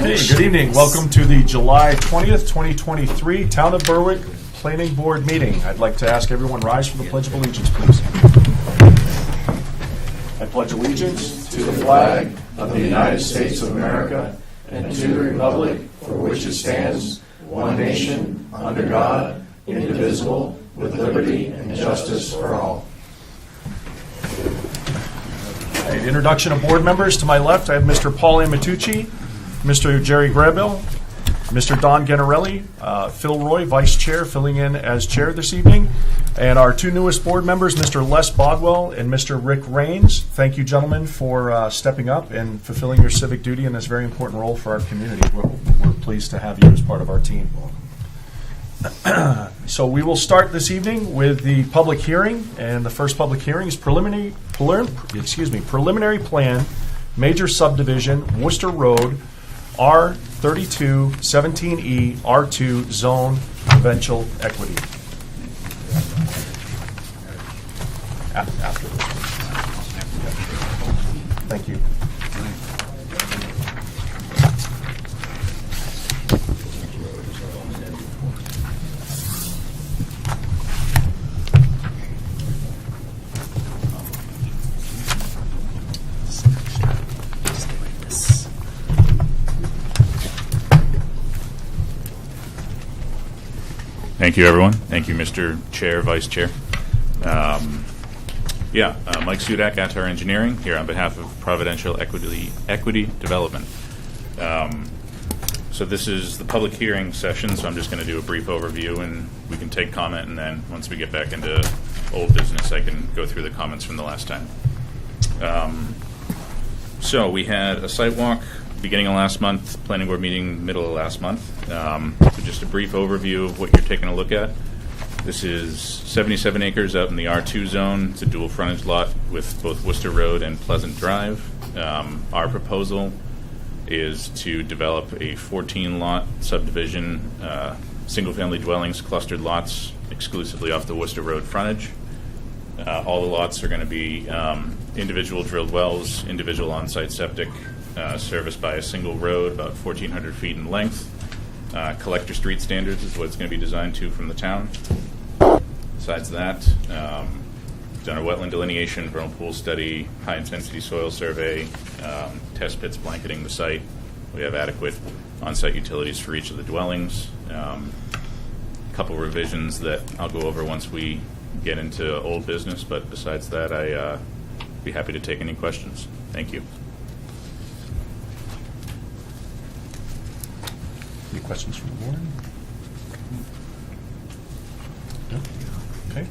Okay, good evening. Welcome to the July 20th, 2023 Town of Berwick Planning Board meeting. I'd like to ask everyone rise for the Pledge of Allegiance, please. I pledge allegiance to the flag of the United States of America and to the republic for which it stands, one nation, under God, indivisible, with liberty and justice for all. The introduction of board members. To my left, I have Mr. Paul Amatucci, Mr. Jerry Grabill, Mr. Don Ganarelli, Phil Roy, Vice Chair, filling in as Chair this evening, and our two newest board members, Mr. Les Bodwell and Mr. Rick Rains. Thank you, gentlemen, for stepping up and fulfilling your civic duty in this very important role for our community. We're pleased to have you as part of our team. So we will start this evening with the public hearing, and the first public hearing is preliminary plan, major subdivision, Worcester Road, R32 17E R2 zone provincial equity. After this. Thank you. Thank you, everyone. Thank you, Mr. Chair, Vice Chair. Mike Sudak, Attar Engineering, here on behalf of Providential Equity Development. So this is the public hearing session, so I'm just going to do a brief overview, and we can take comment, and then once we get back into old business, I can go through the comments from the last time. So we had a site walk beginning of last month, planning board meeting middle of last month. So just a brief overview of what you're taking a look at. This is 77 acres out in the R2 zone. It's a dual frontage lot with both Worcester Road and Pleasant Drive. Our proposal is to develop a 14-lot subdivision, single-family dwellings, clustered lots, exclusively off the Worcester Road frontage. All the lots are going to be individual drilled wells, individual on-site septic, serviced by a single road, about 1,400 feet in length. Collector street standards is what it's going to be designed to from the town. Besides that, done a wetland delineation, vernal pool study, high-intensity soil survey, test pits blanketing the site. We have adequate on-site utilities for each of the dwellings. A couple revisions that I'll go over once we get into old business, but besides that, I'd be happy to take any questions. Thank you. Any questions from the board? No? Okay.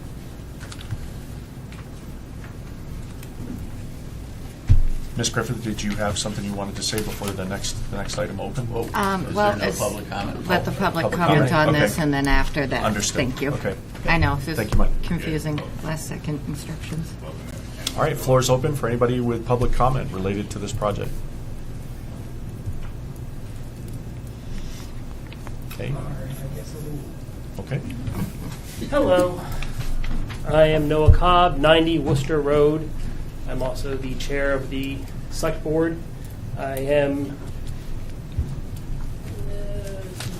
Ms. Griffith, did you have something you wanted to say before the next item open? Is there no public comment? Let the public comment on this, and then after that. Understood. Thank you. Okay. I know, this Thank you, Mike. confusing last second instructions. All right, floor is open for anybody with public comment related to this project. Okay. Okay. Hello, I am Noah Cobb, 90 Worcester Road. I'm also the chair of the select board. I am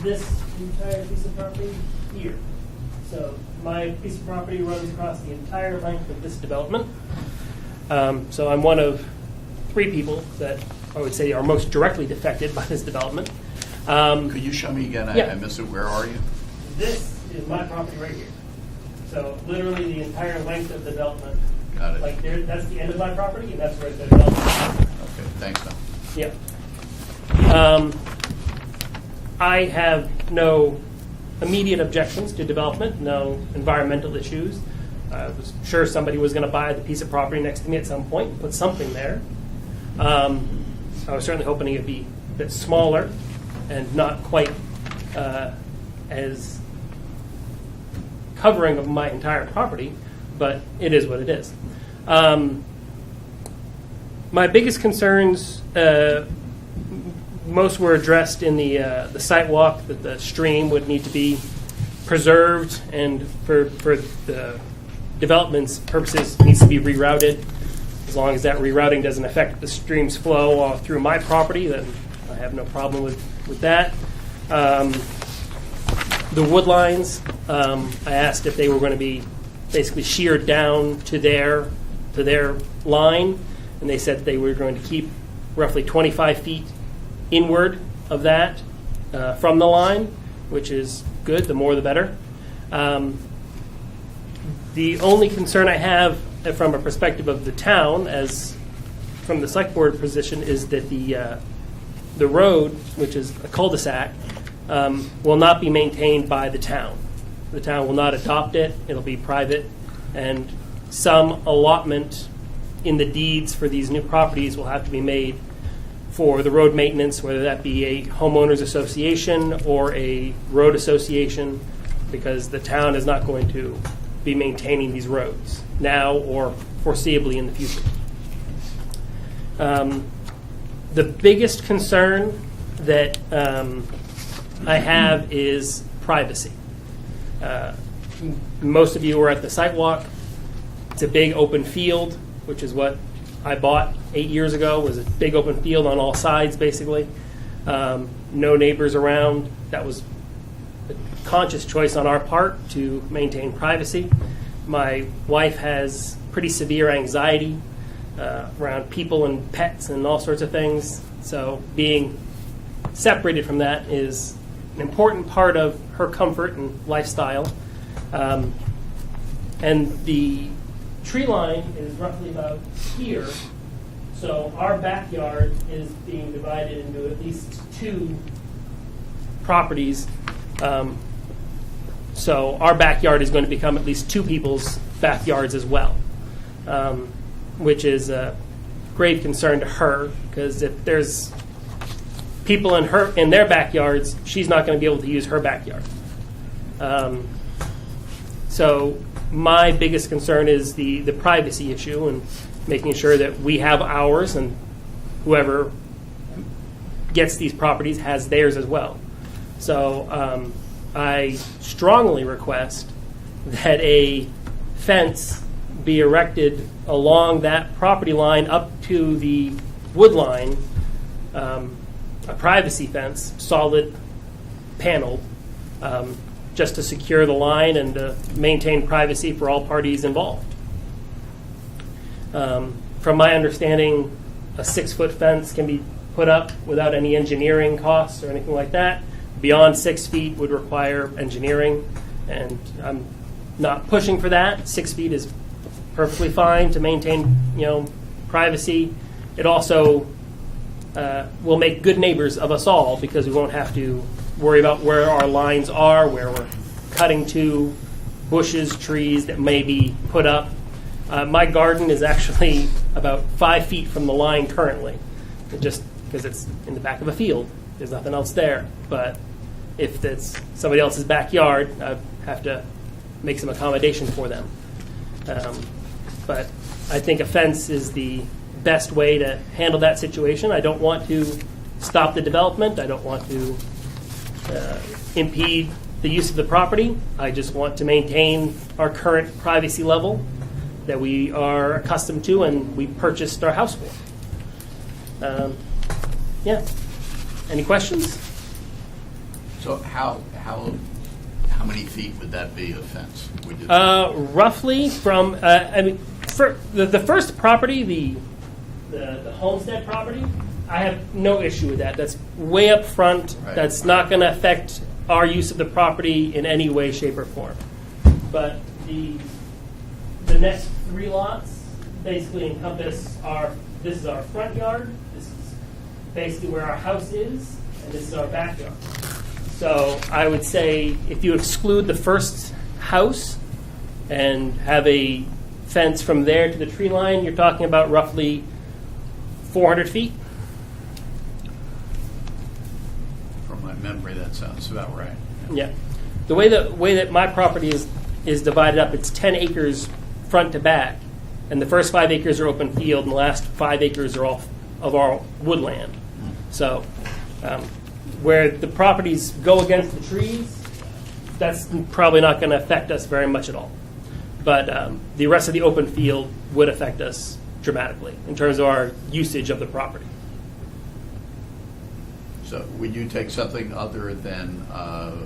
this entire piece of property here. So my piece of property runs across the entire length of this development. So I'm one of three people that I would say are most directly affected by this development. Could you show me again? Yeah. I missed it. Where are you? This is my property right here. So literally the entire length of the development. Got it. Like there, that's the end of my property, and that's where the development is. Okay, thanks, Tom. Yeah. I have no immediate objections to development, no environmental issues. I was sure somebody was going to buy the piece of property next to me at some point and put something there. I was certainly hoping it would be a bit smaller and not quite as covering of my entire property, but it is what it is. My biggest concerns, most were addressed in the site walk, that the stream would need to be preserved, and for the development's purposes needs to be rerouted. As long as that rerouting doesn't affect the stream's flow through my property, then I have no problem with that. The wood lines, I asked if they were going to be basically sheared down to their line, and they said they were going to keep roughly 25 feet inward of that from the line, which is good. The more, the better. The only concern I have from a perspective of the town, as from the select board position, is that the road, which is a cul-de-sac, will not be maintained by the town. The town will not adopt it. It'll be private, and some allotment in the deeds for these new properties will have to be made for the road maintenance, whether that be a homeowners association or a road association, because the town is not going to be maintaining these roads now or foreseeably in the future. The biggest concern that I have is privacy. Most of you were at the site walk. It's a big open field, which is what I bought 8 years ago, was a big open field on all sides, basically. No neighbors around. That was a conscious choice on our part to maintain privacy. My wife has pretty severe anxiety around people and pets and all sorts of things. So being separated from that is an important part of her comfort and lifestyle. And the tree line is roughly about here. So our backyard is being divided into at least 2 properties. So our backyard is going to become at least 2 people's backyards as well, which is a grave concern to her, because if there's people in their backyards, she's not going to be able to use her backyard. So my biggest concern is the privacy issue and making sure that we have ours and whoever gets these properties has theirs as well. So I strongly request that a fence be erected along that property line up to the wood line, a privacy fence, solid, paneled, just to secure the line and to maintain privacy for all parties involved. From my understanding, a 6-foot fence can be put up without any engineering costs or anything like that. Beyond 6 feet would require engineering, and I'm not pushing for that. 6 feet is perfectly fine to maintain, privacy. It also will make good neighbors of us all, because we won't have to worry about where our lines are, where we're cutting to, bushes, trees that may be put up. My garden is actually about 5 feet from the line currently, just because it's in the back of a field. There's nothing else there. But if it's somebody else's backyard, I have to make some accommodation for them. But I think a fence is the best way to handle that situation. I don't want to stop the development. I don't want to impede the use of the property. I just want to maintain our current privacy level that we are accustomed to and we purchased our house for. Yeah. Any questions? So how many feet would that be, a fence? Roughly from, for the first property, the homestead property, I have no issue with that. That's way up front. Right. That's not going to affect our use of the property in any way, shape, or form. But the next 3 lots basically encompass this is our front yard, this is basically where our house is, and this is our backyard. So I would say if you exclude the first house and have a fence from there to the tree line, you're talking about roughly 400 feet. From my memory, that sounds about right. Yeah. The way that my property is divided up, it's 10 acres front to back, and the first 5 acres are open field, and the last 5 acres are all of our woodland. So where the properties go against the trees, that's probably not going to affect us very much at all. But the rest of the open field would affect us dramatically in terms of our usage of the property. So would you take something other than a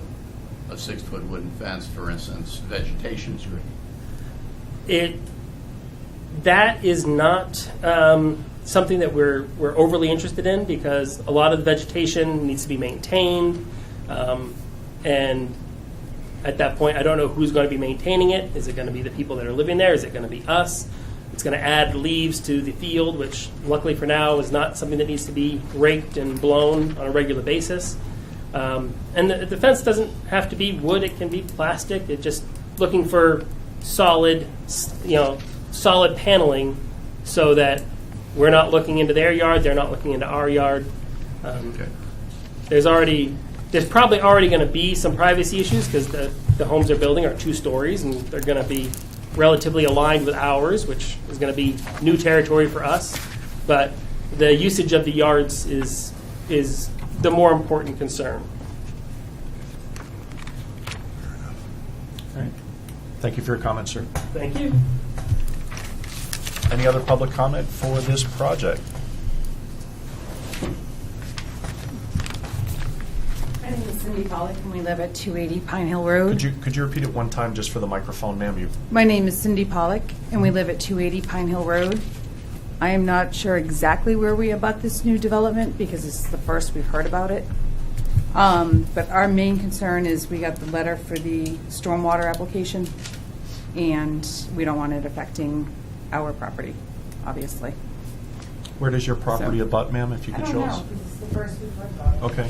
6-foot wooden fence, for instance, vegetation screen? That is not something that we're overly interested in, because a lot of the vegetation needs to be maintained, and at that point, I don't know who's going to be maintaining it. Is it going to be the people that are living there? Is it going to be us? It's going to add leaves to the field, which luckily for now is not something that needs to be raked and blown on a regular basis. And the fence doesn't have to be wood; it can be plastic. It's just looking for solid, solid paneling, so that we're not looking into their yard, they're not looking into our yard. Okay. There's probably already going to be some privacy issues, because the homes they're building are 2 stories, and they're going to be relatively aligned with ours, which is going to be new territory for us. But the usage of the yards is the more important concern. All right. Thank you for your comments, sir. Thank you. Any other public comment for this project? My name is Cindy Pollock, and we live at 280 Pine Hill Road. Could you repeat it one time just for the microphone, ma'am? My name is Cindy Pollock, and we live at 280 Pine Hill Road. I am not sure exactly where we abut this new development, because this is the first we've heard about it. But our main concern is we got the letter for the stormwater application, and we don't want it affecting our property, obviously. Where does your property So- abut, ma'am, if you I could don't show know, us? this is the first we've heard about it. Okay.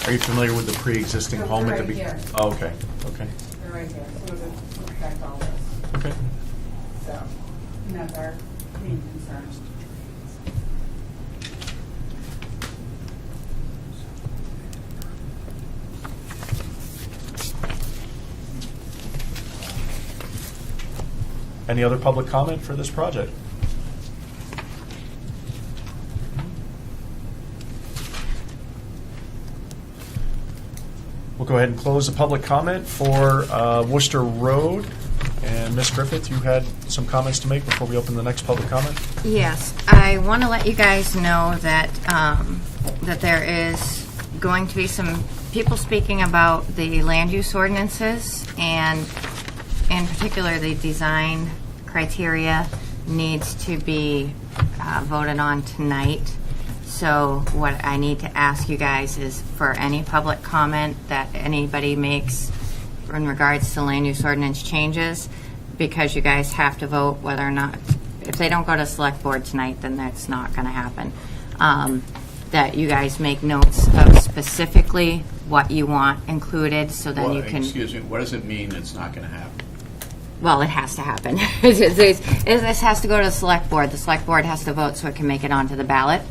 Are you familiar with the pre-existing They're home at the right here. Oh, okay, okay, They're right here, so it would affect all this. okay. So, and that's our main concern. Any other public comment for this project? We'll go ahead and close the public comment for Worcester Road. And Ms. Griffith, you had some comments to make before we open the next public comment? Yes, I want to let you guys know that that there is going to be some people speaking about the land use ordinances, and in particular, the design criteria needs to be voted on tonight. So what I need to ask you guys is for any public comment that anybody makes in regards to land use ordinance changes, because you guys have to vote whether or not, if they don't go to select board tonight, then that's not going to happen. That you guys make notes of specifically what you want included, so then you can. Excuse me, what does it mean it's not going to happen? Well, it has to happen. This has to go to the select board. The select board has to vote so it can make it onto the ballot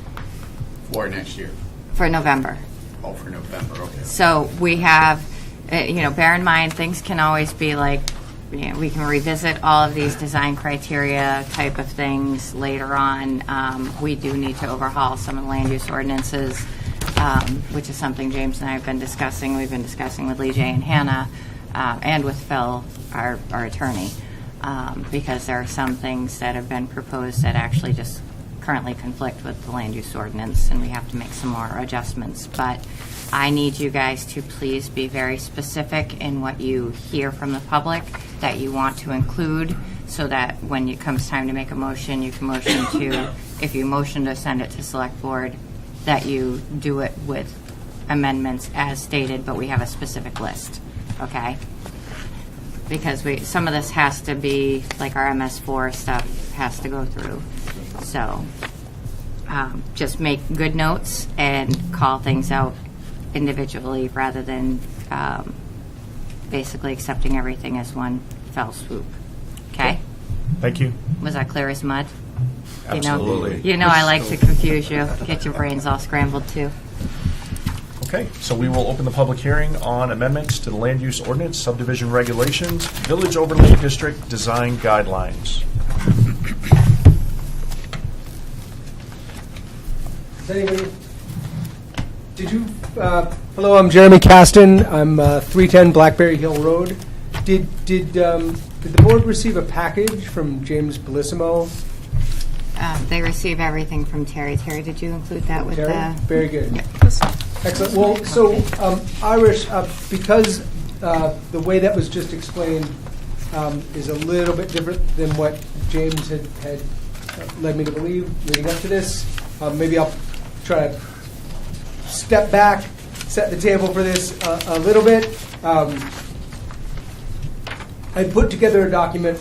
For next year? for November. Oh, for November, okay. So we have, bear in mind, things can always be like, we can revisit all of these design criteria type of things later on. We do need to overhaul some of the land use ordinances, which is something James and I have been discussing. We've been discussing with Lee J. and Hannah, and with Phil, our attorney, because there are some things that have been proposed that actually just currently conflict with the land use ordinance, and we have to make some more adjustments. But I need you guys to please be very specific in what you hear from the public that you want to include, so that when it comes time to make a motion, you can motion to, if you motion to send it to select board, that you do it with amendments as stated, but we have a specific list, okay? Because some of this has to be, like our MS4 stuff has to go through. So just make good notes and call things out individually rather than basically accepting everything as one fell swoop. Okay? Thank you. Was that clear as mud? Absolutely. You know I like to confuse you, get your brains all scrambled too. Okay, so we will open the public hearing on amendments to the land use ordinance, subdivision regulations, village overlay district design guidelines. Does anybody Did you, hello, I'm Jeremy Caston. I'm 310 Blackberry Hill Road. Did the board receive a package from James Bellissimo? They receive everything from Terry. Terry, did you include that with Terry? the? Very good. Excellent. Well, so Irish, because the way that was just explained is a little bit different than what James had led me to believe leading up to this. Maybe I'll try to step back, set the table for this a little bit. I put together a document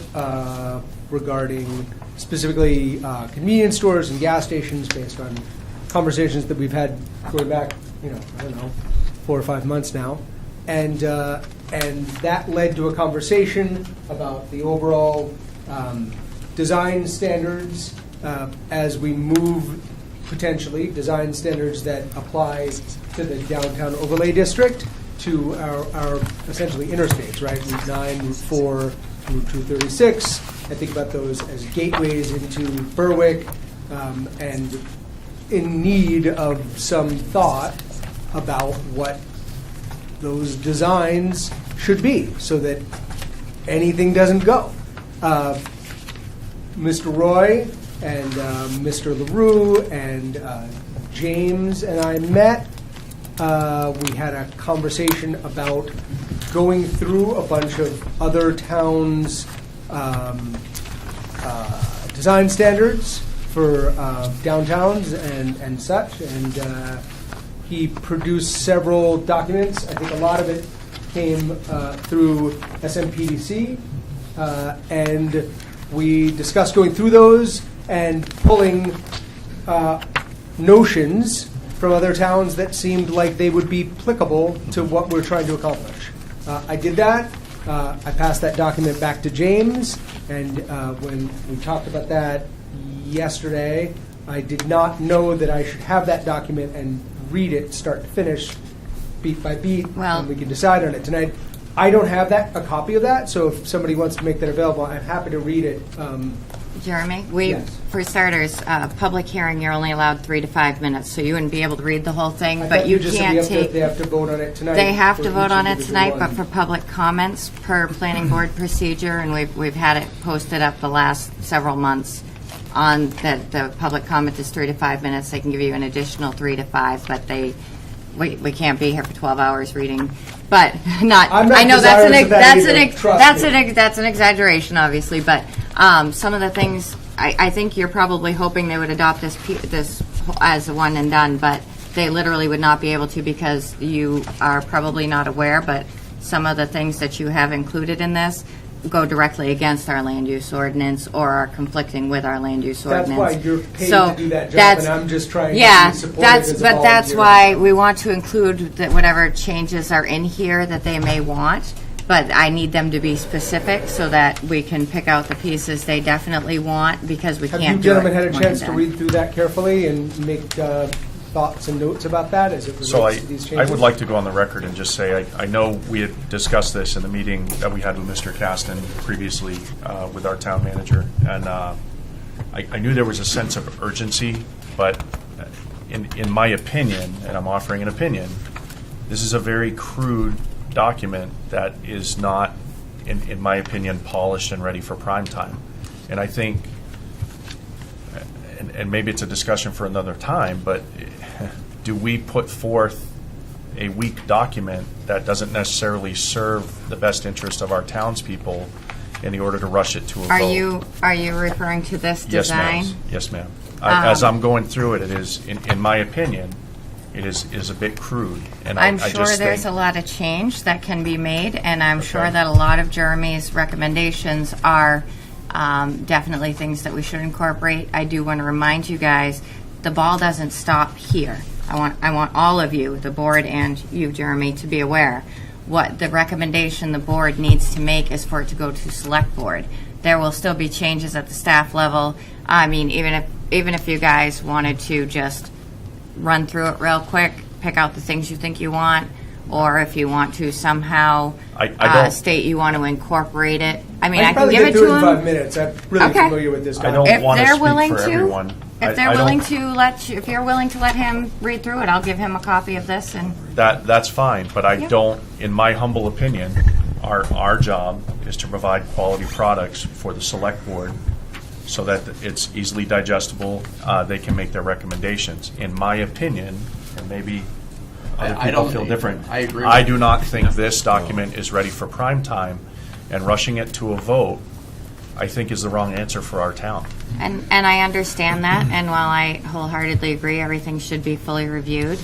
regarding specifically convenience stores and gas stations based on conversations that we've had going back, I don't know, 4 or 5 months now. And that led to a conversation about the overall design standards as we move, potentially, design standards that apply to the downtown overlay district, to our essentially interstates, right? Route 9, Route 4, Route 236. I think about those as gateways into Berwick, and in need of some thought about what those designs should be so that anything doesn't go. Mr. Roy and Mr. LaRue and James and I met. We had a conversation about going through a bunch of other towns' design standards for downtowns and such. And he produced several documents. I think a lot of it came through SMPDC. And we discussed going through those and pulling notions from other towns that seemed like they would be applicable to what we're trying to accomplish. I did that. I passed that document back to James, and when we talked about that yesterday, I did not know that I should have that document and read it start to finish, beat by beat, and we can decide on it tonight. I don't have a copy of that, so if somebody wants to make that available, I'm happy to read it. Jeremy, Yes. for starters, public hearing, you're only allowed 3 to 5 minutes, so you wouldn't be able to read the whole thing, I but thought you just said can't take. they have to vote on it tonight. They have for to vote each on it individual tonight, but one. for public comments per planning board procedure, and we've had it posted up the last several months on that the public comment is 3 to 5 minutes. They can give you an additional 3 to 5, but we can't be here for 12 hours reading. But not. I'm not I know that's desirous of that either, trust me. that's an exaggeration, obviously. But some of the things I think you're probably hoping they would adopt this as a one and done, but they literally would not be able to because you are probably not aware. But some of the things that you have included in this go directly against our land use ordinance or are conflicting with our land use That's ordinance. why you're paid So to do that job, that's- and I'm just trying yeah, to be supportive as a that's volunteer. why we want to include that whatever changes are in here that they may want, but I need them to be specific so that we can pick out the pieces they definitely want, because we Have can't you do it. gentlemen had a one chance and to done. read through that carefully and make thoughts and notes about that as it relates So to these I changes? would like to go on the record and just say, I know we had discussed this in the meeting that we had with Mr. Caston previously with our town manager, and I knew there was a sense of urgency, but in my opinion, and I'm offering an opinion, this is a very crude document that is not, in my opinion, polished and ready for prime time. And I think, and maybe it's a discussion for another time, but do we put forth a weak document that doesn't necessarily serve the best interest of our townspeople in the order to rush it to a vote? Are you referring to this Yes, design? ma'am. Yes, ma'am. As I'm going through it, it is, in my opinion, it is a bit crude. And I'm I sure just there's a think, lot of change that can be made, and I'm sure Okay. that a lot of Jeremy's recommendations are definitely things that we should incorporate. I do want to remind you guys, the ball doesn't stop here. I want all of you, the board and you, Jeremy, to be aware. What the recommendation the board needs to make is for it to go to select board. There will still be changes at the staff level. I mean, even if you guys wanted to just run through it real quick, pick out the things you think you want, or if you want to somehow I don't- state you want to incorporate it. I mean, I I can can probably give get it to through it in them. 5 minutes. I'm really Okay. familiar with this I document. don't If want to they're speak willing for to- everyone. If they're willing to if you're willing to let him read through it, I'll give him a copy of this and. That's fine, but I Yeah. don't, in my humble opinion, our job is to provide quality products for the select board so that it's easily digestible, they can make their recommendations. In my opinion, and maybe other I people don't- feel different. I agree I with do you. not think this document is ready for prime time, and rushing it to a vote, I think, is the wrong answer for our town. And I understand that, and while I wholeheartedly agree everything should be fully reviewed,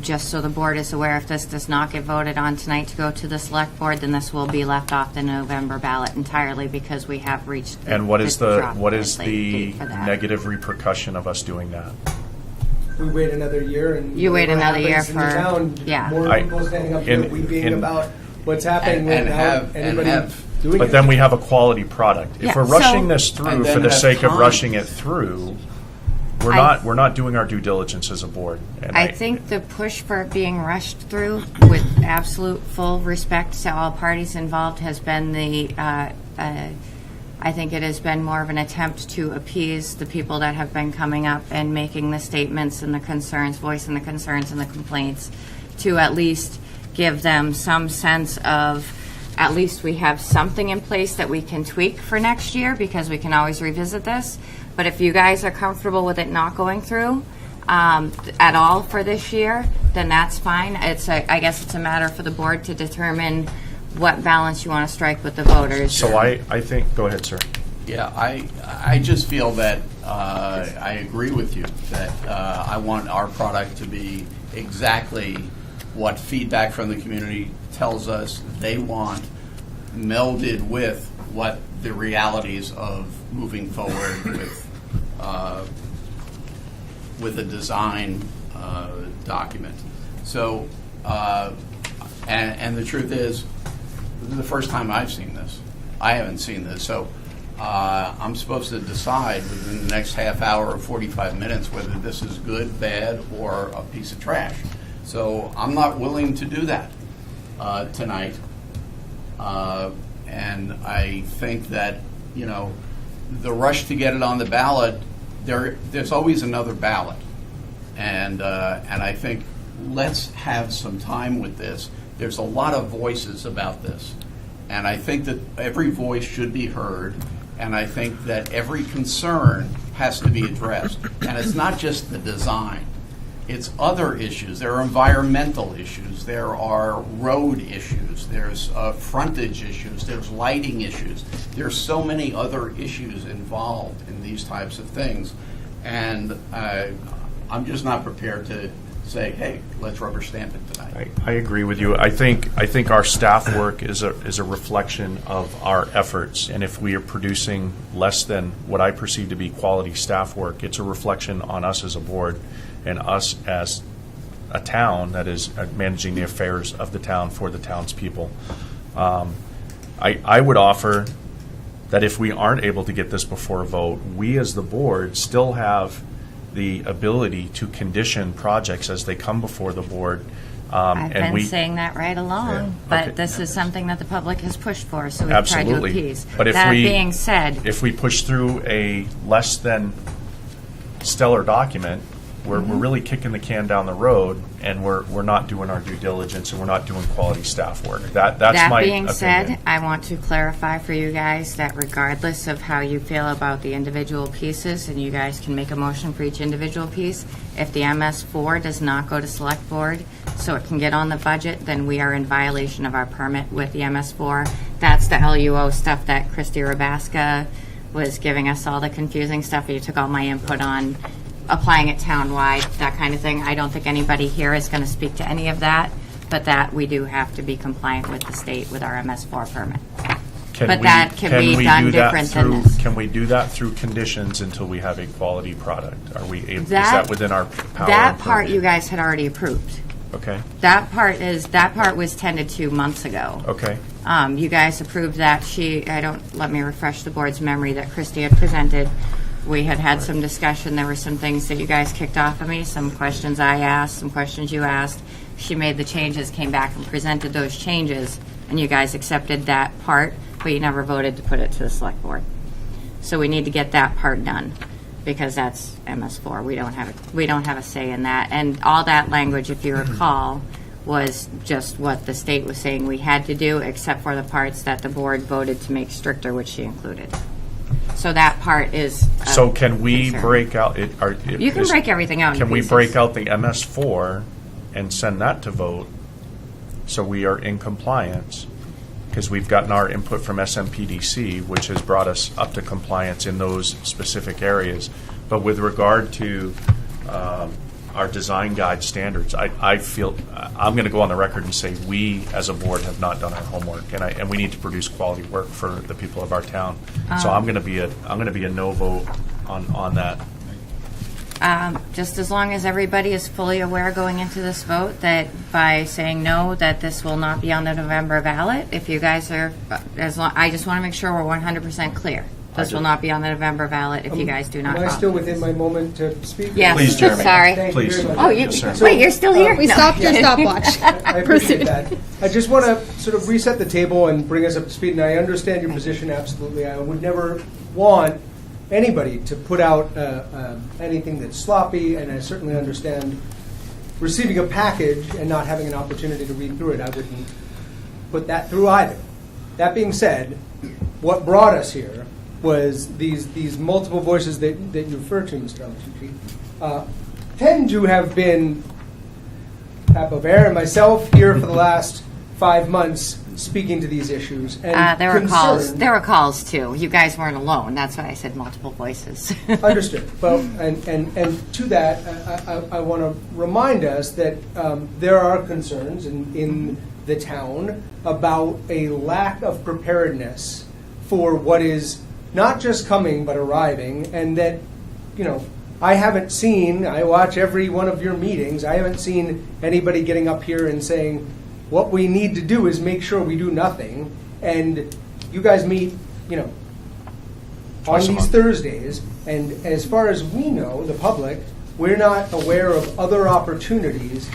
just so the board is aware, if this does not get voted on tonight to go to the select board, then this will be left off the November ballot entirely because we have reached. And what is the drop-dead the date for that. negative repercussion of us doing that? We wait another year and. You wait whatever another year happens in the for- town, yeah. More I- people standing up here in- weeping in- about what's happening And without have- and anybody have- doing it. But then we have a quality product. If Yeah, we're rushing so- this through And then for the have sake of time. rushing it through, we're not doing our due diligence as a board. And I think the push for it being rushed through with absolute full respect to all parties involved has been I think it has been more of an attempt to appease the people that have been coming up and making the statements and the concerns, voicing the concerns and the complaints, to at least give them some sense of, at least we have something in place that we can tweak for next year, because we can always revisit this. But if you guys are comfortable with it not going through at all for this year, then that's fine. I guess it's a matter for the board to determine what balance you want to strike with the voters. So I think, go ahead, sir. Yeah, I just feel that I agree with you that I want our product to be exactly what feedback from the community tells us they want, melded with what the realities of moving forward with a design document. So, and the truth is, this is the first time I've seen this. I haven't seen this, so I'm supposed to decide within the next half hour or 45 minutes whether this is good, bad, or a piece of trash. So I'm not willing to do that tonight. And I think that, the rush to get it on the ballot, there's always another ballot. And I think let's have some time with this. There's a lot of voices about this. And I think that every voice should be heard. And I think that every concern has to be addressed. And it's not just the design. It's other issues. There are environmental issues. There are road issues. There's frontage issues. There's lighting issues. There's so many other issues involved in these types of things. And I'm just not prepared to say, hey, let's rubber stamp it tonight. I agree with you. I think our staff work is a reflection of our efforts, and if we are producing less than what I perceive to be quality staff work, it's a reflection on us as a board and us as a town that is managing the affairs of the town for the townspeople. I would offer that if we aren't able to get this before a vote, we as the board still have the ability to condition projects as they come before the board. I've and been saying that right along, Yeah, but okay. this is something that the public has pushed for, so we've tried to Absolutely. appease. But if That we- being said, If we push through a less than stellar document, we're really kicking the can down the road, and we're not doing our due diligence, and we're not doing quality staff work. That's that my being opinion. said, I want to clarify for you guys that regardless of how you feel about the individual pieces, and you guys can make a motion for each individual piece, if the MS4 does not go to select board so it can get on the budget, then we are in violation of our permit with the MS4. That's the LUO stuff that Christy Rabaska was giving us all the confusing stuff. You took all my input on applying it townwide, that kind of thing. I don't think anybody here is going to speak to any of that, but that we do have to be compliant with the state with our MS4 permit. But that can be we done do that different than through- this. Can we do that through conditions until we have a quality product? Are we able, is That- that within our power? That and part purview? you guys had already approved. Okay, That part was tended to months ago. okay. You guys approved that. Let me refresh the board's memory that Christie had presented. We had some discussion. There were some things that you guys kicked off of me, some questions I asked, some questions you asked. She made the changes, came back and presented those changes, and you guys accepted that part, but you never voted to put it to the select board. So we need to get that part done. because that's MS4. We don't have a say in that. And all that language, if you recall, was just what the state was saying we had to do, except for the parts that the board voted to make stricter, which she included. So that part is. So can we concern. break out? You can break everything out in Can we pieces. break out the MS4 and send that to vote so we are in compliance? Because we've gotten our input from SMPDC, which has brought us up to compliance in those specific areas. But with regard to our design guide standards, I feel I'm going to go on the record and say we, as a board, have not done our homework, and we need to produce quality work for the people of our town. So I'm going to be a no vote on that. Just as long as everybody is fully aware going into this vote that by saying no, that this will not be on the November ballot. If you guys are, I just want to make sure we're 100% clear. This will not be on the November ballot if you guys do not. Am I vote. still within my moment to speak? Yes. Please, Jeremy. Sorry. Thank you Please. very much. Oh, you, Yes, sir. wait, you're still here? We No. stopped your stopwatch. I appreciate that. I just want to sort of reset the table and bring us up to speed, and I understand your position absolutely. I would never want anybody to put out anything that's sloppy, and I certainly understand receiving a package and not having an opportunity to read through it. I wouldn't put that through either. That being said, what brought us here was these multiple voices that you refer to, Mr. Altucci, tend to have been Pat Bovair and myself here for the last 5 months speaking to these issues. And There were calls. concerned- There were calls too. You guys weren't alone. That's why I said multiple voices. Understood. Well, and to that, I want to remind us that there are concerns in the town about a lack of preparedness for what is not just coming but arriving, and that, I haven't seen, I watch every one of your meetings, I haven't seen anybody getting up here and saying, what we need to do is make sure we do nothing, and you guys meet, on Twice a these month. Thursdays, and as far as we know, the public, we're not aware of other opportunities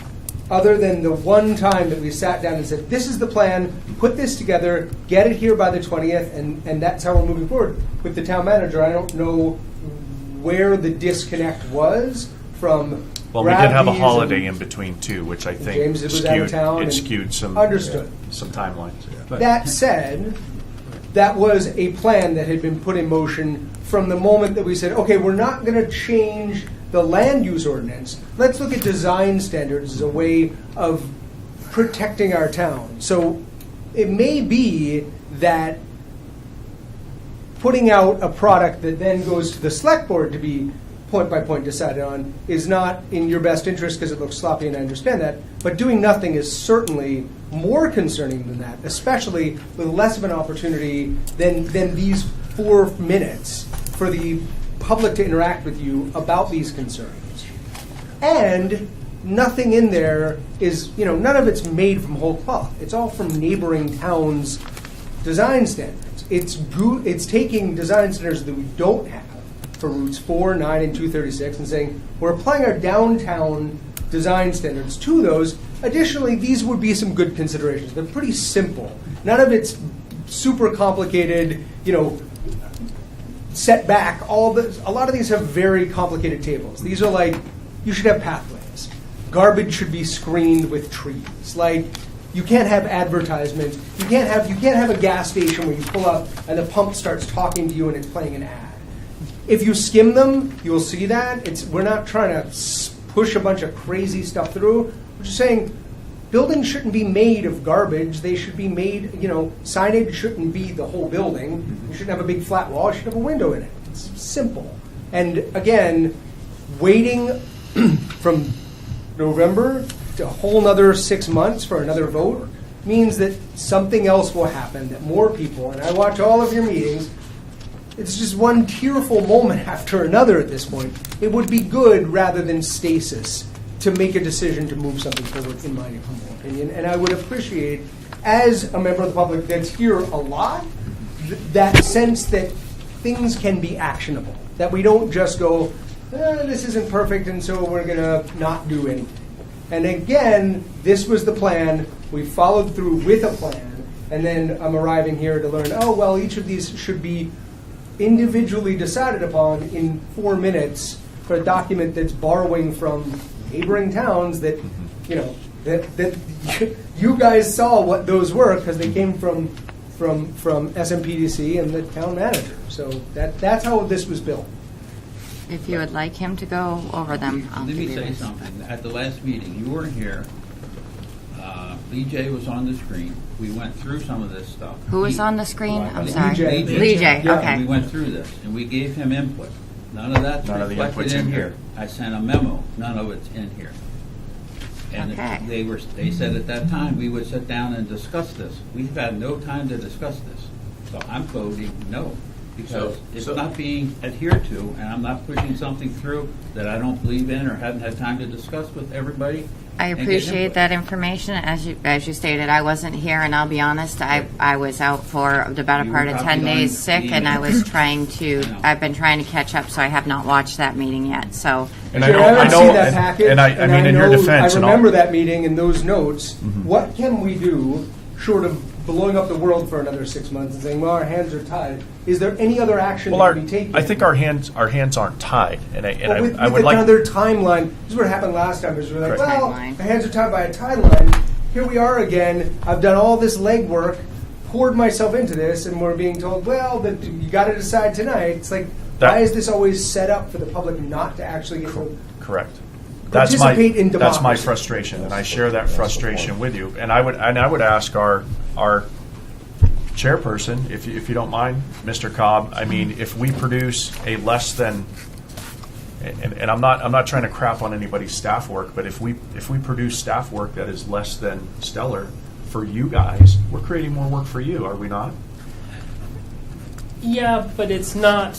other than the one time that we sat down and said, this is the plan, put this together, get it here by the 20th, and that's how we're moving forward. With the town manager, I don't know where the disconnect was from. Well, we did have a Bradley's holiday and- in between too, which I think James was out of town and- skewed some Understood. some timelines. That said, that was a plan that had been put in motion from the moment that we said, okay, we're not going to change the land use ordinance. Let's look at design standards as a way of protecting our town. So it may be that putting out a product that then goes to the select board to be point by point decided on is not in your best interest because it looks sloppy, and I understand that. But doing nothing is certainly more concerning than that, especially with less of an opportunity than these 4 minutes for the public to interact with you about these concerns. And nothing in there is, none of it's made from whole cloth. It's all from neighboring towns' design standards. It's taking design standards that we don't have for routes 4, 9, and 236 and saying, we're applying our downtown design standards to those. Additionally, these would be some good considerations. They're pretty simple. None of it's super complicated, set back. A lot of these have very complicated tables. These are like, you should have pathways. Garbage should be screened with trees. Like, you can't have advertisements. You can't have a gas station where you pull up and the pump starts talking to you and it's playing an ad. If you skim them, you'll see that. We're not trying to push a bunch of crazy stuff through. We're just saying buildings shouldn't be made of garbage. They should be made, signage shouldn't be the whole building. You shouldn't have a big flat wall. You should have a window in it. It's simple. And again, waiting from November to a whole nother 6 months for another vote means that something else will happen, that more people, and I watch all of your meetings, it's just one tearful moment after another at this point. It would be good, rather than stasis, to make a decision to move something forward, in my humble opinion. And I would appreciate, as a member of the public that's here a lot, that sense that things can be actionable. That we don't just go, this isn't perfect, and so we're going to not do anything. And again, this was the plan. We followed through with a plan. And then I'm arriving here to learn, each of these should be individually decided upon in 4 minutes for a document that's borrowing from neighboring towns that, that you guys saw what those were because they came from SMPDC and the town manager. So that's how this was built. If you would like him to go over them, I'll Let give me you say this. something. At the last meeting, you weren't here. BJ was on the screen. We went through some of this stuff. Who was on the screen? I'm sorry. Lee J. Lee J, Yeah. okay. We went through this, and we gave him input. None of that's None of the reflected input's in in here. here. I sent a memo. None of it's in here. And Okay. they said at that time we would sit down and discuss this. We've had no time to discuss this. So I'm voting no, because it's not being adhered to, and I'm not pushing something through that I don't believe in or haven't had time to discuss with everybody. I and get appreciate input. that information. As you stated, I wasn't here, and I'll be honest, I was out for the better You part were of 10 copied on days sick, the and I email. was trying to, I know. I've been trying to catch up, so I have not watched that meeting yet, so. And I haven't seen that packet, and I mean, in your know- defense, I and remember I'll, that meeting and those notes. What can we do, short of blowing up the world for another 6 months and saying, well, our hands are tied? Is there any other action well, that can be taken? I think our hands aren't tied, and Well, with I would like. another timeline. This is what happened last time. Is we're like, Correct. well, Timeline. my hands are tied by a timeline. Here we are again. I've done all this legwork, poured myself into this, and we're being told, well, that you got to decide tonight. It's like, That- why is this always set up for the public not to actually get to? Correct. Participate in That's my democracy. frustration, and I share that frustration with you. And I would ask our chairperson, if you don't mind, Mr. Cobb. I mean, if we produce a less than, and I'm not trying to crap on anybody's staff work, but if we produce staff work that is less than stellar for you guys, we're creating more work for you, are we not? Yeah, but it's not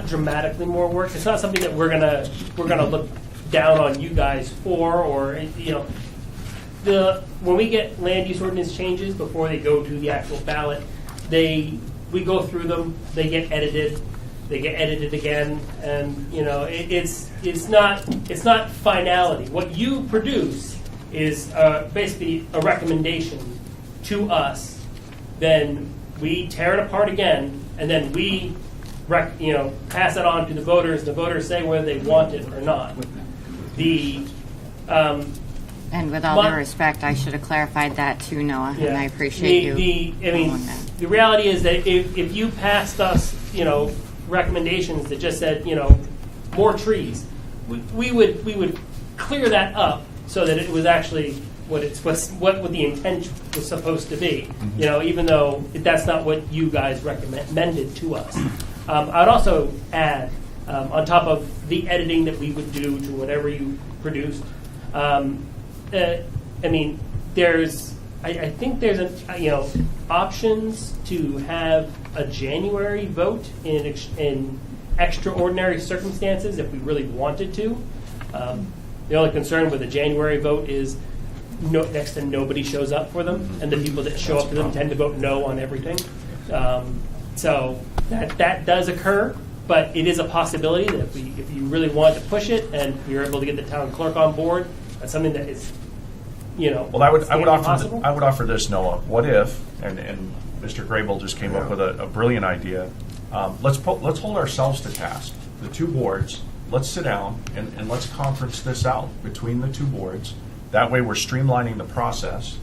dramatically more work. It's not something that we're gonna look down on you guys for, or when we get land use ordinance changes before they go to the actual ballot, we go through them. They get edited again, and it's not finality. What you produce is basically a recommendation to us. Then we tear it apart again, and then we pass it on to the voters. The voters say whether they want it or not. And with all My- due respect, I should have clarified that too, Noah, and I appreciate you following that. The reality is that if you passed us, recommendations that just said, more trees, we would clear that up so that it was actually what the intent was supposed to be. Even though that's not what you guys recommended to us. I'd also add, on top of the editing that we would do to whatever you produced. I think there's options to have a January vote in extraordinary circumstances if we really wanted to. The only concern with a January vote is next to nobody shows up for them, and the people that show up to them tend to vote no on everything. So that does occur, but it is a possibility that if you really wanted to push it and you're able to get the town clerk on board, that's something that is, Well, I would possible. offer this, Noah. What if, and Mr. Grable just came up with a brilliant idea. Let's hold ourselves to task. The two boards. Let's sit down and let's conference this out between the two boards. That way, we're streamlining the process,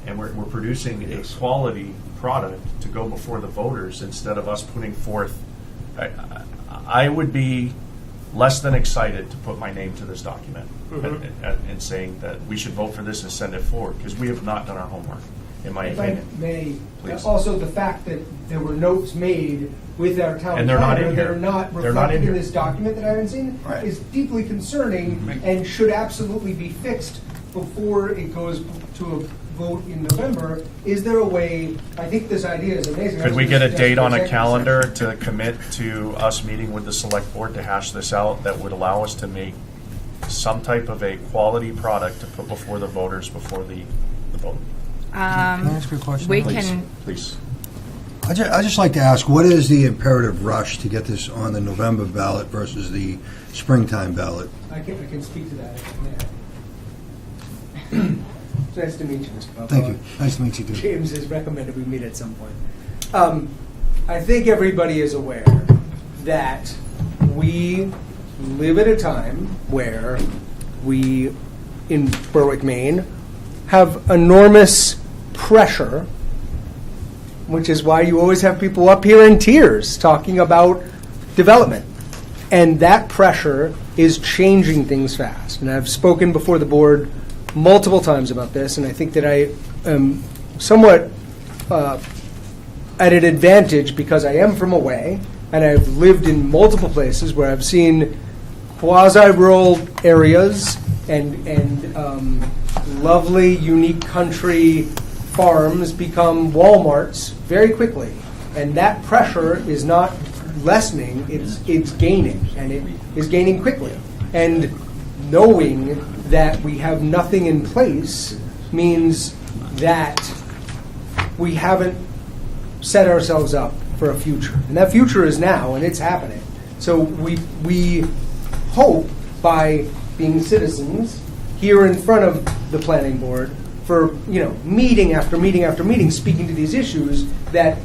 and we're producing a quality product to go before the voters instead of us putting forth. I would be less than excited to put my name to this document and saying that we should vote for this and send it forward, because we have not done our homework, in my If I opinion. may, Please. also the fact that there were notes made with our town And they're not planner in that here. are not They're not reflected in in here. this document that I haven't seen Right. is deeply concerning and should absolutely be fixed before it goes to a vote in November. Is there a way? I think this idea is amazing. Could we get a date on a Executive calendar to commit to us meeting with the select board to hash this out that would allow us to make some type of a quality product to put before the voters before the vote? Can I ask you a question? We Please, can, please. I'd just like to ask, what is the imperative rush to get this on the November ballot versus the springtime ballot? I can speak to that. It's nice to meet you, Mr. Papa. Thank you. Nice to meet you, too. James has recommended we meet at some point. I think everybody is aware that we live at a time where we, in Berwick, Maine, have enormous pressure, which is why you always have people up here in tears talking about development. And that pressure is changing things fast. And I've spoken before the board multiple times about this, and I think that I am somewhat at an advantage because I am from away, and I've lived in multiple places where I've seen quasi-rural areas and lovely, unique country farms become Walmarts very quickly. And that pressure is not lessening, it's gaining, and it is gaining quickly. And knowing that we have nothing in place means that we haven't set ourselves up for a future. And that future is now, and it's happening. So we hope by being citizens here in front of the planning board for, meeting after meeting after meeting, speaking to these issues that,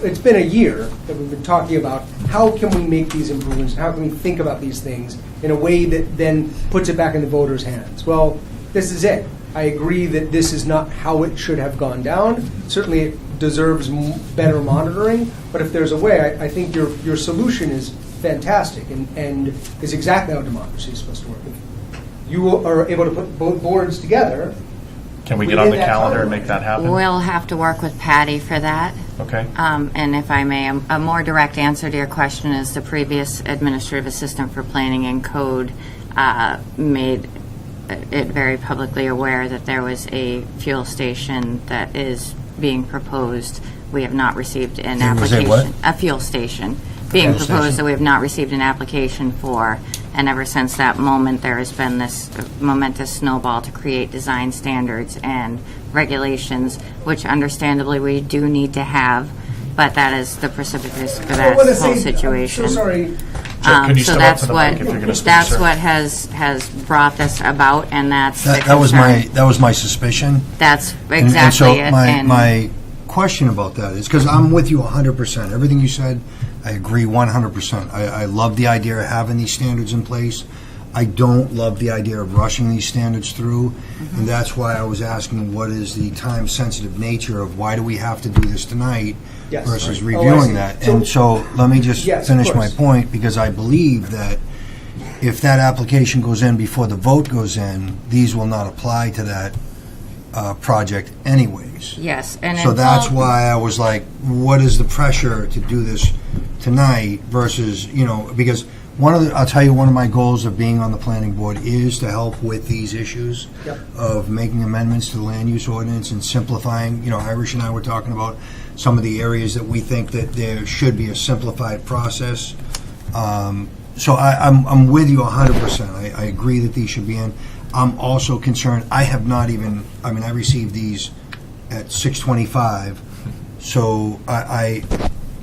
it's been a year that we've been talking about how can we make these improvements, how can we think about these things in a way that then puts it back in the voters' hands. Well, this is it. I agree that this is not how it should have gone down. Certainly it deserves better monitoring, but if there's a way, I think your solution is fantastic and is exactly how democracy is supposed to work. If you are able to put both boards together. Can we get on the calendar and make that happen? We'll have to work with Patty for that. Okay. And if I may, a more direct answer to your question is the previous administrative assistant for planning and code made it very publicly aware that there was a fuel station that is being proposed. We have not received an There was a application. what? A fuel station being Fuel proposed station. that we have not received an application for. And ever since that moment, there has been this momentous snowball to create design standards and regulations, which understandably we do need to have, but that is the precipitous for that whole situation. I'm so sorry. Could you So step up that's to the what, mic if you're going to speak, that's sir? what has brought this about, and that's the That was concern. my suspicion. That's And exactly so it. my question about that is, because I'm with you 100%. Everything you said, I agree 100%. I love the idea of having these standards in place. I don't love the idea of rushing these standards through, Mm-hmm. and that's why I was asking what is the time-sensitive nature of why do we have to do this tonight Yes. versus Right. Oh, I reviewing see. that. So- And so let me just Yes, of finish my course. point, because I believe that if that application goes in before the vote goes in, these will not apply to that project anyways. Yes, and So it's that's all- why I was like, what is the pressure to do this tonight versus, because I'll tell you, one of my goals of being on the planning board is to help with these issues Yep. of making amendments to the land use ordinance and simplifying. Irish and I were talking about some of the areas that we think that there should be a simplified process. So I'm with you 100%. I agree that these should be in. I'm also concerned, I received these at 6:25, so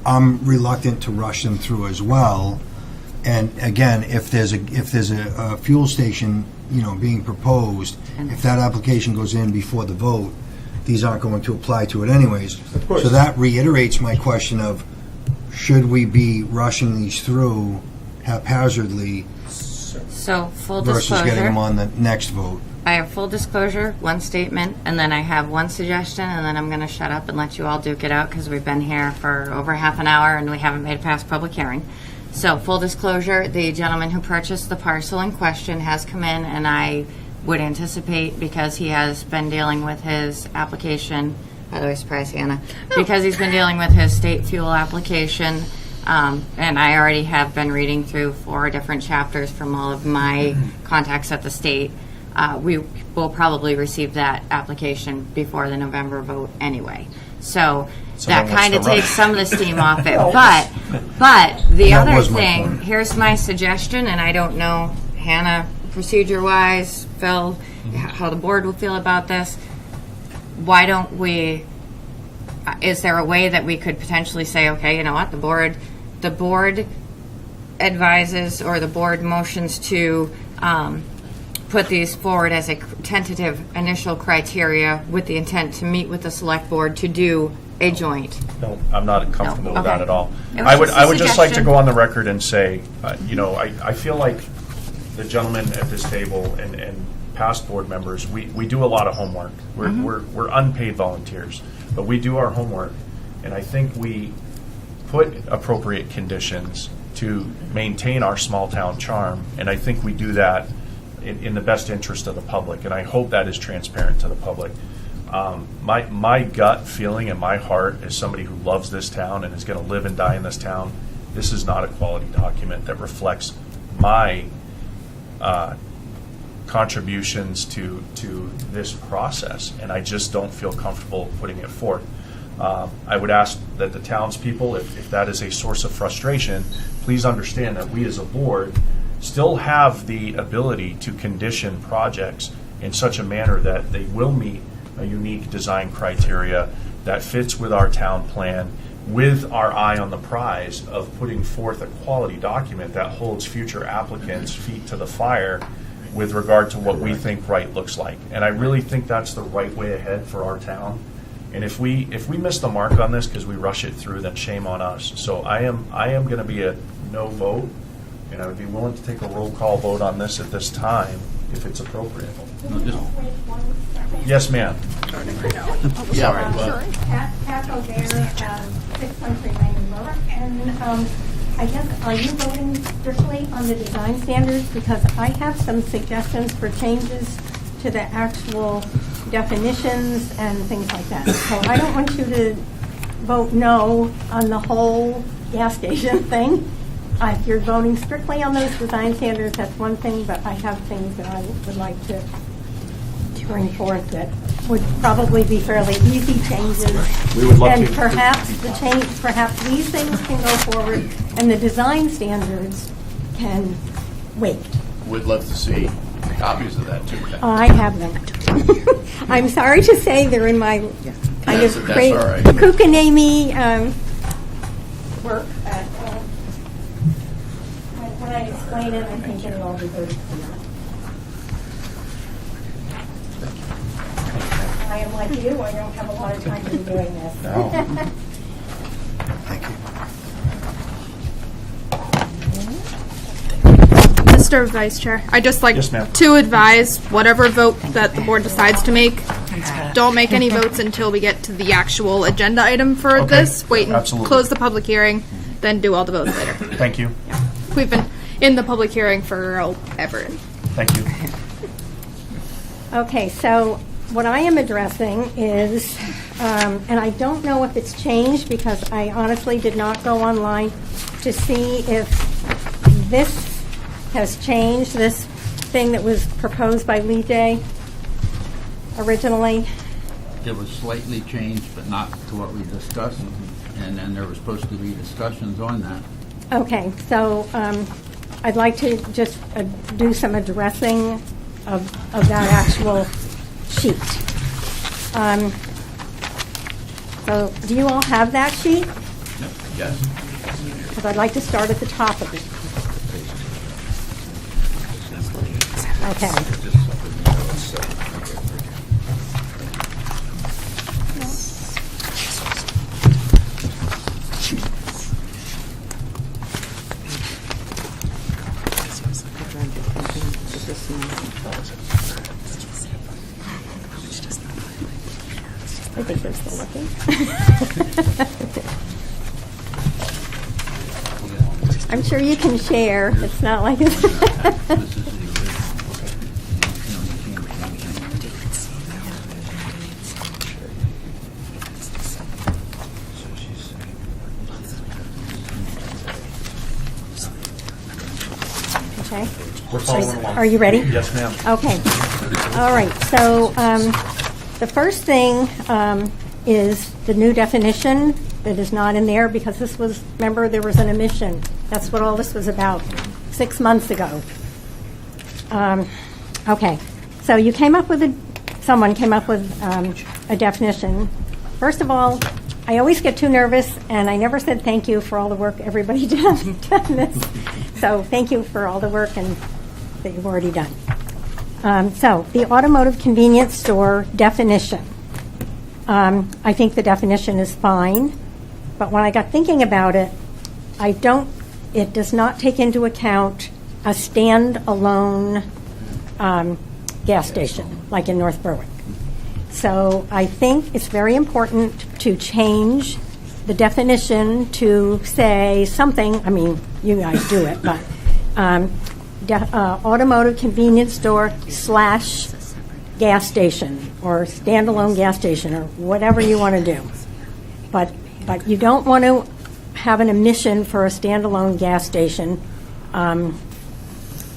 I'm reluctant to rush them through as well. And again, if there's a fuel station, being proposed, if that application goes in before the vote, these aren't going to apply to it anyways. Of course. So that reiterates my question of, should we be rushing these through haphazardly So, full versus getting them disclosure, on the next vote? I have full disclosure, one statement, and then I have one suggestion, and then I'm going to shut up and let you all duke it out, because we've been here for over half an hour and we haven't made it past public hearing. So, full disclosure, the gentleman who purchased the parcel in question has come in, and I would anticipate, because he has been dealing with his application, by the way, surprise Hannah, because he's been dealing with his state fuel application, and I already have been reading through 4 different chapters from all of my contacts at the state. We will probably receive that application before the November vote anyway. So that then what's kind of the rush? takes some of the steam off it. But the That other was my thing, point. here's my suggestion, and I don't know, Hannah, procedure-wise, Phil, how the board will feel about this. Why don't we, is there a way that we could potentially say, okay, you know what, the board advises, or the board motions to put these forward as a tentative initial criteria with the intent to meet with the select board to do a joint. No, I'm not comfortable with that Okay. at all. It was just a I would just like to suggestion. go on the record and say, I feel like the gentleman at this table and past board members, we do a lot of homework. We're unpaid volunteers, but we do our homework, and I think we put appropriate conditions to maintain our small town charm, and I think we do that in the best interest of the public, and I hope that is transparent to the public. My gut feeling and my heart, as somebody who loves this town and is going to live and die in this town, this is not a quality document that reflects my contributions to this process, and I just don't feel comfortable putting it forth. I would ask that the townspeople, if that is a source of frustration, please understand that we as a board still have the ability to condition projects in such a manner that they will meet a unique design criteria that fits with our town plan, with our eye on the prize of putting forth a quality document that holds future applicants' feet to the fire with regard to what we think right looks like. And I really think that's the right way ahead for our town. And if we miss the mark on this because we rush it through, then shame on us. So I am going to be a no vote, and I would be willing to take a roll call vote on this at this time if it's appropriate. Yes, ma'am. Yeah, well, Pat O'Dare, 6 Country Lane, Lower. And I guess, are you voting strictly on the design standards? Because I have some suggestions for changes to the actual definitions and things like that. So I don't want you to vote no on the whole gas station thing. If you're voting strictly on those design standards, that's one thing, but I have things that I would like to bring forth that would probably be fairly easy changes. We would love and to. perhaps these things can go forward, and the design standards can wait. we'd love to see copies of that too. I have them. I'm sorry to say they're in my kind of That's great all right. kookanami work. When I explain it, I think it'll all be very clear. I am like you, I don't have a lot of time to be doing this. Thank you. Mr. Vice Chair, I'd just like Yes, ma'am. to advise whatever vote that the board decides to make, don't make any votes until we get to the actual agenda item for Okay. this. Wait and Absolutely. close the public hearing, then do all the votes later. Thank you. We've been in the public hearing for ever. Thank you. Okay, so what I am addressing is, and I don't know if it's changed because I honestly did not go online to see if this has changed, this thing that was proposed by Lee J. originally. It was slightly changed, but not to what we discussed, and then there were supposed to be discussions on that. Okay, so I'd like to just do some addressing of that actual sheet. So do you all have that sheet? Yes. Because I'd like to start at the top of it. Okay. I think they're still looking. I'm sure you can share. It's not like it's This is the original. okay. We're following along. Are you ready? Yes, ma'am. Okay. All right. So the first thing is the new definition that is not in there because this was, remember, there was an omission. That's what all this was about 6 months ago. Okay. So you came up with someone came up with a definition. First of all, I always get too nervous, and I never said thank you for all the work everybody did on this. So thank you for all the work that you've already done. So the automotive convenience store definition. I think the definition is fine. But when I got thinking about it, it does not take into account a stand-alone gas station, like in North Berwick. So I think it's very important to change the definition to say something, I mean, you guys do it, but automotive convenience store / gas station or standalone gas station or whatever you want to do. But you don't want to have an omission for a standalone gas station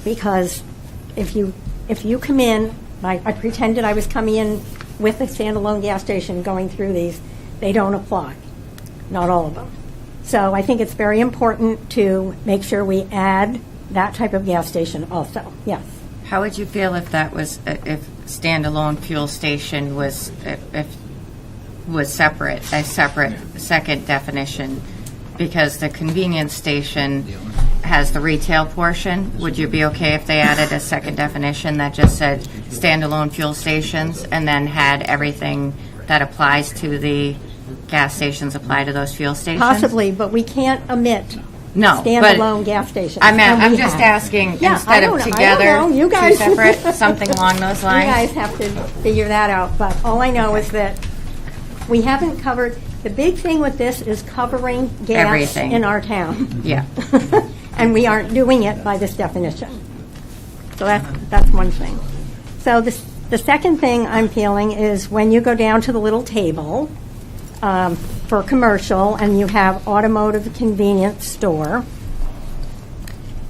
because if you come in, I pretended I was coming in with a standalone gas station going through these, they don't apply, not all of them. So I think it's very important to make sure we add that type of gas station also. Yes. How would you feel if that was, if standalone fuel station was separate, a separate second definition? Because the convenience station has the retail portion. Would you be okay if they added a second definition that just said standalone fuel stations and then had everything that applies to the gas stations apply to those fuel stations? Possibly, but we can't omit standalone gas stations. I'm just asking, Yeah, instead of together, you guys, two separate, something along those lines? You guys have to figure that out, but all I know is that we haven't covered, the big thing with this is covering gas Everything. in our town. Yeah. And we aren't doing it by this definition. So that's one thing. So the second thing I'm feeling is when you go down to the little table for commercial and you have automotive convenience store,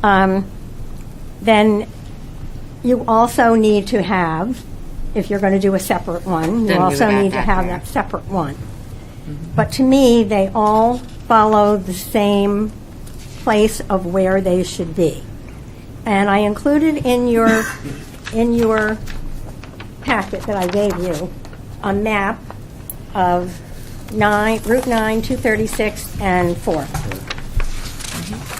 then you also need to have, if you're going to do a separate one, you Then do also that need to back have there. that separate one. But to me, they all follow the same place of where they should be. And I included in your packet that I gave you a map of Route 9, 236, and 4.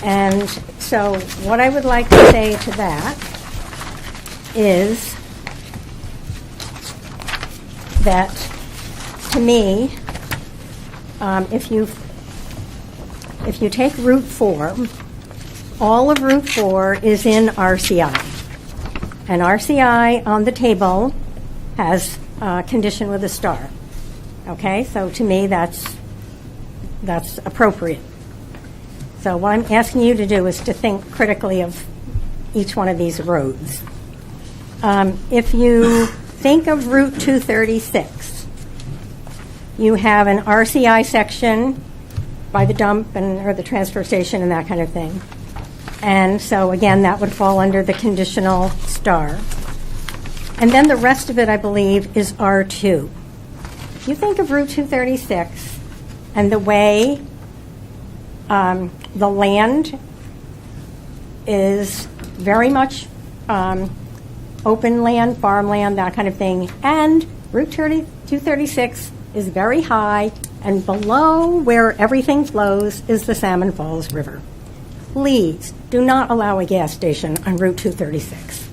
And so what I would like to say to that is that, to me, if you take Route 4, all of Route 4 is in RCI. And RCI on the table has condition with a star. Okay, so to me that's appropriate. So what I'm asking you to do is to think critically of each one of these roads. If you think of Route 236, you have an RCI section by the dump or the transfer station and that kind of thing. And so, again, that would fall under the conditional star. And then the rest of it, I believe, is R2. If you think of Route 236 and the way the land is very much open land, farmland, that kind of thing, and Route 236 is very high, and below where everything flows is the Salmon Falls River. Please do not allow a gas station on Route 236.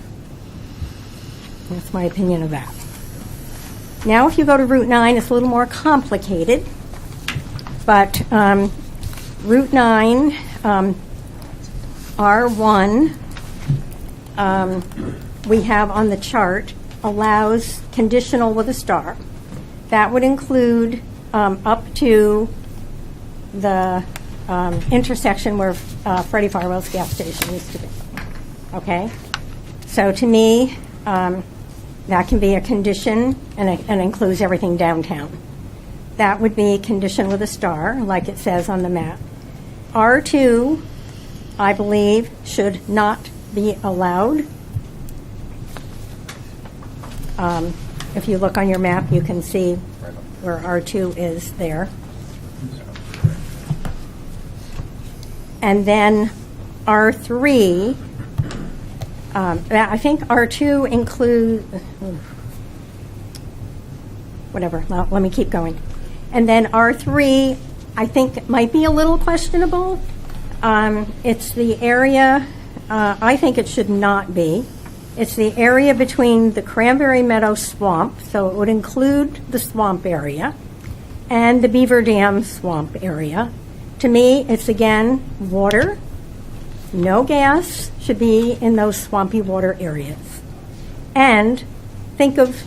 That's my opinion of that. Now, if you go to Route 9, it's a little more complicated, but Route 9, R1, we have on the chart, allows conditional with a star. That would include up to the intersection where Freddie Farwell's gas station used to be. Okay? So to me, that can be a condition and includes everything downtown. That would be condition with a star, like it says on the map. R2, I believe, should not be allowed. If you look on your map, you can see where R2 is there. And then R3, I think R2 includes, whatever, well, let me keep going. And then R3, I think might be a little questionable. It's the area, I think it should not be. It's the area between the Cranberry Meadow Swamp, so it would include the swamp area, and the Beaver Dam Swamp area. To me, it's again water. No gas should be in those swampy water areas. And think of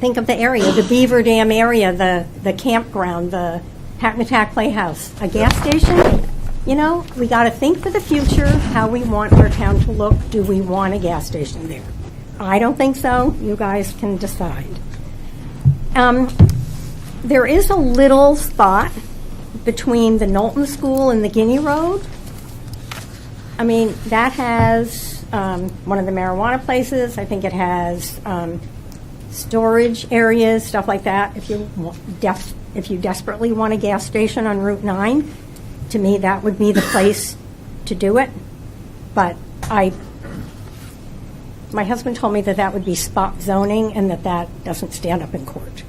the area, the Beaver Dam area, the campground, the Hackmatack Playhouse. A gas station, you know, we got to think for the future how we want our town to look. Do we want a gas station there? I don't think so. You guys can decide. There is a little spot between the Knowlton School and the Guinea Road. I mean, that has one of the marijuana places. I think it has storage areas, stuff like that. If you desperately want a gas station on Route 9, to me that would be the place to do it. But my husband told me that would be spot zoning and that doesn't stand up in court.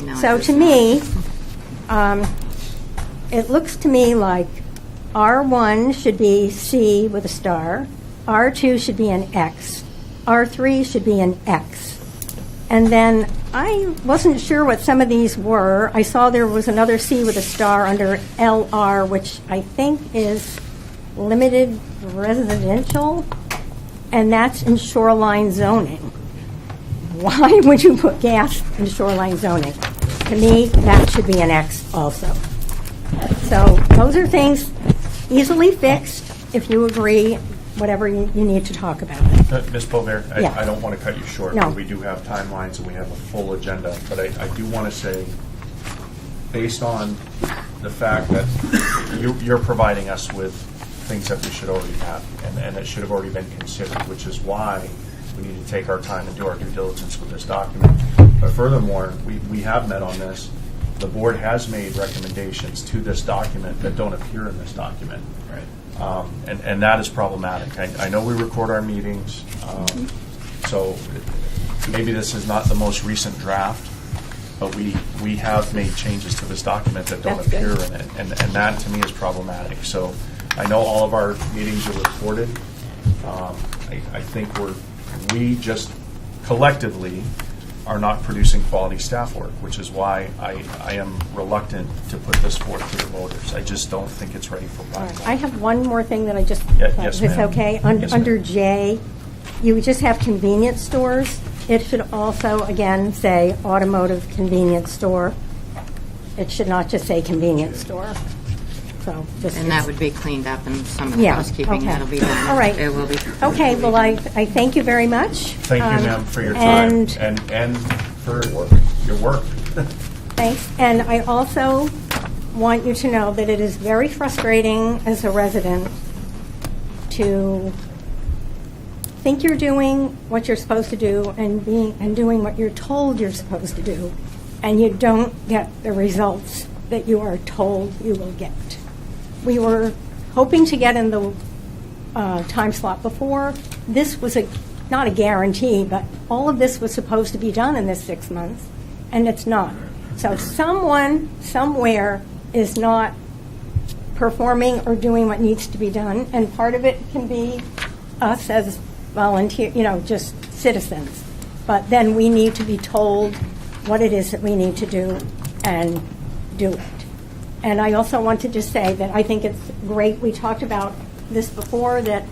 No, So it to does me, it looks to me like R1 should be C with a star, R2 should be an X, R3 should be an X. And then I wasn't sure what some of these were. I saw there was another C with a star under LR, which I think is limited residential, and that's in shoreline zoning. Why would you put gas in shoreline zoning? To me, that should be an X also. So those are things easily fixed if you agree, whatever you need to talk about. Ms. Bover, Yeah. I don't want to cut you short. No. We do have timelines and we have a full agenda, but I do want to say, based on the fact that you're providing us with things that we should already have, and it should have already been considered, which is why we need to take our time and do our due diligence with this document. But furthermore, we have met on this. The board has made recommendations to this document that don't appear in this document. Right. And that is problematic. I know we record our meetings, so maybe this is not the most recent draft, but we have made changes to this document that don't That's good. appear in it, and that to me is problematic. So I know all of our meetings are recorded. I think we just collectively are not producing quality staff work, which is why I am reluctant to put this forth to the voters. I just don't think it's ready for prime time. I have one more thing that I just, Yes, if it's ma'am. okay? Yes, ma'am. Under J, you just have convenience stores. It should also, again, say automotive convenience store. It should not just say convenience store. So just. And that would be cleaned up and some of the Yeah, housekeeping okay. that'll be done. All right. It will be. Okay, well, I thank you very much. Thank you, ma'am, for your time And and for your work. thanks. And I also want you to know that it is very frustrating as a resident to think you're doing what you're supposed to do and doing what you're told you're supposed to do, and you don't get the results that you are told you will get. We were hoping to get in the time slot before. This was not a guarantee, but all of this was supposed to be done in this 6 months, and it's not. So someone, somewhere, is not performing or doing what needs to be done, and part of it can be us as volunteer, just citizens. But then we need to be told what it is that we need to do and do it. And I also want to just say that I think it's great, we talked about this before, that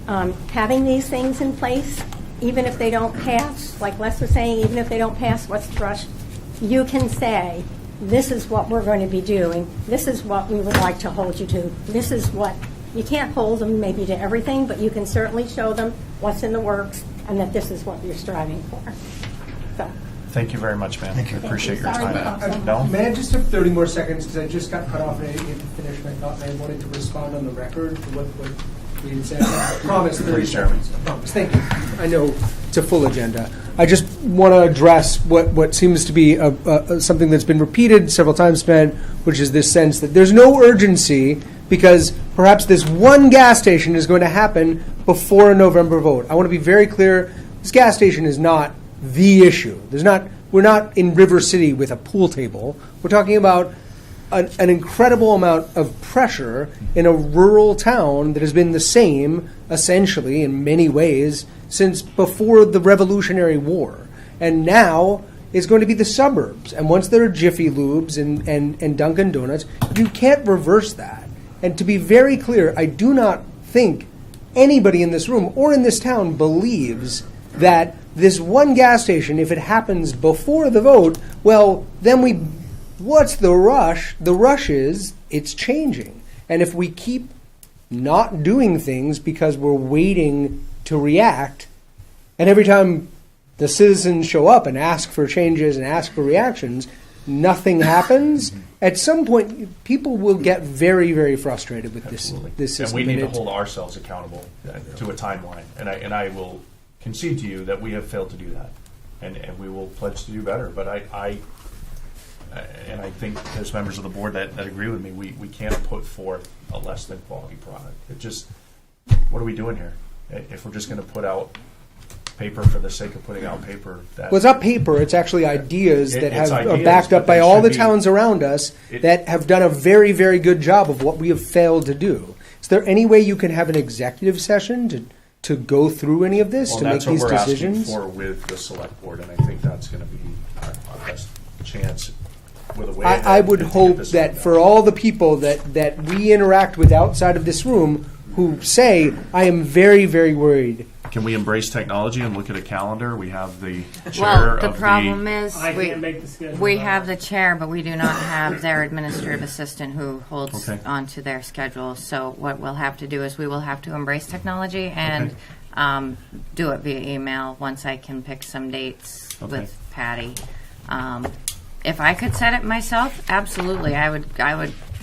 having these things in place, even if they don't pass, like Les was saying, even if they don't pass What's the Rush, you can say, this is what we're going to be doing, this is what we would like to hold you to, this is what, you can't hold them maybe to everything, but you can certainly show them what's in the works and that this is what you're striving for. So. Thank you very much, ma'am. Thank you. I appreciate your Sorry time. about that. No? May I just have 30 more seconds, because I just got cut off and I didn't get to finish my thought, and I wanted to respond on the record to what we had said. I promise 30 Please, Chairman. seconds. I promise. Thank you. I know it's a full agenda. I just want to address what seems to be something that's been repeated several times, Ben, which is this sense that there's no urgency because perhaps this one gas station is going to happen before a November vote. I want to be very clear, this gas station is not the issue. We're not in River City with a pool table. We're talking about an incredible amount of pressure in a rural town that has been the same, essentially, in many ways, since before the Revolutionary War. And now it's going to be the suburbs. And once there are Jiffy Lubes and Dunkin' Donuts, you can't reverse that. And to be very clear, I do not think anybody in this room or in this town believes that this one gas station, if it happens before the vote, well, then what's the rush? The rush is it's changing. And if we keep not doing things because we're waiting to react, and every time the citizens show up and ask for changes and ask for reactions, nothing happens. At some point, people will get very, very frustrated with this system. And we need to hold ourselves accountable to a timeline. And I will concede to you that we have failed to do that. And we will pledge to do better. But I think there's members of the board that agree with me. We can't put forth a less than quality product. It just, what are we doing here? If we're just going to put out paper for the sake of putting out paper. Well, it's not paper. It's actually ideas that it's are ideas, backed up but by they all should the be- towns around us that have done a very, very good job of what we have failed to do. Is there any way you can have an executive session to go through any of this, Well, to make that's what these we're decisions? asking for with the select board, and I think that's going to be our best chance with a way. I would to get hope this that done. for all the people that we interact with outside of this room who say, I am very, very worried. Can we embrace technology and look at a calendar? We have the chair Well, the of problem is, I can't make the schedule. we have the chair, but we do not have their administrative assistant who holds Okay. onto their schedule. So what we'll have to do is we will have to embrace technology and do it via email once I can pick some dates Okay. with Patty. If I could set it myself, absolutely, I would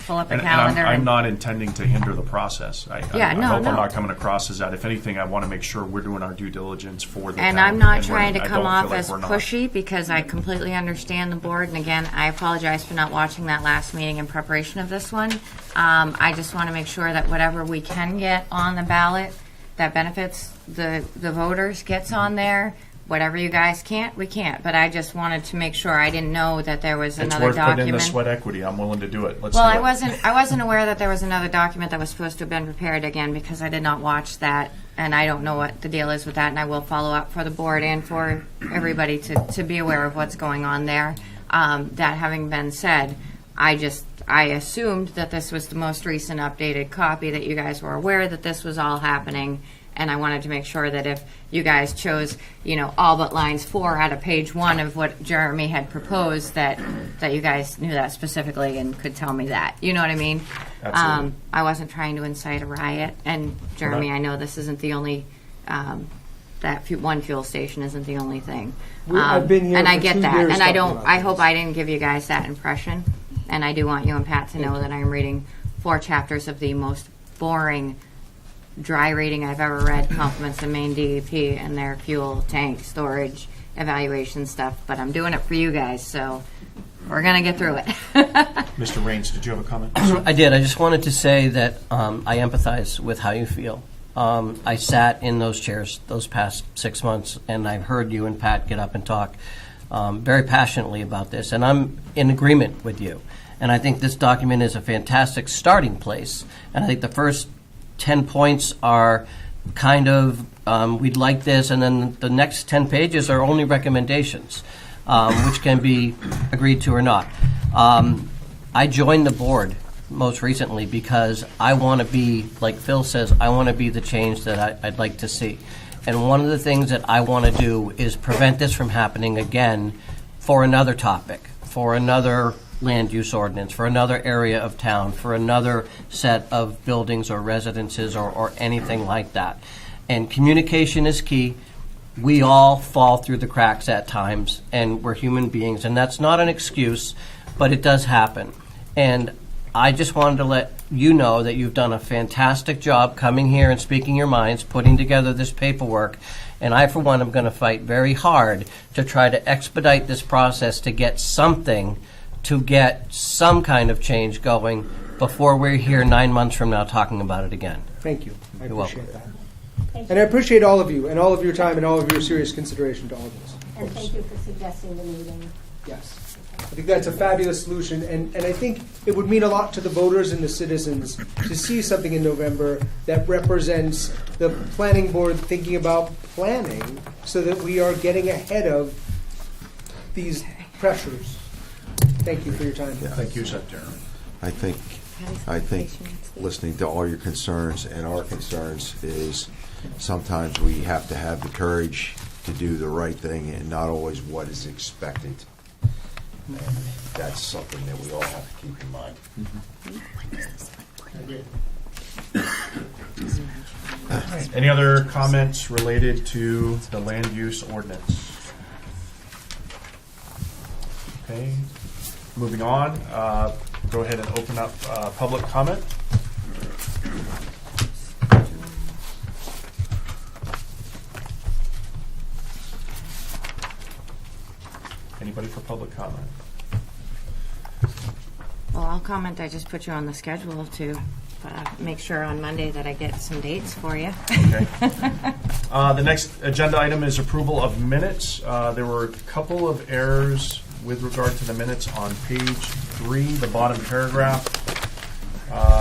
pull up a And calendar. I'm not intending to hinder the process. I hope I'm no. not coming across as that. If anything, I want to make sure we're doing our due diligence for the And town, I'm not we're- trying to I come don't off feel like as we're not. pushy because I completely understand the board. And again, I apologize for not watching that last meeting in preparation of this one. I just want to make sure that whatever we can get on the ballot that benefits the voters gets on there. Whatever you guys can't, we can't. But I just wanted to make sure. I didn't know that there was It's another worth putting in document. the sweat equity. I'm willing to do it. Let's Well, do I it. wasn't aware that there was another document that was supposed to have been prepared again because I did not watch that, and I don't know what the deal is with that, and I will follow up for the board and for everybody to be aware of what's going on there. That having been said, I assumed that this was the most recent updated copy, that you guys were aware that this was all happening, and I wanted to make sure that if you guys chose, all but lines 4 out of page 1 of what Jeremy had proposed, that you guys knew that specifically and could tell me that. You know what I mean? Absolutely. I wasn't trying to incite a riot. And Jeremy, I know this isn't the only, one fuel station isn't the only thing. I've been here and I for get 2 that. years And I talking don't. about I this. hope I didn't give you guys that impression. And I do want you and Pat to know that I am reading 4 chapters of the most boring dry reading I've ever read, compliments the Maine DEP and their fuel tank storage evaluation stuff. But I'm doing it for you guys, so we're gonna get through it. Mr. Raines, did you have a comment? I did. I just wanted to say that I empathize with how you feel. I sat in those chairs those past 6 months, and I've heard you and Pat get up and talk very passionately about this, and I'm in agreement with you. And I think this document is a fantastic starting place. And I think the first 10 points are kind of, we'd like this, and then the next 10 pages are only recommendations, which can be agreed to or not. I joined the board most recently because I want to be, like Phil says, I want to be the change that I'd like to see. And one of the things that I want to do is prevent this from happening again for another topic, for another land use ordinance, for another area of town, for another set of buildings or residences or anything like that. And communication is key. We all fall through the cracks at times, and we're human beings, and that's not an excuse, but it does happen. And I just wanted to let you know that you've done a fantastic job coming here and speaking your minds, putting together this paperwork. And I, for one, am going to fight very hard to try to expedite this process to get something, to get some kind of change going before we're here 9 months from now talking about it again. Thank you. I You're welcome. appreciate that. And I appreciate all of you and all of your time and all of your serious consideration to all of this. And thank you for suggesting the meeting. Yes. I think that's a fabulous solution, and I think it would mean a lot to the voters and the citizens to see something in November that represents the planning board thinking about planning so that we are getting ahead of these pressures. Thank you for your time. Thank you, Secretary. I think listening to all your concerns and our concerns is sometimes we have to have the courage to do the right thing and not always what is expected. And that's something that we all have to keep in mind. Any other comments related to the land use ordinance? Okay, moving on. Go ahead and open up public comment. Anybody for public comment? Well, I'll comment. I just put you on the schedule to make sure on Monday that I get some dates for you. Okay. The next agenda item is approval of minutes. There were a couple of errors with regard to the minutes on page 3, the bottom paragraph.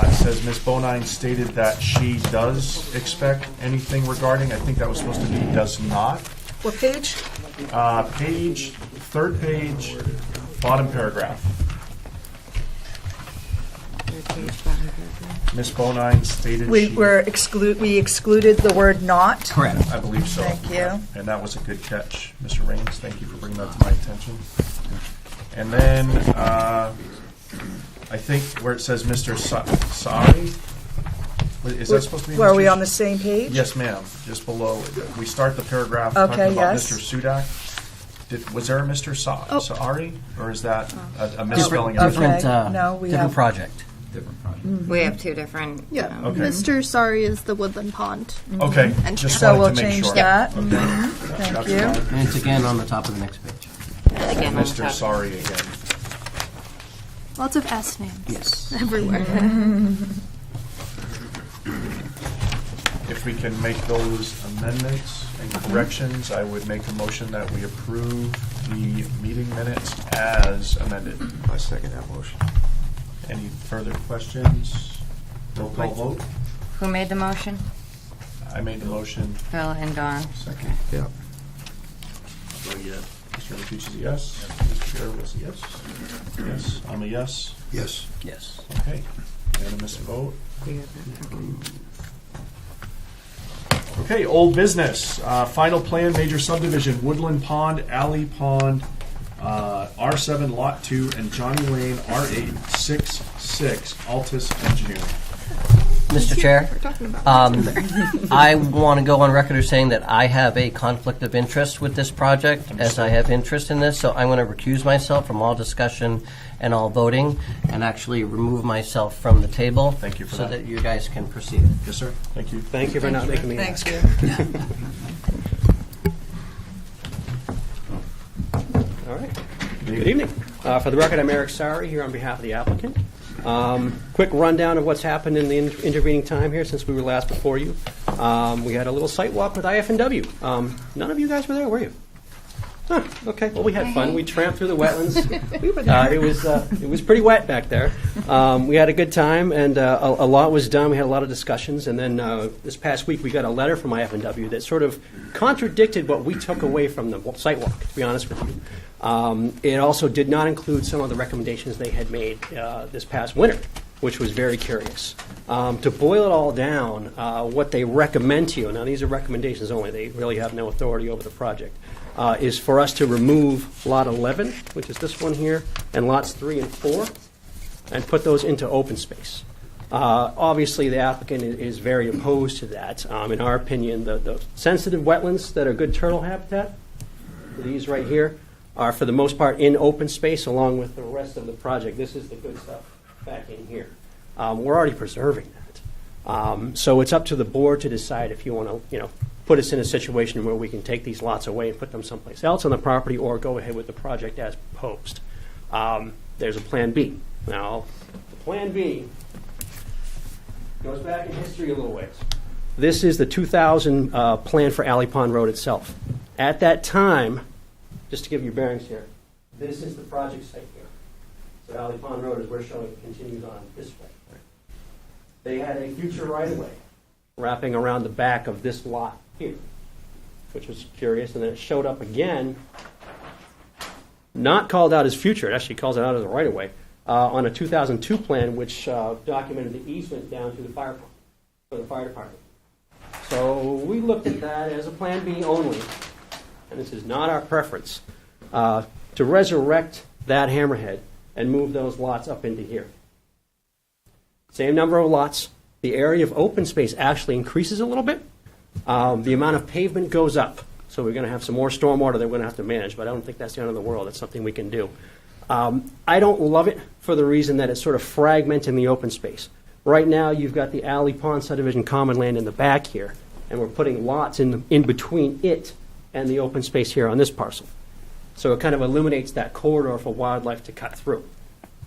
It says Ms. Bonine stated that she does expect anything regarding. I think that was supposed to be does not. What page? Third page, bottom paragraph. Ms. Bonine stated We she... we excluded the word not. Correct. I believe so. Thank you. And that was a good catch, Mr. Raines. Thank you for bringing that to my attention. And then I think where it says Mr. Sari, is that supposed to be? Are Mr. we on the same page? Yes, ma'am. Just below, we start the paragraph Okay, talking about yes. Mr. Sudak. Was there a Mr. Saari, or is that a misspelling? of it? Different, No, we different have- project. Different project. We have two different. Yeah. Okay. Mr. Sorry is the Woodland Pond. Okay, And just So wanted we'll to make change sure. that. Okay. Thank That's you. fine. And it's again on the top of the next page. Again, on the Mr. top. Sari again. Lots of S names Yes. everywhere. If we can make those amendments and corrections, I would make a motion that we approve the meeting minutes as amended. I second that motion. Any further questions? Roll call vote. Who made the motion? I made the motion. Phil and Dawn. Second. Yeah. Mr. Matucci's a yes. Mr. Chair was a yes. Yes, I'm a yes. Yes. Yes. Okay. Unanimous vote. Okay, old business. Final plan, major subdivision, Woodland Pond, Alley Pond, R7 Lot 2, and Johnny Lane R8 66, Altus Engineering. Mr. Chair, I want to go on record as saying that I have a conflict of interest with this project, as I have interest in this, so I'm going to recuse myself from all discussion and all voting, and actually remove myself from the table. Thank you for so that. that you guys can proceed. Yes, sir. Thank you. Thank you for not making me Thank ask. you. All right. Good evening. For the record, I'm Eric Sari here on behalf of the applicant. Quick rundown of what's happened in the intervening time here since we were last before you. We had a little site walk with IF&W. None of you guys were there, were you? Huh, okay. Well, we had fun. We tramped through the wetlands. It was pretty wet back there. We had a good time, and a lot was done. We had a lot of discussions, and then this past week we got a letter from IF&W that sort of contradicted what we took away from the site walk, to be honest with you. It also did not include some of the recommendations they had made this past winter, which was very curious. To boil it all down, what they recommend to you, now these are recommendations only, they really have no authority over the project, is for us to remove Lot 11, which is this one here, and Lots 3 and 4, and put those into open space. Obviously, the applicant is very opposed to that. In our opinion, the sensitive wetlands that are good turtle habitat, these right here, are for the most part in open space along with the rest of the project. This is the good stuff back in here. We're already preserving that. So it's up to the board to decide if you want to, put us in a situation where we can take these lots away and put them someplace else on the property or go ahead with the project as proposed. There's a plan B. Now, the plan B goes back in history a little ways. This is the 2000 plan for Alley Pond Road itself. At that time, just to give you bearings here, This is the project site here. So Alley Pond Road, as we're showing, continues on this way. They had a future right-of-way wrapping around the back of this lot here, which was curious, and then it showed up again, not called out as future, it actually calls it out as a right-of-way, on a 2002 plan, which documented the easement down to the fire pump, for the fire department. So we looked at that as a Plan B only, and this is not our preference, to resurrect that hammerhead and move those lots up into here. Same number of lots. The area of open space actually increases a little bit. The amount of pavement goes up. So we're going to have some more stormwater that we're going to have to manage, but I don't think that's the end of the world. It's something we can do. I don't love it for the reason that it's sort of fragmenting the open space. Right now, you've got the Alley Pond subdivision common land in the back here, and we're putting lots in between it and the open space here on this parcel. So it kind of eliminates that corridor for wildlife to cut through.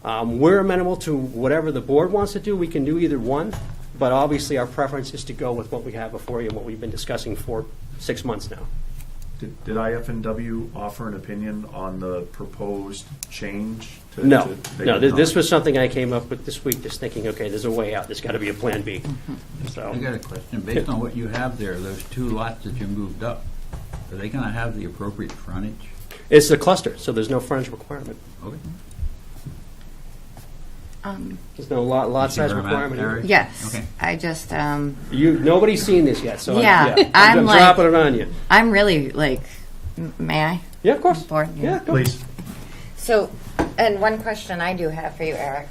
We're amenable to whatever the board wants to do. We can do either one, but obviously our preference is to go with what we have before you and what we've been discussing for 6 months now. Did IFNW offer an opinion on the proposed change? No, they no. did not? This was something I came up with this week, just thinking, okay, there's a way out. There's got to be a Plan B. So I got a question. Based on what you have there, those 2 lots that you moved up, are they going to have the appropriate frontage? it's a cluster, so there's no frontage requirement. Okay. There's no lot size requirement either. Yes, Okay. I just, Nobody's seen this yet, so Yeah, I'm I'm like- dropping it on you. I'm really like, may I? Yeah, of course. Board, Yeah, go. Please. So, and one question I do have for you, Eric,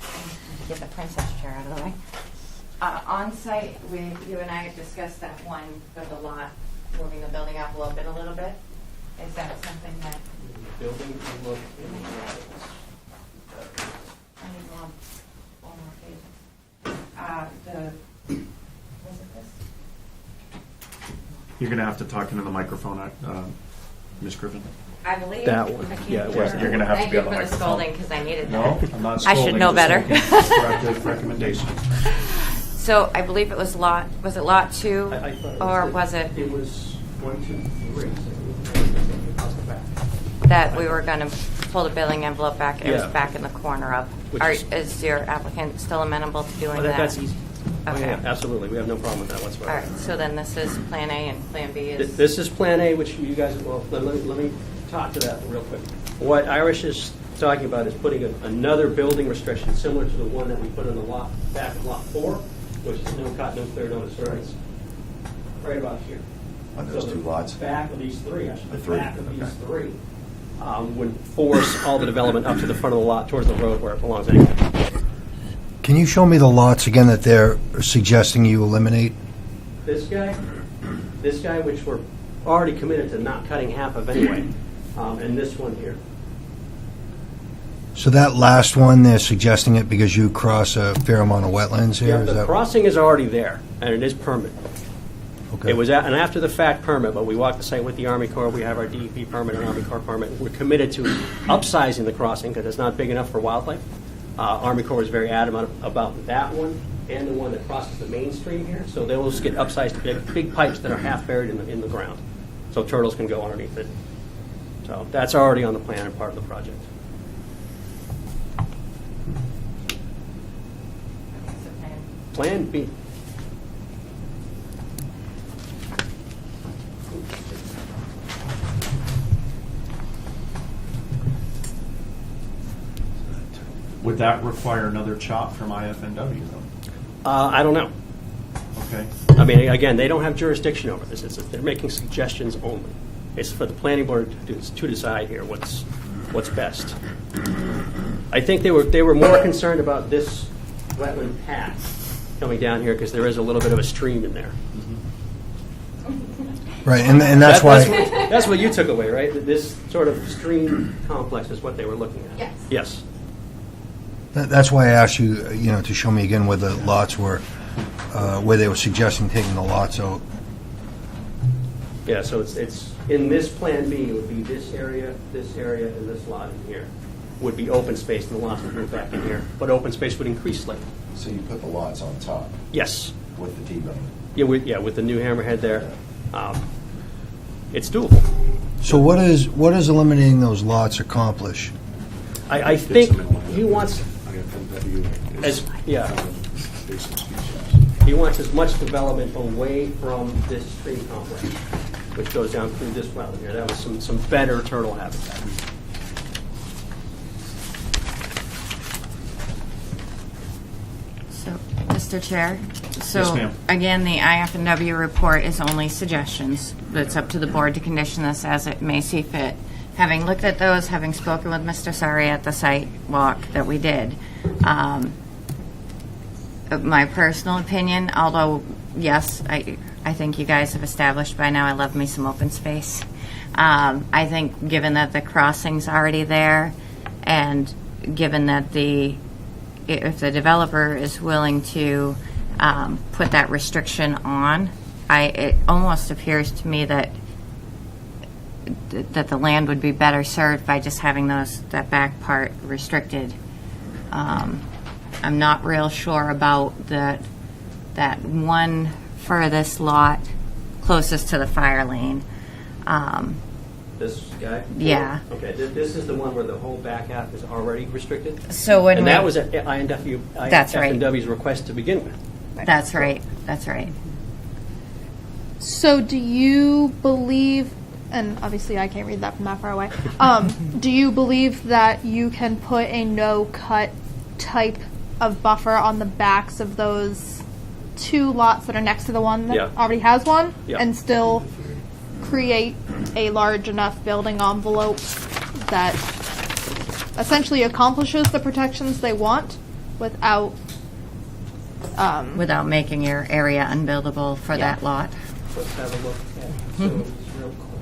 get the princess chair out of the way. On site, you and I have discussed that one for the lot, moving the building envelope in a little bit. Is that something that? Building envelope I need one more page. Was it this? You're going to have to talk into the microphone, Ms. Griffin. I believe. That one. I can't Yeah, it hear. was. You're going to have to be on the Thank you for the microphone. scolding, because I needed No, that. I'm not I scolding. should know just better. making constructive recommendations. So I believe it was lot 2, I thought or was it It was 1, 2, 3. Across the back. that we were going to pull the building envelope back? It was Yeah. back in the corner of. Which is- Is your applicant still amenable to doing Oh, that? that's easy. Oh, Okay. yeah, absolutely. We have no problem with that All whatsoever. right, so then this is Plan A and Plan B is. This is Plan A, which you guys, well, let me talk to that real quick. What Irish is talking about is putting another building restriction similar to the one that we put on the lot, back of Lot 4, which is no cut, no clear, no disturbance. Right about here. On those So the 2 lots? Back of these 3, actually, The the 3, back of these okay. 3 would force all the development up to the front of the lot towards the road where it belongs anyway. Can you show me the lots again that they're suggesting you eliminate? This guy, which we're already committed to not cutting half of anyway, and this one here. So that last one, they're suggesting it because you cross a fair amount of wetlands here? Yeah, Is the that crossing is already there, and it is permanent. okay? It was an after-the-fact permit, but we walked the site with the Army Corps. We have our DEP permit and Army Corps permit. We're committed to upsizing the crossing because it's not big enough for wildlife. Army Corps is very adamant about that one and the one that crosses the main stream here. So they will just get upsized big pipes that are half buried in the ground, so turtles can go underneath it. So that's already on the plan and part of the project. Plan B. Would that require another chop from IFNW, though? I don't know. Okay. I mean, again, they don't have jurisdiction over this. They're making suggestions only. It's for the planning board to decide here what's best. I think they were more concerned about this wetland path coming down here because there is a little bit of a stream in there. Right, and that's why... That's what you took away, right? This sort of stream complex is what they were looking at. Yes. Yes. That's why I asked you, to show me again where the lots were, where they were suggesting taking the lots out. Yeah, so it's in this Plan B, it would be this area, and this lot in here would be open space, and the lots would move back in here. But open space would increase slightly. So you put the lots on top Yes. with the T-bone? Yeah, with the new hammerhead there. It's doable. So what does eliminating those lots accomplish? I think he wants he wants as much development away from this stream complex, which goes down through this wetland here. That was some better turtle habitat. So, Mr. Chair? Yes, So, ma'am. again, the IF&W report is only suggestions. It's up to the board to condition this as it may see fit. Having looked at those, having spoken with Mr. Sari at the site walk that we did, my personal opinion, although, yes, I think you guys have established by now I love me some open space. I think given that the crossing's already there, and given that if the developer is willing to put that restriction on, it almost appears to me that the land would be better served by just having that back part restricted. I'm not real sure about that one furthest lot closest to the fire lane. This guy? Yeah. Okay, this is the one where the whole back half is already restricted? So when and we- that was at INW, That's right. IFNW's request to begin with. That's right. That's right. So do you believe, and obviously I can't read that from that far away, do you believe that you can put a no-cut type of buffer on the backs of those two lots that are next to the one that Yeah. already has one, Yeah. and still create a large enough building envelope that essentially accomplishes the protections they want without Without making your area unbuildable for Yeah. that lot. Let's have a look at it. So, real quick.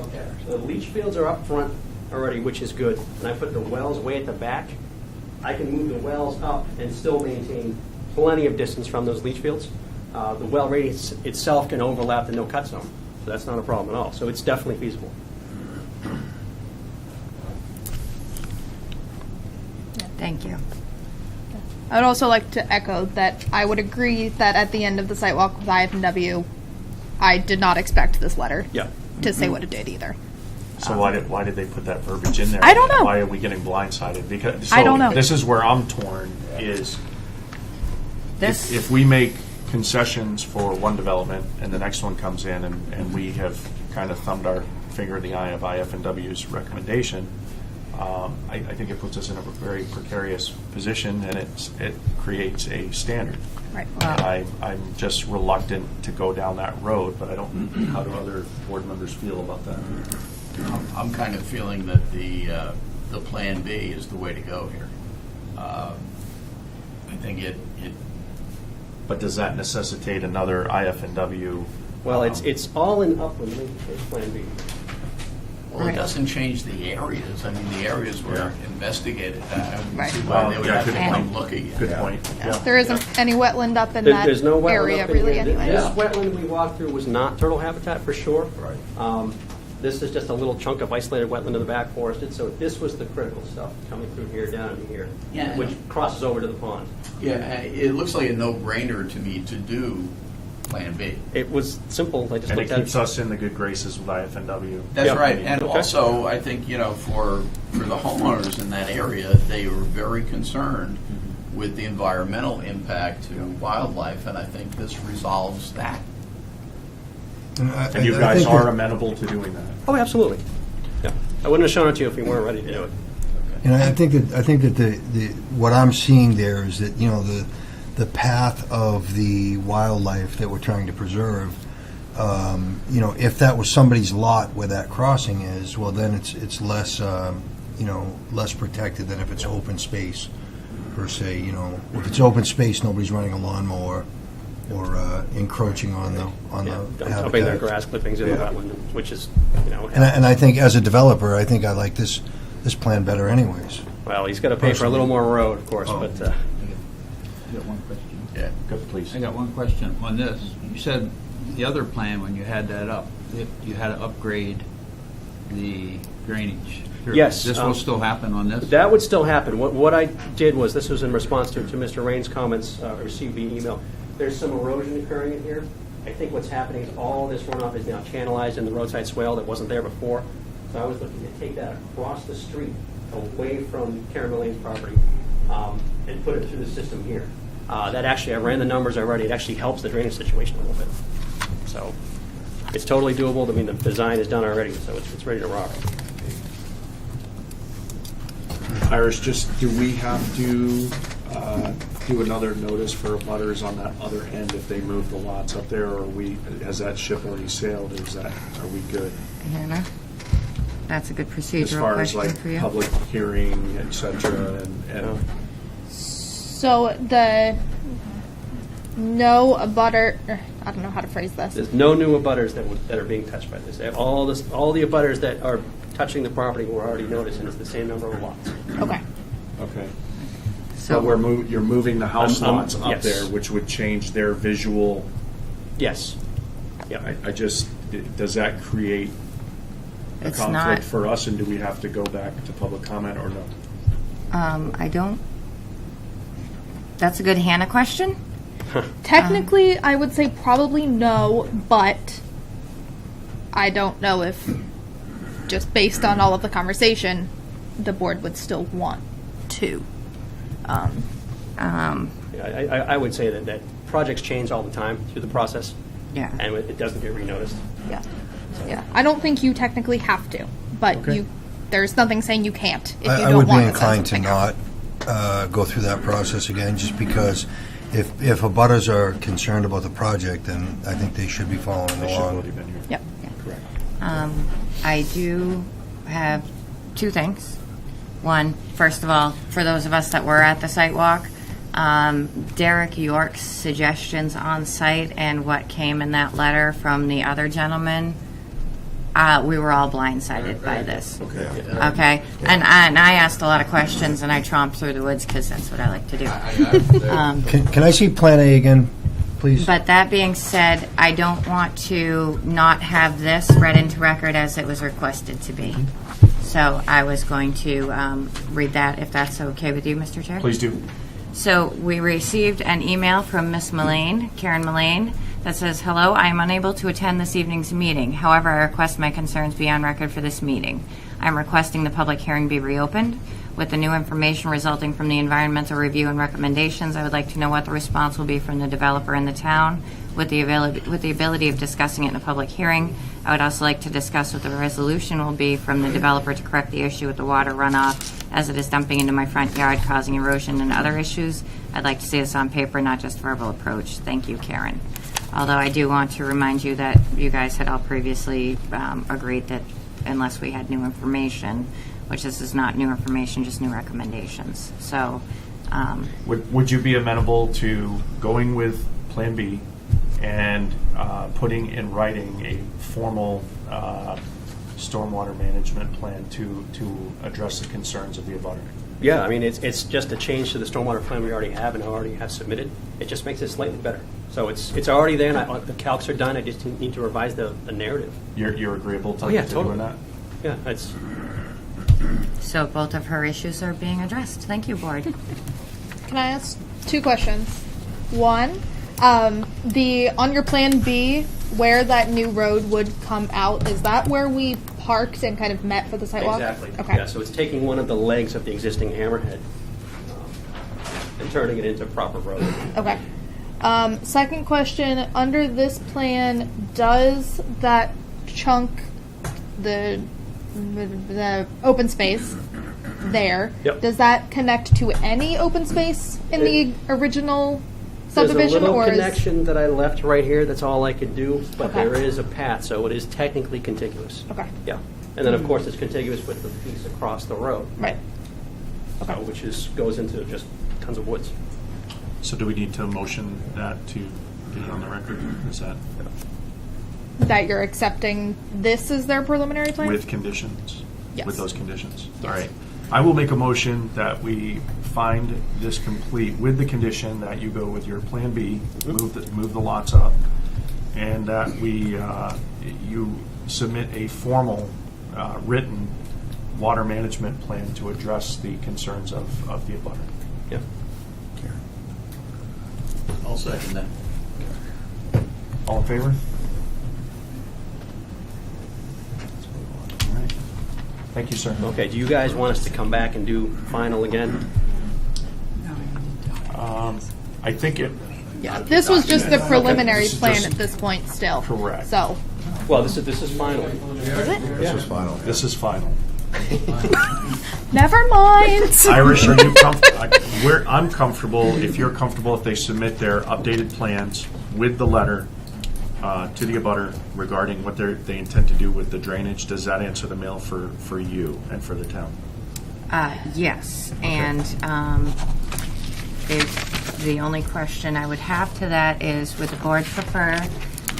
Okay, so the leach fields are up front already, which is good. And I put the wells way at the back. I can move the wells up and still maintain plenty of distance from those leach fields. The well radius itself can overlap the no-cut zone, so that's not a problem at all. So it's definitely feasible. Thank you. I would also like to echo that I would agree that at the end of the site walk with IFNW, I did not expect this letter Yeah. to say what it did either. So why did they put that verbiage in there? I don't know. Why are we getting blindsided? Because I don't know. This is where I'm torn. Is if we make concessions for one development and the next one comes in and we have kind of thumbed our finger in the eye of IF&W's recommendation, I think it puts us in a very precarious position, and it creates a standard. Right. And I'm just reluctant to go down that road, but I don't. How do other board members feel about that? I'm kind of feeling that the Plan B is the way to go here. I think it. But does that necessitate another IF&W? Well, it's all in upland. Let me take Plan B. Well, it doesn't change the areas. I mean, the areas were investigated. I wouldn't Right. see why they would have to good come point. looking. Good point. Yeah. There isn't any wetland up in that There's no wetland area up in really here. anyway. This wetland we walked through was not turtle habitat for sure. Right. This is just a little chunk of isolated wetland in the back forested. So this was the critical stuff coming through here, down to here, Yeah. which crosses over to the pond. Yeah, it looks like a no-brainer to me to do Plan B. It was simple. I just And it looked at keeps us in the good graces with IF&W. That's Yeah. right. And Okay. also, I think, for the homeowners in that area, they were very concerned with the environmental impact to wildlife, and I think this resolves that. And you guys are amenable to doing that. Oh, absolutely. Yeah, I wouldn't have shown it to you if we weren't ready to do it. And I think that the what I'm seeing there is that the path of the wildlife that we're trying to preserve. If that was somebody's lot where that crossing is, well, then it's less less protected than if it's open space per se. If it's open space, nobody's running a lawnmower or encroaching on the Dumping their habitat. grass clippings in the wetland, which is, And I think as a developer, I think I like this plan better anyways. well, he's got to pay for a little more road, of course, but I got one question. Yeah. Good, please. I got one question on this. You said the other plan, when you had that up, you had to upgrade the drainage. Yes. This will still happen on this? That would still happen. What I did was, this was in response to Mr. Rain's comments received via email. There's some erosion occurring in here. I think what's happening is all this runoff is now channelized in the roadside swale that wasn't there before. So I was looking to take that across the street, away from Karen Mullane's property, and put it through the system here. That actually, I ran the numbers already. It actually helps the drainage situation a little bit. So it's totally doable. I mean, the design is done already, so it's ready to rock. Irish, do we have to do another notice for abutters on that other end if they move the lots up there, or has that ship already sailed, or are we good? Hannah, that's a good As procedural far as question like for you. public hearing, et cetera, and So the no abutter, I don't know how to phrase this. There's no new abutters that are being touched by this. All the abutters that are touching the property were already noticed, and it's the same number of lots. Okay. okay. So But you're moving the house lots up yes. there, which would change their visual. Yes. Yeah. Does that create a It's conflict not- for us, and do we have to go back to public comment or no? I don't. That's a good Hannah question. Technically, I would say probably no, but I don't know if, just based on all of the conversation, the board would still want to. I would say that projects change all the time through the process, Yeah. and it doesn't get renoticed. Yeah. Yeah. I don't think you technically have to, but Okay. there's nothing saying you can't if you I don't would be want to send inclined to something out. not go through that process again, just because if abutters are concerned about the project, then I think they should be following They should have along. already been here. Yep. Correct. I do have two things. One, first of all, for those of us that were at the site walk, Derek York's suggestions on site and what came in that letter from the other gentleman, we were all blindsided by this. Okay. Okay, and I asked a lot of questions and I tromped through the woods because that's what I like to do. Can I see Plan A again, please? But that being said, I don't want to not have this read into record as it was requested to be. So I was going to read that, if that's okay with you, Mr. Chair? Please do. So we received an email from Ms. Mullane, Karen Mullane, that says, "Hello, I am unable to attend this evening's meeting. However, I request my concerns be on record for this meeting. I am requesting the public hearing be reopened. With the new information resulting from the environmental review and recommendations, I would like to know what the response will be from the developer in the town. With the ability of discussing it in a public hearing, I would also like to discuss what the resolution will be from the developer to correct the issue with the water runoff as it is dumping into my front yard, causing erosion and other issues. I'd like to see this on paper, not just verbal approach. Thank you, Karen." Although I do want to remind you that you guys had all previously agreed that unless we had new information, which this is not new information, just new recommendations. So, Would you be amenable to going with Plan B and putting in writing a formal stormwater management plan to address the concerns of the abutter? Yeah, I mean, it's just a change to the stormwater plan we already have and already have submitted. It just makes it slightly better. So it's already there, and the calcs are done. I just need to revise the narrative. You're agreeable to, Oh, yeah, to totally. doing that? Yeah, it's so both of her issues are being addressed. Thank you, board. Can I ask two questions? One, on your Plan B, where that new road would come out, is that where we parked and kind of met for the sidewalk? exactly. Okay. Yeah, so it's taking one of the legs of the existing hammerhead and turning it into proper road. Okay. Second question, under this plan, does that chunk, the open space there, Yep. does that connect to any open space in the original subdivision? There's a little or connection that I left right here. That's all I could do, but Okay. there is a path, so it is technically contiguous. Okay. Yeah, and then of course it's contiguous with the piece across the road, Right. which goes into just tons of woods. So do we need to motion that to get it on the record? Is that That you're accepting this as their preliminary plan? with conditions? Yes. With those conditions? All right. I will make a motion that we find this complete with the condition that you go with your Plan B, move the lots up, and that you submit a formal written water management plan to address the concerns of the abutter. Yeah. I'll second that. All in favor? All right. Thank you, sir. Okay, do you guys want us to come back and do final again? I think it, Yeah, this was just the preliminary This is plan just- at this point still. Correct. So, Well, this is final. is it? This was final. this is final. Never mind. Irish, are you comfortable? I'm comfortable, if you're comfortable, if they submit their updated plans with the letter to the abutter regarding what they intend to do with the drainage. Does that answer the mail for you and for the town? Yes, and the only question I would have to that is, would the board prefer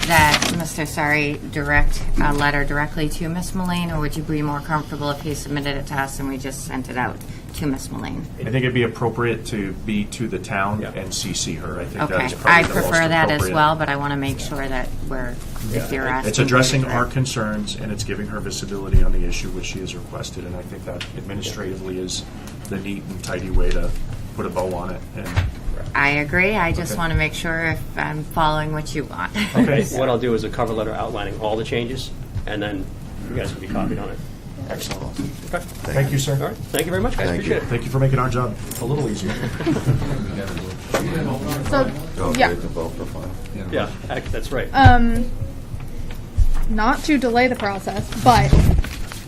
that Mr. Sari direct a letter directly to Ms. Mullane, or would you be more comfortable if he submitted it to us and we just sent it out to Ms. Mullane? I think it'd be appropriate to be to the town Yeah. and CC her. I think that Okay, is probably I the most prefer that as appropriate. well, but I want to make sure that if you're asking. It's addressing me to our direct- concerns, and it's giving her visibility on the issue which she has requested, and I think that administratively is the neat and tidy way to put a bow on it. And I agree, I just Okay. want to make sure if I'm following what you want. Okay. What I'll do is a cover letter outlining all the changes, and then you guys can be copied on it. Excellent. Okay. Thank you, sir. All right. Thank you very much, guys. Thank Appreciate you. it. Thank you for making our job a little easier. So, Don't yeah. wait to vote for final. Yeah, that's right. Not to delay the process, but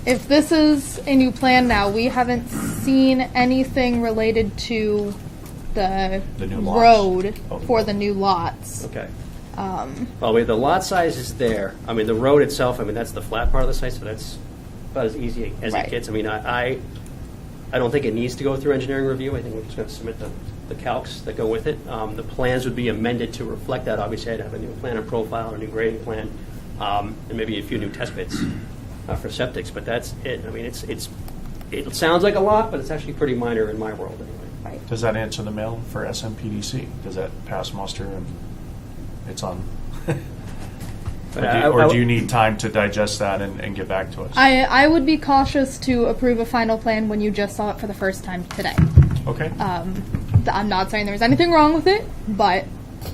if this is a new plan now, we haven't seen anything related to the new lots. road Oh. for the new lots. Okay. Well, the lot size is there. I mean, the road itself, I mean, that's the flat part of the site, so that's about as easy as Right. it gets. I mean, I don't think it needs to go through engineering review. I think we're just going to submit the calcs that go with it. The plans would be amended to reflect that. Obviously, I'd have a new plan and profile, a new grading plan, and maybe a few new test bits for septics, but that's it. I mean, it sounds like a lot, but it's actually pretty minor in my world anyway. Does that answer the mail for SMPDC? Does that pass muster and it's on? But Or do you need time to digest that and get back to us? I would be cautious to approve a final plan when you just saw it for the first time today. Okay. I'm not saying there's anything wrong with it, but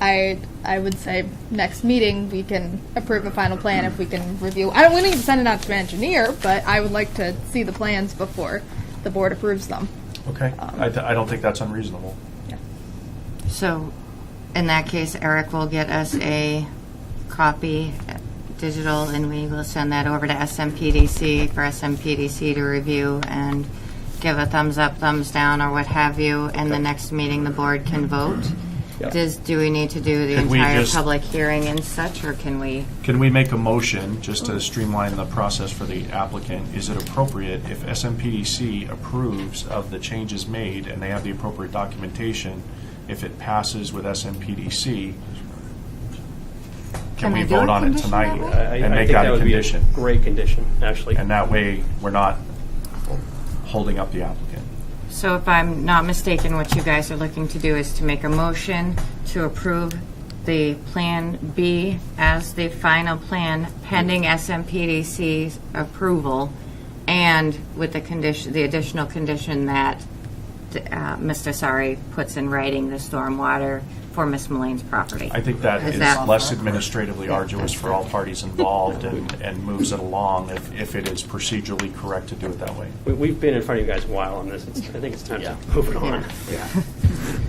I would say next meeting we can approve a final plan if we can review. I don't want to send it out to an engineer, but I would like to see the plans before the board approves them. Okay. I don't think that's unreasonable. So, in that case, Eric will get us a copy, digital, and we will send that over to SMPDC for SMPDC to review and give a thumbs up, thumbs down, or what have you, and the next meeting the board can vote. Yeah. Do we need to do the Can we entire just- public hearing and such, or can we? Can we make a motion, just to streamline the process for the applicant? Is it appropriate if SMPDC approves of the changes made and they have the appropriate documentation, if it passes with SMPDC, can we we do a vote on it condition tonight that way? and I make think that a would condition? be a great condition, actually. And that way, we're not holding up the applicant. So if I'm not mistaken, what you guys are looking to do is to make a motion to approve the Plan B as the final plan pending SMPDC's approval, and with the condition, the additional condition that Mr. Sari puts in writing the stormwater for Ms. Mullane's property. I think that Is is that- less administratively arduous for all parties involved and moves it along if it is procedurally correct to do it that way. We've been in front of you guys a while on this. I think it's time to move it on.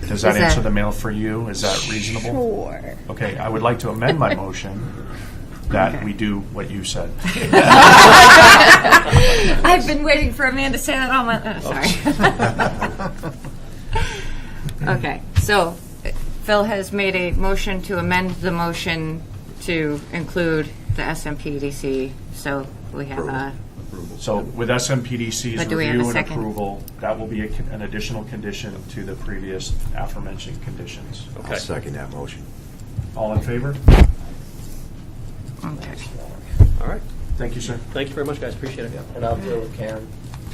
Does that Is answer that- the mail for you? Is that reasonable? Sure. Okay, I would like to amend my motion that we do what you said. I've been waiting for a man to say that all my, sorry. Okay, so Phil has made a motion to amend the motion to include the SMPDC, so we have a, So with SMPDC's But do we have a review and second? approval, that will be an additional condition to the previous aforementioned conditions. I'll second that motion. All in favor? okay. All right. Thank you, sir. Thank you very much, guys. Appreciate it. And I'll deal with Karen.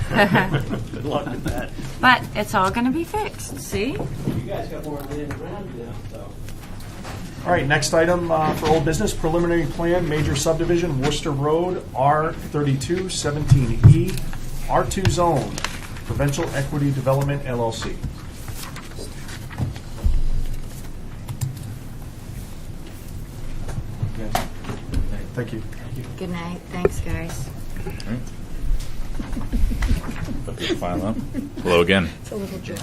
Good luck with that. But it's all going to be fixed, see? You guys got more land around you now, so. All right, next item for old business, preliminary plan, major subdivision, Worcester Road, R3217E, R2 Zone, Provincial Equity Development, LLC. Thank you. Good night. Thanks, guys. Put the file up. Hello again. It's a little joke.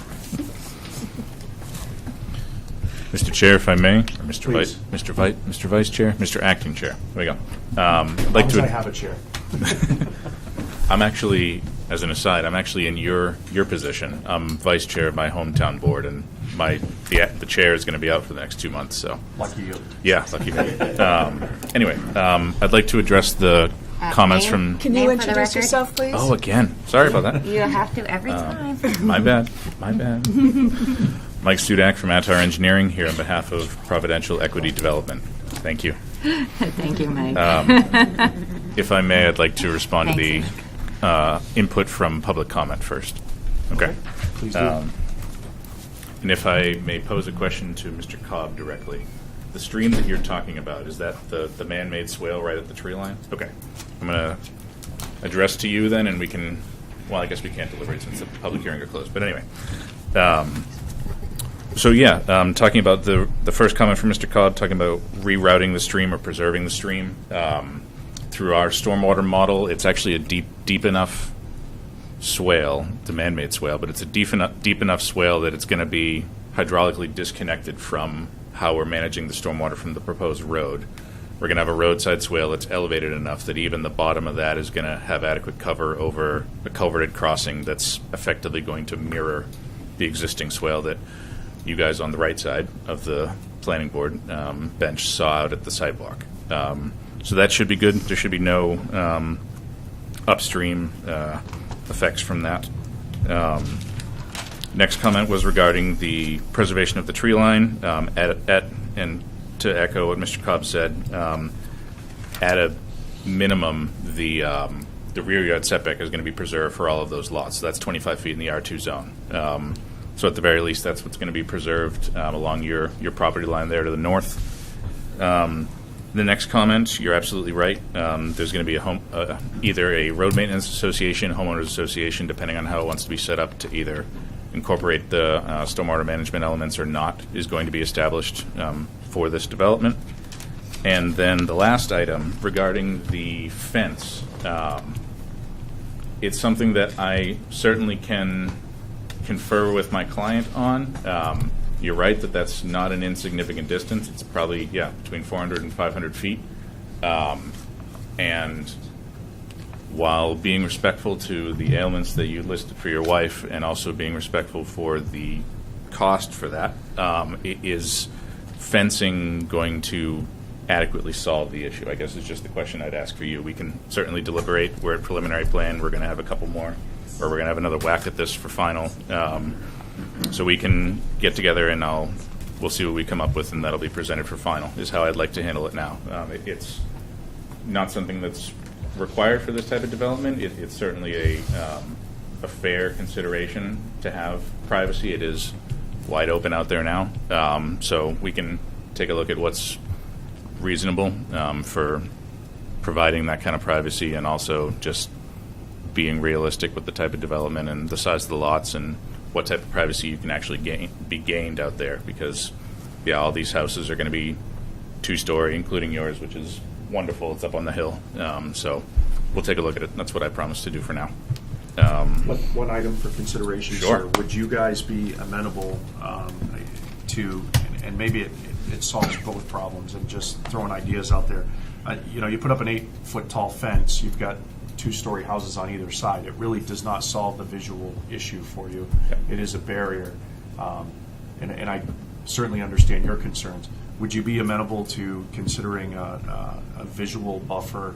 Mr. Chair, if I may, or Mr. Please. Mr. Vice Chair, Mr. Acting Chair. There we go. As long as I have a chair. I'm actually, as an aside, I'm actually in your position. I'm vice chair of my hometown board, and the chair is going to be out for the next 2 months. So Lucky you. yeah, lucky me. Anyway, I'd like to address the comments name? from. Can Name you for the introduce record? yourself, please? Oh, again. Sorry about that. You have to every time. My bad. Mike Studak from Attar Engineering here on behalf of Providential Equity Development. Thank you. Thank you, Mike. If I may, I'd like to respond to the Thanks, input from public comment first. Okay. Please do. And if I may pose a question to Mr. Cobb directly. The stream that you're talking about, is that the man-made swale right at the tree line? Okay. I'm going to address to you then, and we can, well, I guess we can't deliberate since the public hearing are closed. But anyway. Talking about the first comment from Mr. Cobb, talking about rerouting the stream or preserving the stream. Through our stormwater model, it's actually a deep enough swale, the man-made swale, but it's a deep enough swale that it's going to be hydraulically disconnected from how we're managing the stormwater from the proposed road. We're going to have a roadside swale that's elevated enough that even the bottom of that is going to have adequate cover over a culverted crossing that's effectively going to mirror the existing swale that you guys on the right side of the planning board bench saw out at the sidewalk. So that should be good. There should be no upstream effects from that. Next comment was regarding the preservation of the tree line. And to echo what Mr. Cobb said, at a minimum, the rear yard setback is going to be preserved for all of those lots. So that's 25 feet in the R2 zone. So at the very least, that's what's going to be preserved along your property line there to the north. The next comment, you're absolutely right. There's going to be either a road maintenance association, homeowners association, depending on how it wants to be set up, to either incorporate the stormwater management elements or not, is going to be established for this development. And then the last item regarding the fence, it's something that I certainly can confer with my client on. You're right that that's not an insignificant distance. It's probably, between 400 and 500 feet. And while being respectful to the ailments that you listed for your wife and also being respectful for the cost for that, is fencing going to adequately solve the issue? I guess it's just the question I'd ask for you. We can certainly deliberate. We're at preliminary plan. We're going to have a couple more, or we're going to have another whack at this for final. So we can get together and we'll see what we come up with, and that'll be presented for final, is how I'd like to handle it now. It's not something that's required for this type of development. It's certainly a fair consideration to have privacy. It is wide open out there now. So we can take a look at what's reasonable for providing that kind of privacy, and also just being realistic with the type of development and the size of the lots and what type of privacy you can actually be gained out there. Because, all these houses are going to be 2-story, including yours, which is wonderful. It's up on the hill. So we'll take a look at it. That's what I promised to do for now. One item for consideration, Sure. sir. Would you guys be amenable to, and maybe it solves both problems, and just throwing ideas out there. You put up an 8-foot tall fence, you've got 2-story houses on either side. It really does not solve the visual issue for you. It is a barrier. And I certainly understand your concerns. Would you be amenable to considering a visual buffer,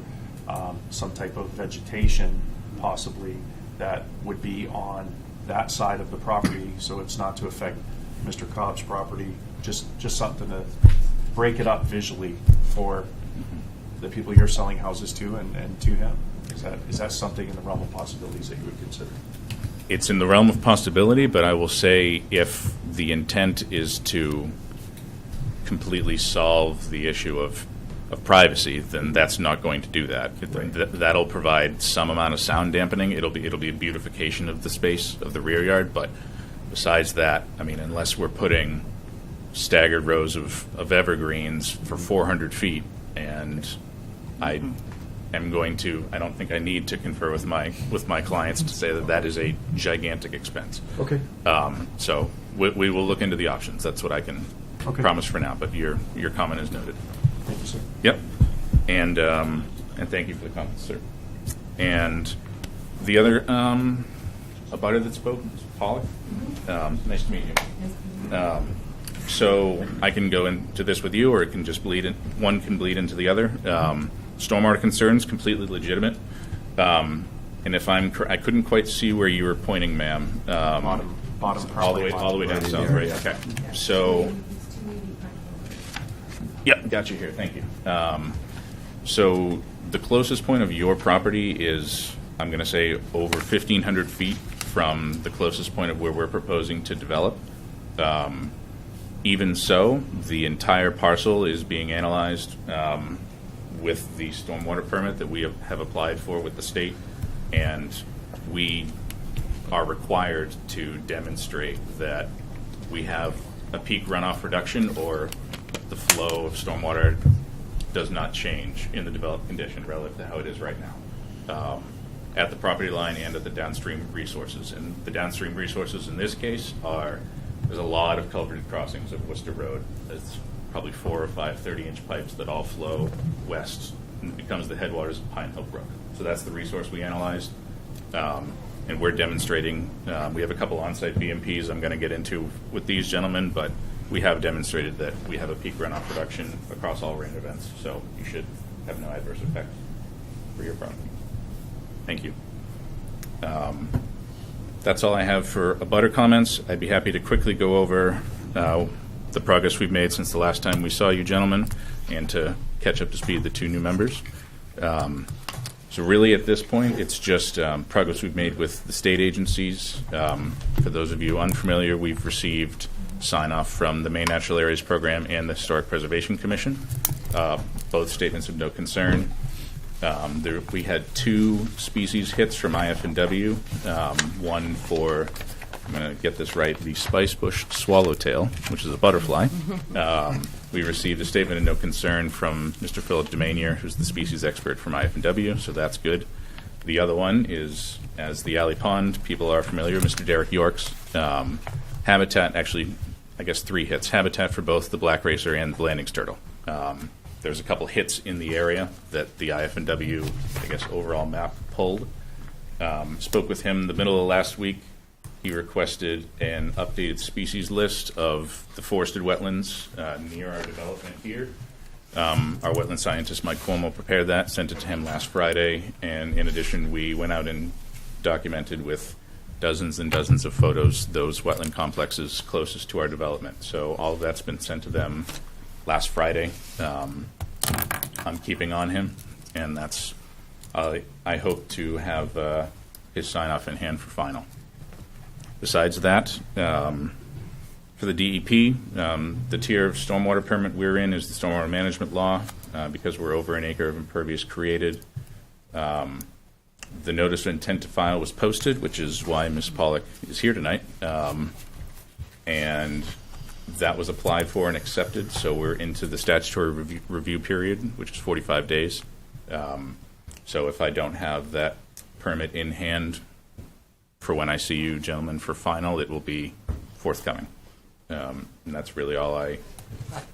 some type of vegetation possibly, that would be on that side of the property, so it's not to affect Mr. Cobb's property, just something to break it up visually for the people you're selling houses to and to him? Is that something in the realm of possibilities that you would consider? It's in the realm of possibility, but I will say, if the intent is to completely solve the issue of of privacy, then that's not going to do that. That'll provide some amount of sound dampening. It'll be a beautification of the space of the rear yard, but besides that, I mean, unless we're putting staggered rows of evergreens for 400 feet, and I don't think I need to confer with my clients to say that is a gigantic expense. Okay. So we will look into the options. That's what I can promise for now, but your comment is noted. Thank you, sir. Yep. And thank you for the comments, sir. And the other abutter that spoke is Pollock. Nice to meet you. So I can go into this with you, or it can just bleed in. One can bleed into the other. Stormwater concerns, completely legitimate. And if I couldn't quite see where you were pointing, ma'am. Bottom all the way down south, right? Okay. So. Yep, got you here. Thank you. So the closest point of your property is, I'm going to say, over 1,500 feet from the closest point of where we're proposing to develop. Even so, the entire parcel is being analyzed with the stormwater permit that we have applied for with the state, and we are required to demonstrate that we have a peak runoff reduction, or the flow of stormwater does not change in the developed condition relative to how it is right now at the property line and at the downstream resources. And the downstream resources in this case there's a lot of culverted crossings of Worcester Road. It's probably 4 or 5 30-inch pipes that all flow west, and it becomes the headwaters of Pine Hill Brook. So that's the resource we analyzed. And we're demonstrating, we have a couple on-site BMPs I'm going to get into with these gentlemen, but we have demonstrated that we have a peak runoff reduction across all rain events, so you should have no adverse effect for your property. Thank you. That's all I have for abutter comments. I'd be happy to quickly go over the progress we've made since the last time we saw you gentlemen, and to catch up to speed the 2 new members. So really at this point, it's just progress we've made with the state agencies. For those of you unfamiliar, we've received sign-off from the Maine Natural Areas Program and the Historic Preservation Commission. Both statements of no concern. We had 2 species hits from IF&W, one for, I'm going to get this right, the spicebush swallowtail, which is a butterfly. We received a statement of no concern from Mr. Philip Demanier, who's the species expert from IF&W, so that's good. The other one is, as the Alley Pond people are familiar, Mr. Derek York's habitat, actually, I guess 3 hits, habitat for both the black racer and the Blandings turtle. There's a couple hits in the area that the IF&W, I guess, overall map pulled. Spoke with him the middle of last week. He requested an updated species list of the forested wetlands near our development here. Our wetland scientist, Mike Cuomo, prepared that, sent it to him last Friday, and in addition, we went out and documented with dozens and dozens of photos those wetland complexes closest to our development. So all of that's been sent to them last Friday. I'm keeping on him, and that's I hope to have his sign-off in hand for final. Besides that, for the DEP, the tier of stormwater permit we're in is the stormwater management law, because we're over an acre of impervious created. The notice of intent to file was posted, which is why Ms. Pollock is here tonight. And that was applied for and accepted, so we're into the statutory review period, which is 45 days. So if I don't have that permit in hand for when I see you gentlemen for final, it will be forthcoming. And that's really all I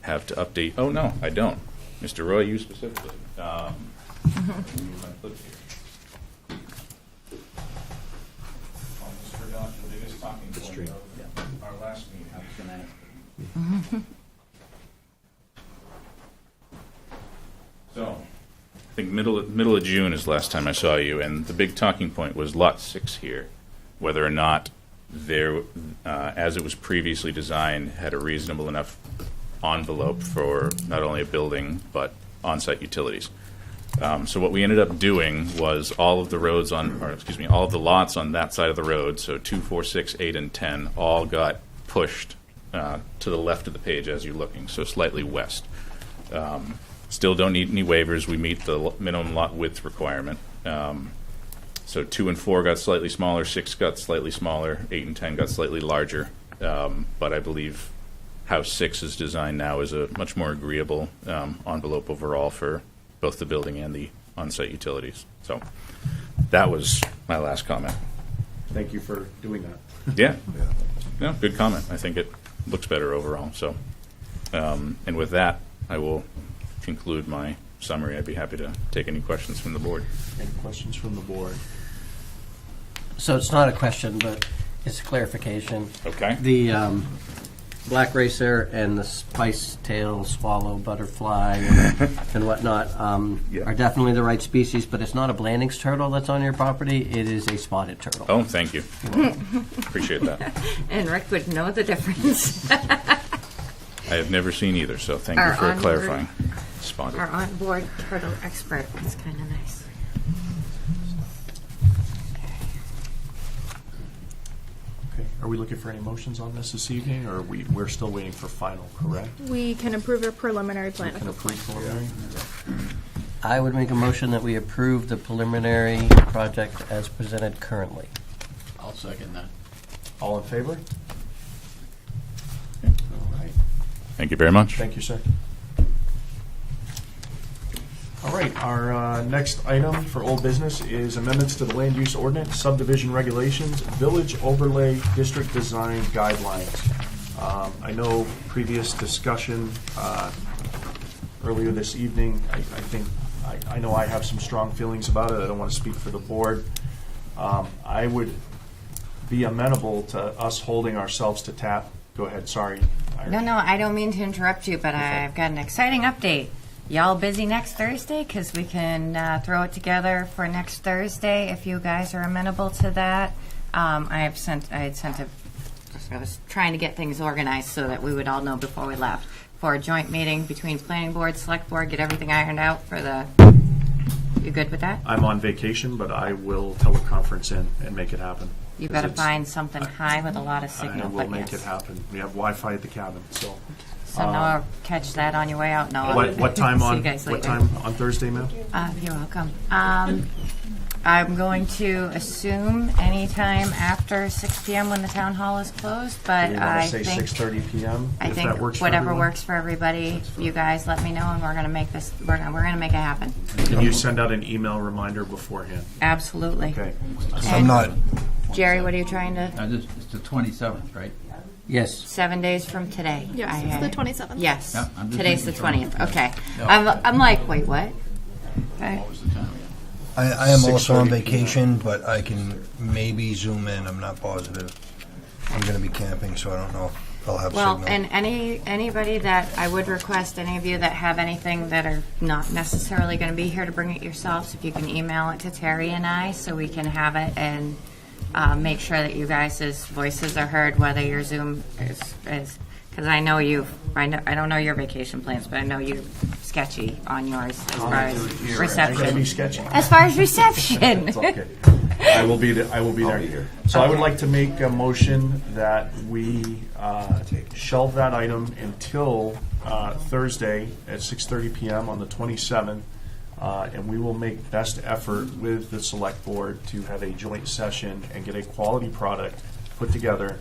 have to update. Oh, no, I don't. Mr. Roy, you specifically. Almost forgot the biggest talking point of our last meeting. So, I think middle of June is the last time I saw you, and the big talking point was Lot 6 here, whether or not there, as it was previously designed, had a reasonable enough envelope for not only a building but on-site utilities. So what we ended up doing was all of the all of the lots on that side of the road, so 2, 4, 6, 8, and 10, all got pushed to the left of the page as you're looking, so slightly west. Still don't need any waivers. We meet the minimum lot width requirement. So 2 and 4 got slightly smaller, 6 got slightly smaller, 8 and 10 got slightly larger. But I believe how 6 is designed now is a much more agreeable envelope overall for both the building and the on-site utilities. So that was my last comment. Thank you for doing that. Yeah. No, good comment. I think it looks better overall. So, and with that, I will conclude my summary. I'd be happy to take any questions from the board. Any questions from the board? So it's not a question, but it's a clarification. Okay. The black racer and the spice tail swallow butterfly and whatnot are definitely the right species, but it's not a Blandings turtle that's on your property. It is a spotted turtle. Oh, thank you. Appreciate that. And Rick would know the difference. I have never seen either, so thank you Our for onboard- clarifying. Spotted. Our onboard turtle expert. That's kind of nice. Okay. Are we looking for any motions on this evening, or we're still waiting for final, correct? We can approve a preliminary plan. We can approve preliminary? I would make a motion that we approve the preliminary project as presented currently. I'll second that. All in favor? All right. Thank you very much. Thank you, sir. All right, our next item for old business is amendments to the land use ordinance, subdivision regulations, village overlay district design guidelines. I know previous discussion earlier this evening, I know I have some strong feelings about it. I don't want to speak for the board. I would be amenable to us holding ourselves to tap. Go ahead, sorry. No, I don't mean to interrupt you, but I've got an exciting update. Y'all busy next Thursday? Because we can throw it together for next Thursday if you guys are amenable to that. I was trying to get things organized so that we would all know before we left. For a joint meeting between planning board, select board, get everything ironed out for the... You good with that? I'm on vacation, but I will teleconference in and make it happen. You better find something high with a lot of signal, I will but make yes. it happen. We have Wi-Fi at the cabin, so. So Noah, catch that on your way out, Noah. What time See you on, guys what later. time on Thursday, ma'am? You're welcome. I'm going to assume anytime after 6 p.m. when the town hall is closed, but Do you I want to say think 6:30 p.m.? I if think that works for whatever everyone? works for everybody. You guys let me know, and we're going to make this. We're going to make it happen. Can you send out an email reminder beforehand? Absolutely. Okay. I'm not, Jerry, what are you trying to? It's the 27th, right? Yes. 7 days from today. Yes, it's the 27th. Yes. Yeah, I'm just Today's the making sure. 20th. Okay. No. I'm like, wait, what? Okay. What was the time? I am also on 6:30 vacation, but I can maybe zoom in. I'm not positive. I'm going to be camping, so I don't know if I'll have Well, signal. and anybody that I would request, any of you that have anything that are not necessarily going to be here to bring it yourselves, if you can email it to Terry and I so we can have it and make sure that you guys' voices are heard, whether your Zoom is because I know I don't know your vacation plans, but I know you're sketchy on yours as far as I gotta be reception. sketchy. As far as reception. It's okay. I will be there. So I would like to make a motion that we shelve that item until Thursday at 6:30 p.m. on the 27th, and we will make best effort with the select board to have a joint session and get a quality product put together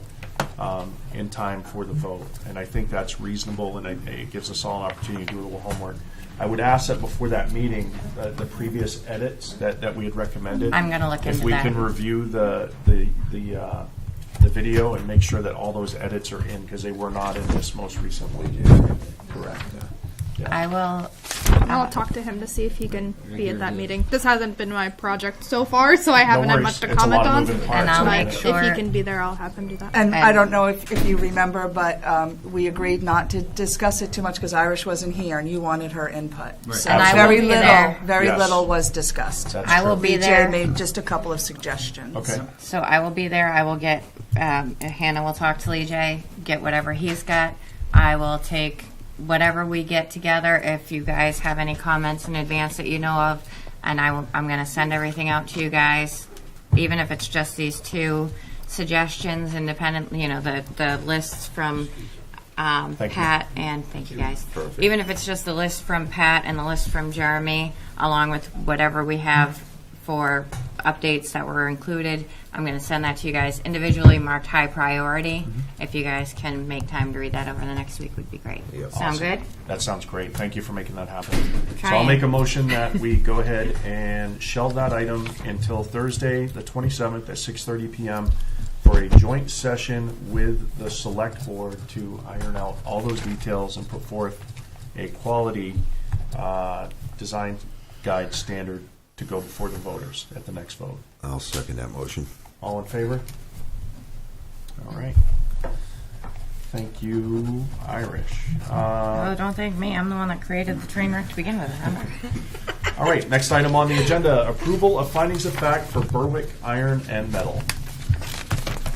in time for the vote. And I think that's reasonable, and it gives us all an opportunity to do a little homework. I would ask that before that meeting, the previous edits that we had recommended. I'm gonna look into If we that. can review the video and make sure that all those edits are in, because they were not in this most recent one. Correct. I will. I'll talk to him to see if he can be at that meeting. This hasn't been my project so far, so I haven't had worries. much to It's a comment lot of on. moving parts, And I'll But make sure. if he can be there, I'll have him do that. And I don't know if you remember, but we agreed not to discuss it too much because Irish wasn't here and you wanted her input. So And I will very be little, there. very Yes. little was discussed. That's I will true. be BJ there. made just a couple of suggestions. Okay. So I will be there. I will get, Hannah will talk to Lee J, get whatever he's got. I will take whatever we get together. If you guys have any comments in advance that you know of, and I'm going to send everything out to you guys, even if it's just these two suggestions, independent, the lists from Thank you. Pat, and thank you guys. Perfect. Even if it's just the list from Pat and the list from Jeremy, along with whatever we have for updates that were included, I'm going to send that to you guys individually, marked high priority. If you guys can make time to read that over the next week, would be great. Sound good? That sounds great. Thank you for making that happen. So Trying. I'll make a motion that we go ahead and shelve that item until Thursday, the 27th at 6:30 p.m. for a joint session with the select board to iron out all those details and put forth a quality design guide standard to go before the voters at the next vote. I'll second that motion. All in favor? All right. Thank you, Irish. Oh, don't thank me. I'm the one that created the train wreck to begin with. All right, next item on the agenda, approval of findings of fact for Berwick Iron and Metal.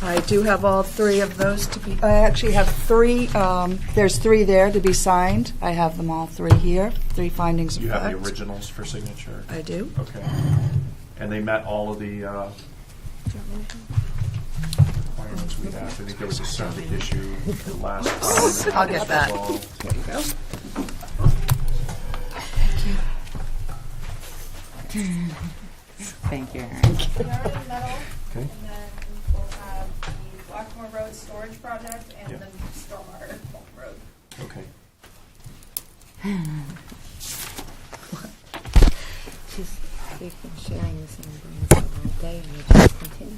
I do have all three of those to be, I actually have three, there's three there to be signed. I have them all three here, three findings of You fact. have the originals for signature? I do. Okay. And they met all of the requirements we have. I think there was a septic issue the last time. I'll get that. Resolved. There you go. Thank you, Aaron. Okay. And then we'll have the Blackmore Road storage project and Yeah. the Stormwater Road. Okay. We've been sharing the same brains all day, and we just continue.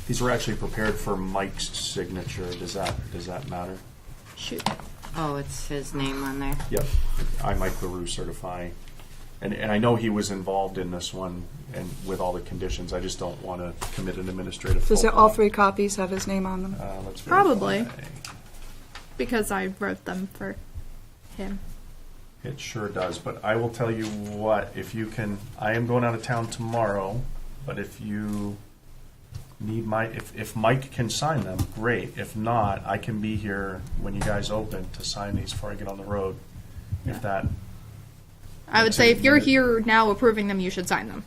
These were actually prepared for Mike's signature. Does that matter? Shoot. Oh, it's his name on there. Yep. I, Mike LaRue, certify. And I know he was involved in this one and with all the conditions. I just don't want to commit an administrative Does faux all pas. three copies have his name on them? Let's Probably. verify. Because I wrote them for him. It sure does, but I will tell you what, if you can, I am going out of town tomorrow, but if you need if Mike can sign them, great. If not, I can be here when you guys open to sign these before I get on the road. If that, I would say if you're here now approving them, you should sign them.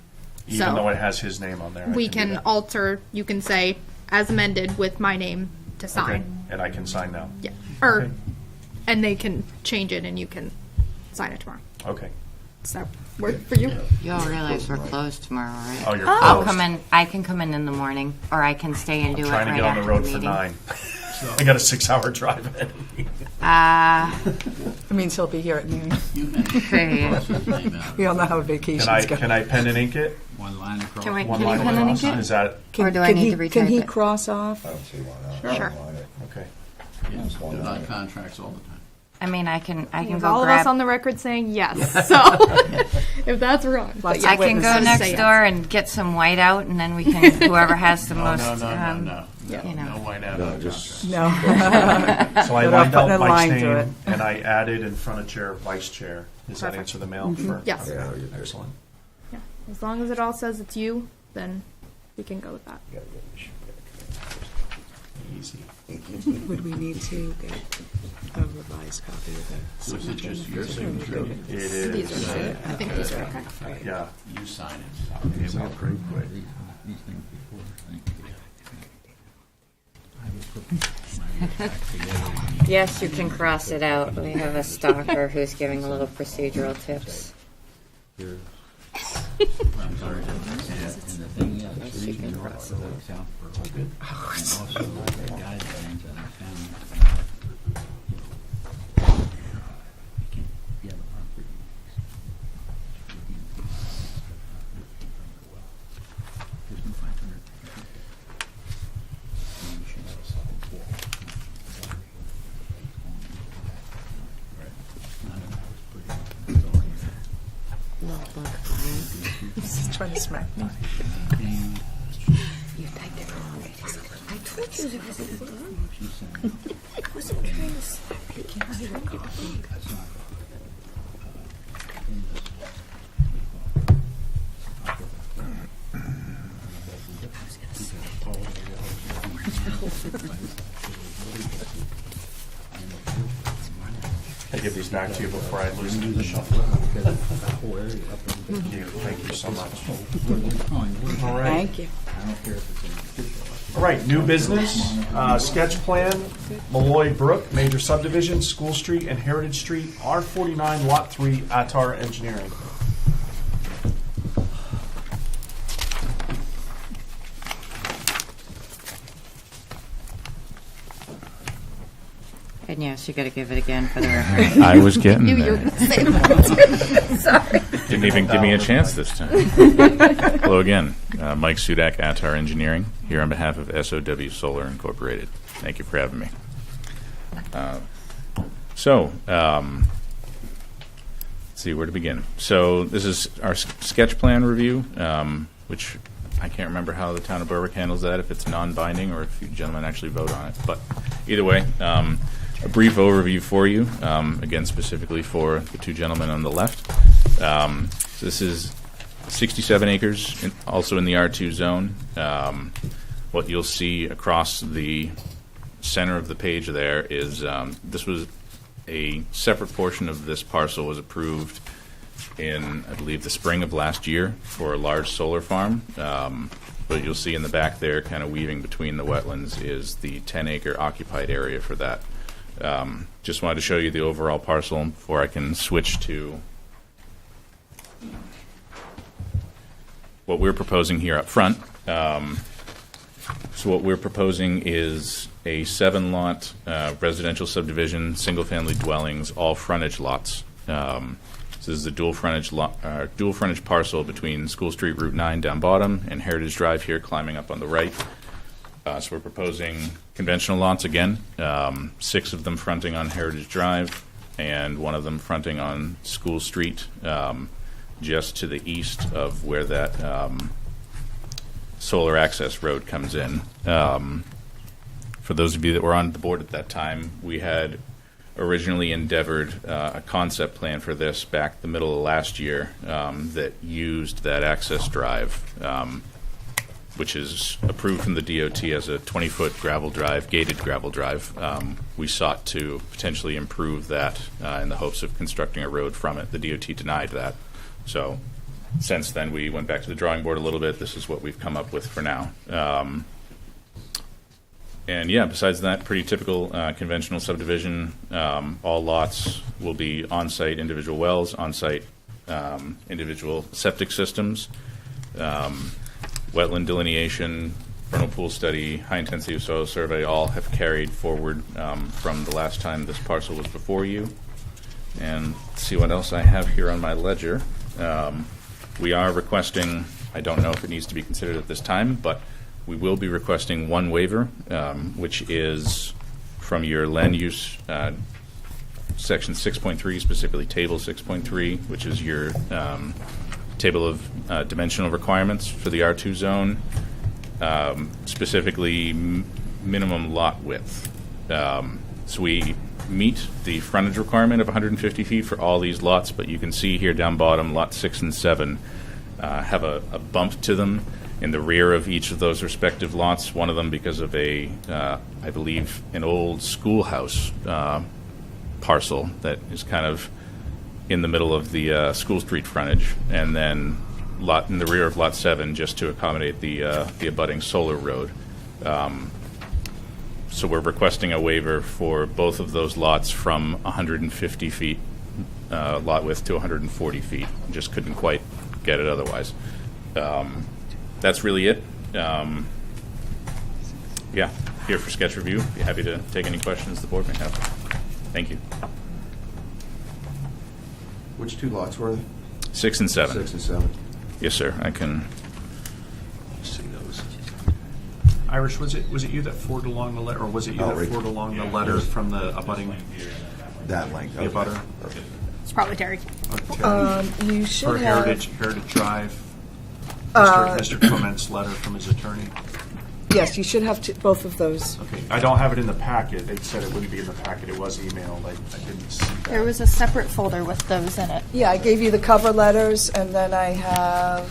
even So, though it has his name on there. I we do can that. alter, you can say, as amended with my name to Okay, sign. and I can sign now. Yeah. Or, Okay. and they can change it and you can sign it tomorrow. Okay. Does that work for you? You all realize we're closed tomorrow, right? Oh, you're I'll closed. come in. I can come in the morning, or I can stay and do it Trying to right get on after the road the for meeting. 9. I got a 6-hour drive ahead of me. It means he'll be here at noon. Great. We all know how vacations go. Can I pen and ink it? One line across. Can we One can you line pen and ink across? it? Is that Or do I Can need he- to retype Can he it? cross off? I don't see why not. Sure. okay? They're not contracts all the time. I mean, I can We have go all grab. of us on the record saying yes. So, if that's wrong. But I can go witnesses next say yes. door and get some white out, and then we can whoever has the most. No. You know. No white out. No, just No. So I Without lined putting out a Mike's line through it. name, and I added in front of chair, vice chair. Does that Perfect. answer the mail? For, Yes. Okay, Yeah, you're good. excellent. Yeah. As long as it all says it's you, then we can go with that. Easy. Would we need to get a revised copy of the So is it signature? just your signature? It is. These are good. I think these are okay. Yeah. You sign it. Okay, well, pretty quick. Yes, you can cross it out. We have a stalker who's giving a little procedural tips. And the thing is, the reason it works out for all good. And also the guidelines that I found. You can get a property. There's no 500. You should have a solid wall. He's trying to smack me. You typed it wrong. I told you there was a I wasn't trying to slap you. Can I have a copy? these back to you before I lose them. Thank you so much. All right. Thank you. All right, new business, sketch plan, Malloy Brook, major subdivision, School Street and Heritage Street, R49, Lot 3, Attar Engineering. And yes, you got to give it again for the record. I was getting Knew you were there. going to say that. Sorry. Didn't even give me a chance this time. Hello again. Mike Sudak, Attar Engineering, here on behalf of SOW Solar Incorporated. Thank you for having me. Let's see where to begin. So this is our sketch plan review, which I can't remember how the town of Berwick handles that, if it's non-binding or if you gentlemen actually vote on it. But either way, a brief overview for you, again, specifically for the two gentlemen on the left. So this is 67 acres, also in the R2 zone. What you'll see across the center of the page there is this was a separate portion of this parcel was approved in, I believe, the spring of last year for a large solar farm. But you'll see in the back there, kind of weaving between the wetlands, is the 10-acre occupied area for that. Just wanted to show you the overall parcel before I can switch to what we're proposing here up front. So what we're proposing is a 7-lot residential subdivision, single-family dwellings, all frontage lots. So this is a dual frontage parcel between School Street Route 9 down bottom and Heritage Drive here climbing up on the right. So we're proposing conventional lots again, 6 of them fronting on Heritage Drive and 1 of them fronting on School Street, just to the east of where that solar access road comes in. For those of you that were on the board at that time, we had originally endeavored a concept plan for this back the middle of last year that used that access drive, which is approved from the DOT as a 20-foot gravel drive, gated gravel drive. We sought to potentially improve that in the hopes of constructing a road from it. The DOT denied that. So since then, we went back to the drawing board a little bit. This is what we've come up with for now. And yeah, besides that, pretty typical conventional subdivision. All lots will be on-site individual wells, on-site individual septic systems, wetland delineation, vernal pool study, high-intensity soil survey, all have carried forward from the last time this parcel was before you. And let's see what else I have here on my ledger. We are requesting, I don't know if it needs to be considered at this time, but we will be requesting 1 waiver, which is from your land use section 6.3, specifically table 6.3, which is your table of dimensional requirements for the R2 zone, specifically minimum lot width. So we meet the frontage requirement of 150 feet for all these lots, but you can see here down bottom, lot 6 and 7 have a bump to them in the rear of each of those respective lots, one of them because of a, I believe, an old schoolhouse parcel that is kind of in the middle of the School Street frontage, and then lot in the rear of lot 7 just to accommodate the abutting solar road. So we're requesting a waiver for both of those lots from 150 feet lot width to 140 feet. Just couldn't quite get it otherwise. That's really it. Yeah, here for sketch review. Be happy to take any questions the board may have. Thank you. Which 2 lots were they? 6 and 7. 6 and 7. Yes, sir. I can see those. Irish, was it you that forwarded along the letter, or was it you that forwarded along the letter from the abutting? That length. The abutter? It's probably Terry. You should For have. Heritage Drive, Mr. Clement's letter from his attorney. Yes, you should have both of those. Okay, I don't have it in the packet. They said it wouldn't be in the packet. It was emailed. I didn't see that. There was a separate folder with those in it. Yeah, I gave you the cover letters, and then I have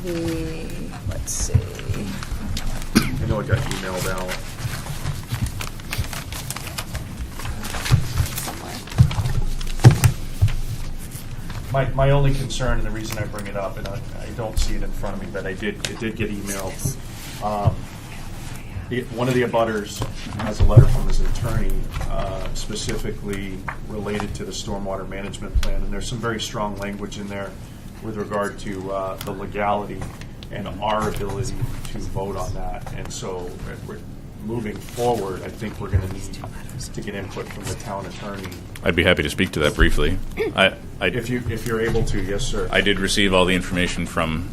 the, let's see. I know it got emailed out. My only concern, and the reason I bring it up, and I don't see it in front of me, but it did get emailed. One of the abutters has a letter from his attorney specifically related to the stormwater management plan, and there's some very strong language in there with regard to the legality and our ability to vote on that. And so we're moving forward, I think we're going to need to get input from the town attorney. I'd be happy to speak to that briefly. If you're able to, yes, sir. I did receive all the information from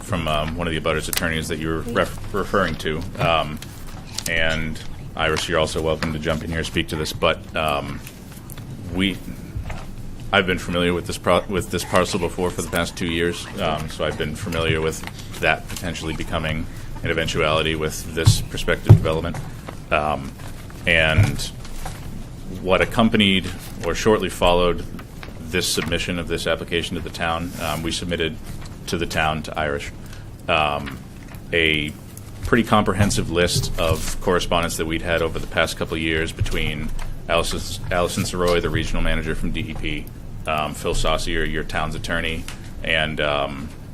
one of the abutters attorneys that you were referring to. And Iris, you're also welcome to jump in here and speak to this. But I've been familiar with this parcel before for the past 2 years, so I've been familiar with that potentially becoming an eventuality with this prospective development. And what accompanied or shortly followed this submission of this application to the town, we submitted to the town, to Irish, a pretty comprehensive list of correspondence that we'd had over the past couple of years between Allison Soroy, the regional manager from DEP, Phil Saucier, your town's attorney, and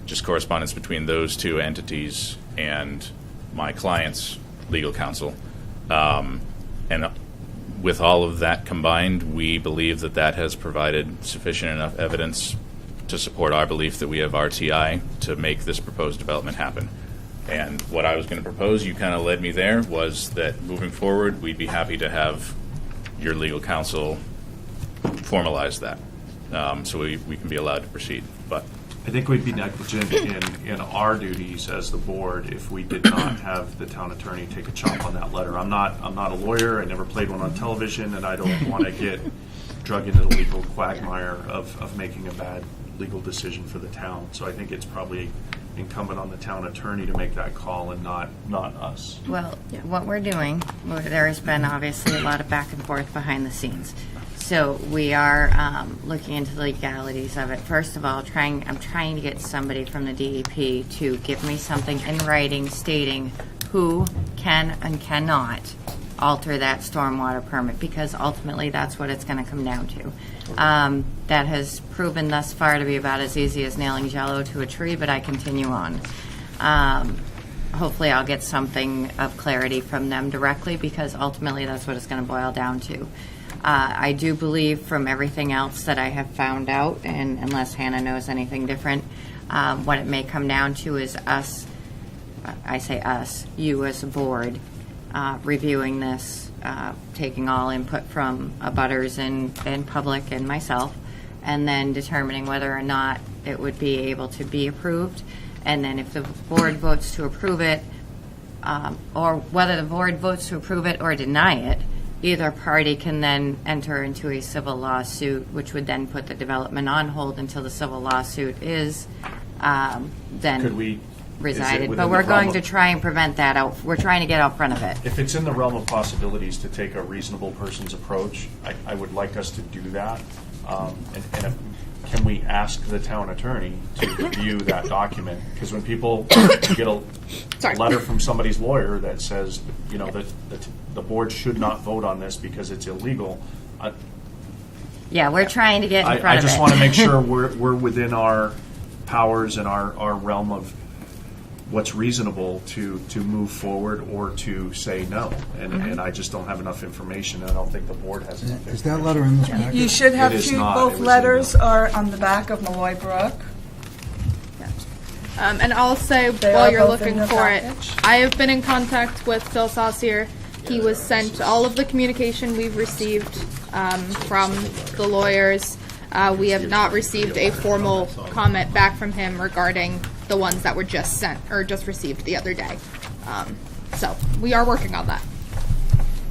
just correspondence between those two entities and my client's legal counsel. And with all of that combined, we believe that has provided sufficient enough evidence to support our belief that we have RTI to make this proposed development happen. And what I was going to propose, you kind of led me there, was that moving forward, we'd be happy to have your legal counsel formalize that, so we can be allowed to proceed. But I think we'd be negligent in our duties as the board if we did not have the town attorney take a chop on that letter. I'm not a lawyer. I never played one on television, and I don't want to get drug into the legal quagmire of making a bad legal decision for the town. So I think it's probably incumbent on the town attorney to make that call and not us. Well, what we're doing, there has been obviously a lot of back and forth behind the scenes. So we are looking into the legalities of it. First of all, I'm trying to get somebody from the DEP to give me something in writing stating who can and cannot alter that stormwater permit, because ultimately that's what it's going to come down to. That has proven thus far to be about as easy as nailing Jell-O to a tree, but I continue on. Hopefully I'll get something of clarity from them directly, because ultimately that's what it's going to boil down to. I do believe from everything else that I have found out, and unless Hannah knows anything different, what it may come down to is us, I say us, you as a board, reviewing this, taking all input from abutters and public and myself, and then determining whether or not it would be able to be approved. And then if the board votes to approve it, or whether the board votes to approve it or deny it, either party can then enter into a civil lawsuit, which would then put the development on hold until the civil lawsuit is then Could we? resided. within But the we're realm going of- to try and prevent that out. We're trying to get out front of it. If it's in the realm of possibilities to take a reasonable person's approach, I would like us to do that. Can we ask the town attorney to review that document? Because when people get a letter from somebody's lawyer that says, that the board should not vote on this because it's illegal, Yeah, we're trying to get in front I of it. just want to make sure we're within our powers and our realm of what's reasonable to move forward or to say no. And I just don't have enough information. I don't think the board has enough information. Is that letter in this package? You should have It is two, not. both It was letters are on the back of Malloy Brook. And I'll say, They while are you're both in looking the for it, package. I have been in contact with Phil Saucier. He was sent all of the communication we've received from the lawyers. We have not received a formal comment back from him regarding the ones that were just sent or just received the other day. So we are working on that.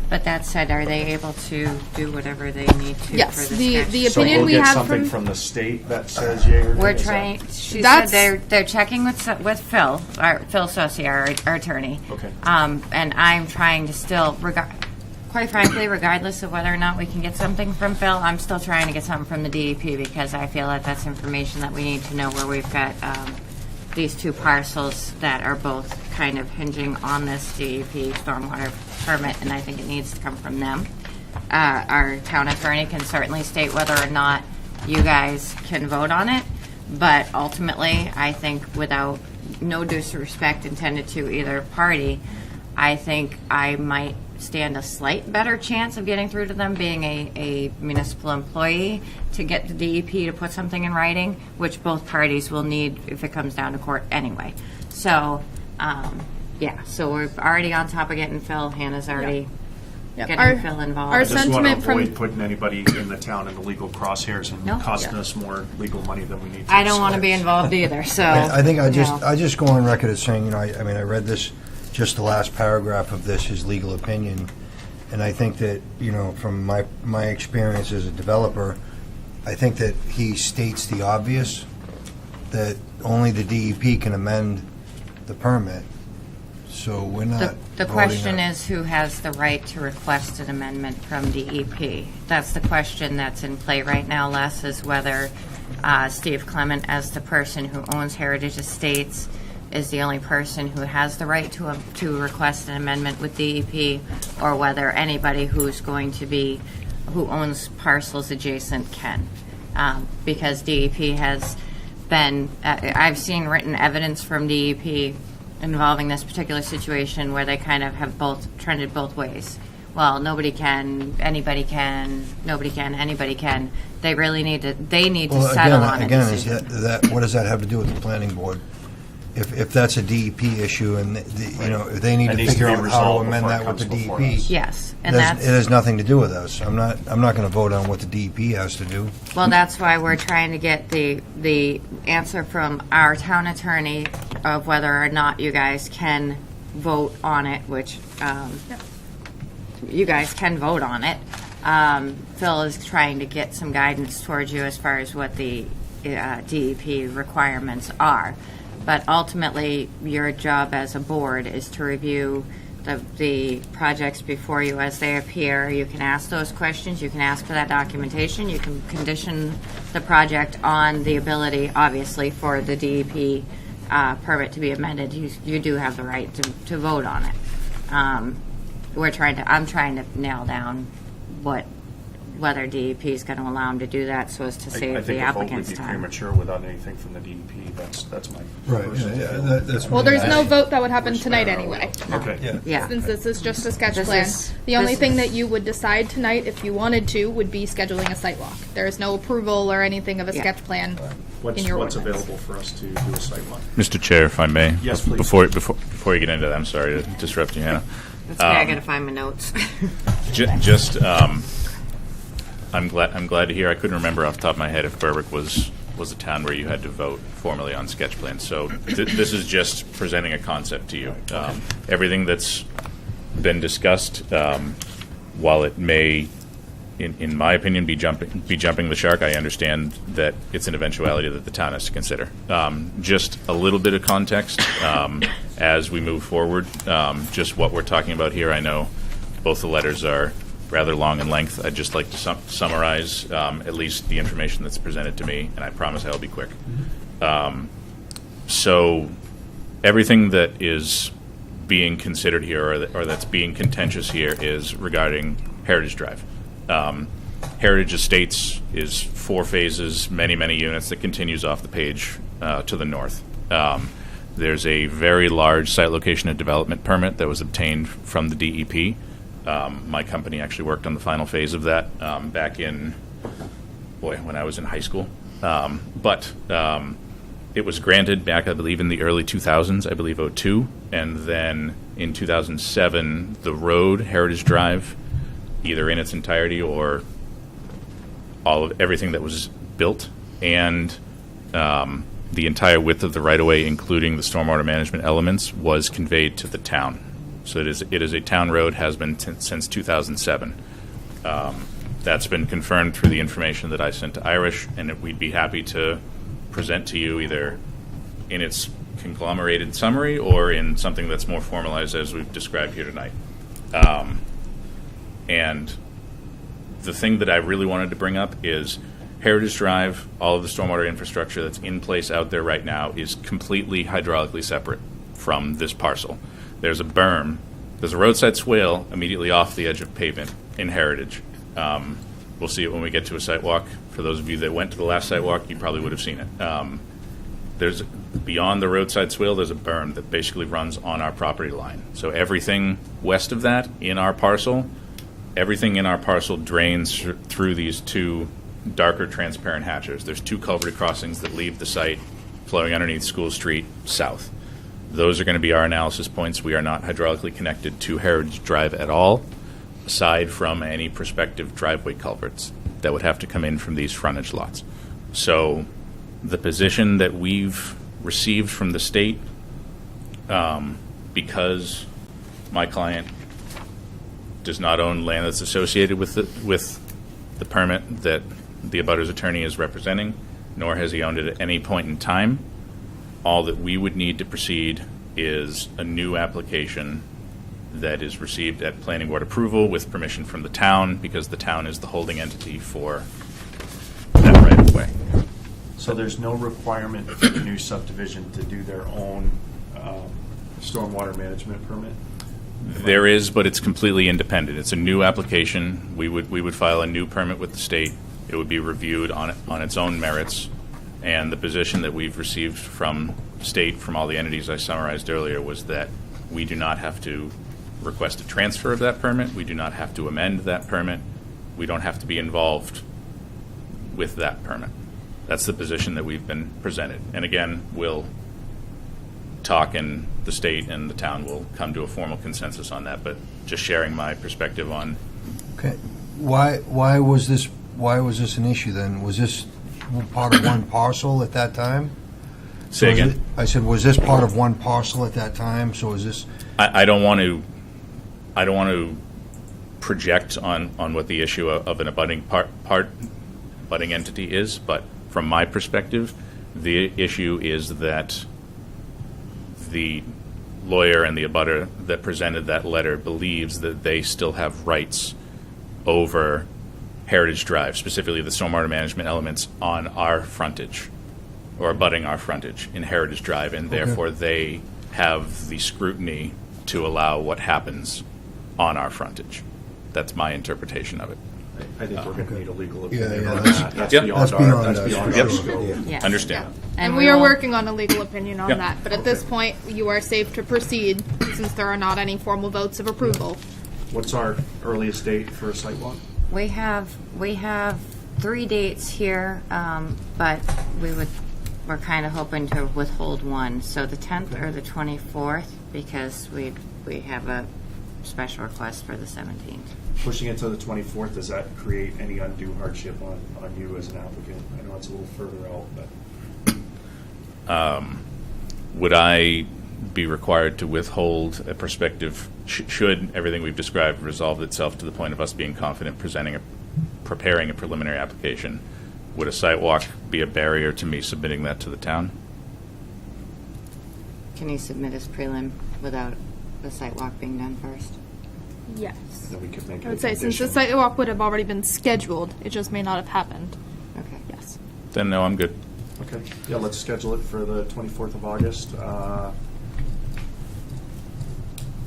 But that said, are they able to do whatever they need to Yes, for this the So opinion we'll we get have something from from the state that says yea or nay? We're Is that- trying. She That's- said they're checking with Phil, Phil Saucier, our attorney. Okay. And I'm trying to still, quite frankly, regardless of whether or not we can get something from Phil, I'm still trying to get something from the DEP, because I feel that that's information that we need to know, where we've got these two parcels that are both kind of hinging on this DEP stormwater permit, and I think it needs to come from them. Our town attorney can certainly state whether or not you guys can vote on it, But ultimately, I think without no disrespect intended to either party, I think I might stand a slight better chance of getting through to them being a municipal employee to get the DEP to put something in writing, which both parties will need if it comes down to court anyway. So, yeah, so we're already on top of getting Phil. Hannah's already getting Phil involved. I just want to avoid putting anybody in the town in the legal crosshairs and costing us more legal money than we need to. I don't want to be involved either, so. I think you know. I just go on record as saying, I mean, I read this, just the last paragraph of this, his legal opinion, and I think that, from my experience as a developer, I think that he states the obvious, that only the DEP can amend the permit, so we're not The voting question on- is who has the right to request an amendment from DEP. That's the question that's in play right now, Les, is whether Steve Clement, as the person who owns Heritage Estates, is the only person who has the right to request an amendment with DEP, or whether anybody who owns parcels adjacent can. Because DEP has been, I've seen written evidence from DEP involving this particular situation where they kind of have trended both ways. Well, nobody can, anybody can, nobody can, anybody can. They really need to settle on it. Again, what does that have to do with the planning board? If that's a DEP issue and, if they need That to needs to figure be out how to resolved amend before it that with the comes before DEP. us. Yes, and It that's. has nothing to do with us. I'm not going to vote on what the DEP has to do. Well, that's why we're trying to get the answer from our town attorney of whether or not you guys can vote on it, which you guys can vote on it. Phil is trying to get some guidance towards you as far as what the DEP requirements are. But ultimately, your job as a board is to review the projects before you as they appear. You can ask those questions, you can ask for that documentation, you can condition the project on the ability, obviously, for the DEP permit to be amended. You do have the right to vote on it. I'm trying to nail down whether DEP is going to allow them to do that so as to save the applicant's I think a vote would be time. premature without anything from the DEP. That's my personal feeling. Well, there's no vote that would happen tonight anyway. Okay. Yeah. Since this is just a sketch This plan. is- The only this thing is- that you would decide tonight, if you wanted to, would be scheduling a site walk. There is no approval or anything of a Yeah. sketch plan What's in your what's ordinance. available for us to do a site walk? Mr. Chair, if I may. Yes, please. Before you get into that, I'm sorry to disrupt you, Hannah. That's why I got to find my notes. I'm glad to hear. I couldn't remember off the top of my head if Berwick was a town where you had to vote formally on sketch plans. So this is just presenting a concept to you. Everything that's been discussed, while it may, in my opinion, be jumping the shark, I understand that it's an eventuality that the town has to consider. Just a little bit of context as we move forward. Just what we're talking about here. I know both the letters are rather long in length. I'd just like to summarize at least the information that's presented to me, and I promise I'll be quick. So everything that is being considered here or that's being contentious here is regarding Heritage Drive. Heritage Estates is 4 phases, many, many units that continues off the page to the north. There's a very large site location and development permit that was obtained from the DEP. My company actually worked on the final phase of that back in, when I was in high school. But it was granted back, I believe, in the early 2000s, I believe 2002. And then in 2007, the road, Heritage Drive, either in its entirety or everything that was built, and the entire width of the right-of-way, including the stormwater management elements, was conveyed to the town. So it is a town road, has been since 2007. That's been confirmed through the information that I sent to Irish, and we'd be happy to present to you either in its conglomerated summary or in something that's more formalized as we've described here tonight. And the thing that I really wanted to bring up is Heritage Drive, all of the stormwater infrastructure that's in place out there right now is completely hydraulically separate from this parcel. There's a berm, there's a roadside swale immediately off the edge of pavement in Heritage. We'll see it when we get to a site walk for those of you that went to the last sidewalk, you probably would have seen it. There's, beyond the roadside swale, there's a berm that basically runs on our property line. So everything west of that in our parcel, everything in our parcel drains through these two darker transparent hatches. There's two culvert crossings that leave the site flowing underneath School Street south. Those are going to be our analysis points. We are not hydraulically connected to Heritage Drive at all, aside from any prospective driveway culverts that would have to come in from these frontage lots. So the position that we've received from the state, because my client does not own land that's associated with the permit that the abutter's attorney is representing, nor has he owned it at any point in time, all that we would need to proceed is a new application that is received at planning board approval with permission from the town, because the town is the holding entity for that right of way. So there's no requirement for the new subdivision to do their own stormwater management permit? There is, but it's completely independent. It's a new application. We would file a new permit with the state. It would be reviewed on its own merits. And the position that we've received from state, from all the entities I summarized earlier, was that we do not have to request a transfer of that permit. We do not have to amend that permit. We don't have to be involved with that permit. That's the position that we've been presented. And again, we'll talk, and the state and the town will come to a formal consensus on that. But just sharing my perspective on. Okay. Why was this an issue then? Was this part of one parcel at that time? Say again? I said, was this part of one parcel at that time? So is this? I don't want to project on what the issue of an abutting abutting entity is, but from my perspective, the issue is that the lawyer and the abutter that presented that letter believes that they still have rights over Heritage Drive, specifically the stormwater management elements on our frontage, or abutting our frontage in Heritage Drive, and therefore they have the scrutiny to allow what happens on our frontage. That's my interpretation of it. I think we're going to need a legal opinion yeah, on that's- that. That's Yep. beyond That's beyond our, that's us, beyond for our sure. scope. Yes. Understand. And we are will- working on a legal opinion on Yep. that, but at this point, you are safe to proceed since there are not any formal votes of approval. What's our earliest date for a site walk? We have 3 dates here, but we're kind of hoping to withhold one. So the 10th or the 24th, because we have a special request for the 17th. Pushing it to the 24th, does that create any undue hardship on you as an applicant? I know it's a little further out, but. Would I be required to withhold a prospective, should everything we've described resolve itself to the point of us being confident preparing a preliminary application? Would a site walk be a barrier to me submitting that to the town? Can you submit as prelim without the site walk being done first? Yes. Then we could make it I would a say since the condition. sidewalk would have already been scheduled, it just may not have happened. Okay. Yes. Then no, I'm good. Okay, yeah, let's schedule it for the 24th of August.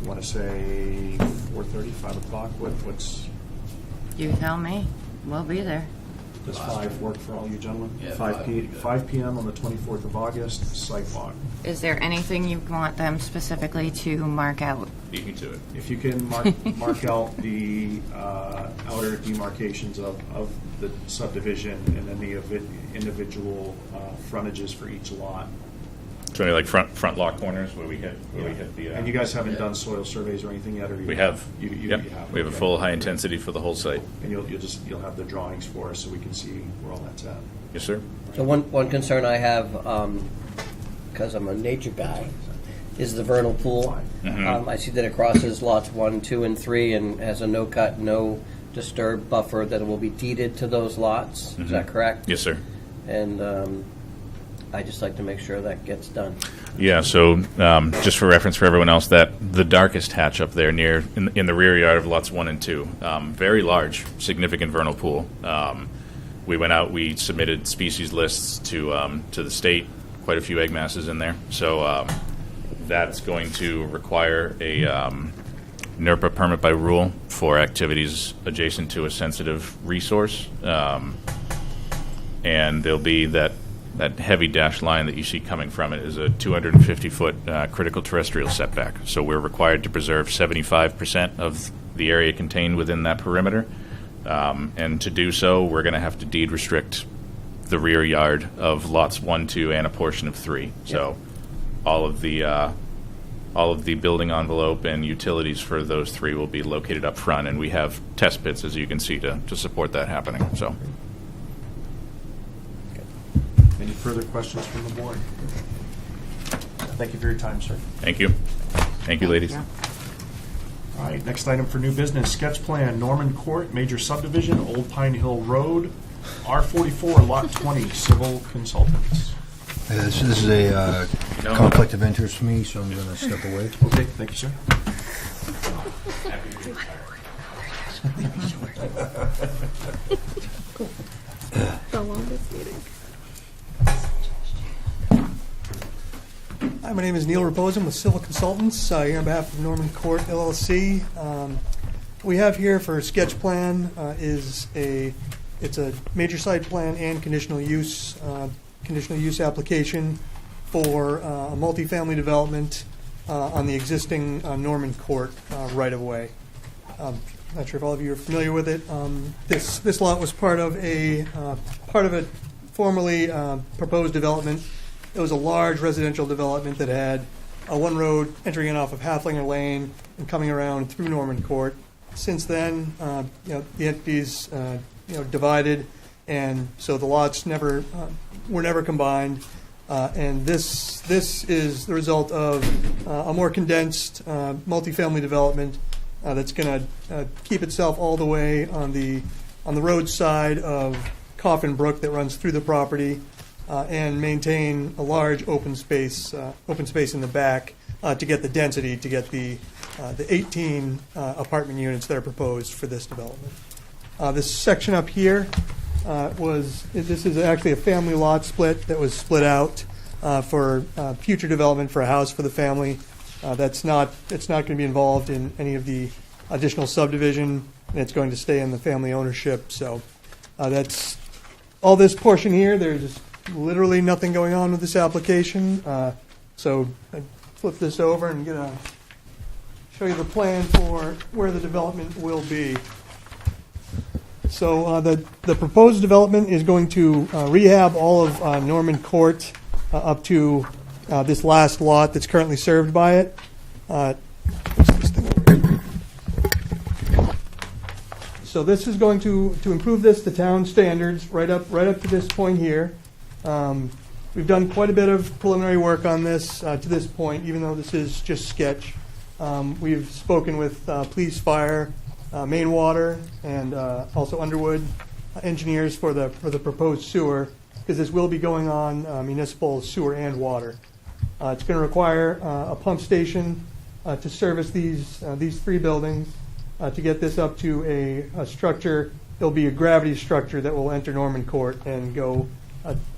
Want to say 4:30, 5 o'clock? What's, You tell me. We'll be there. does 5 work for all you gentlemen? Yeah, 5 p.m. on the 24th of August, site walk. Is there anything you want them specifically to mark out? Beat me to it. If you can mark out the outer demarcations of the subdivision and then the individual frontages for each lot. So any like front lot corners where we hit the. And you guys haven't done soil surveys or anything yet, or you We have. You Yep. have. We have a okay. full high intensity for the whole site. And you'll have the drawings for us so we can see where all that's at. Yes, sir. So one concern I have, because I'm a nature guy, is the vernal pool. Mhm. I see that it crosses lots 1, 2, and 3 and has a no-cut, no-disturb buffer that will be deeded to those lots. Is that correct? Yes, sir. And I just like to make sure that gets done. Yeah, so just for reference for everyone else, that the darkest hatch up there near in the rear yard of lots 1 and 2, very large, significant vernal pool. We went out, we submitted species lists to the state, quite a few egg masses in there. So that's going to require a NERPA permit by rule for activities adjacent to a sensitive resource. and there'll be that heavy dashed line that you see coming from it is a 250-foot critical terrestrial setback. So we're required to preserve 75% of the area contained within that perimeter. And to do so, we're going to have to deed restrict the rear yard of lots 1, 2, and a portion of 3. So all of the building envelope and utilities for those 3 will be located up front, and we have test pits, as you can see, to support that happening. So. Any further questions from the board? Thank you for your time, sir. Thank you. Thank you, ladies. All right, next item for new business, sketch plan, Norman Court, major subdivision, Old Pine Hill Road, R44, Lot 20, civil consultants. This is a conflict of interest for me, so I'm going to step away. Okay, thank you, sir. The longest meeting. Hi, my name is Neil Raposa with Civil Consultants, here on behalf of Norman Court LLC. We have here for sketch plan it's a major site plan and conditional use application for a multifamily development on the existing Norman Court right of way. Not sure if all of you are familiar with it. This lot was part of a formerly proposed development. It was a large residential development that had one road entering in off of Halflinger Lane and coming around through Norman Court. Since then, the entities divided, and so the lots were never combined. And this is the result of a more condensed multifamily development that's going to keep itself all the way on the road side of Coffin Brook that runs through the property. And maintain a large open space in the back to get the density, to get the 18 apartment units that are proposed for this development. This section up here this is actually a family lot split that was split out for future development for a house for the family. It's not going to be involved in any of the additional subdivision, and it's going to stay in the family ownership. So that's all this portion here. There's literally nothing going on with this application. So I flip this over and show you the plan for where the development will be. So the proposed development is going to rehab all of Norman Court up to this last lot that's currently served by it. So this is going to improve this to town standards right up to this point here. We've done quite a bit of preliminary work on this to this point, even though this is just sketch. We've spoken with police, fire, Maine Water, and also Underwood engineers for the proposed sewer, because this will be going on municipal sewer and water. It's going to require a pump station to service these 3 buildings to get this up to a structure. There'll be a gravity structure that will enter Norman Court and go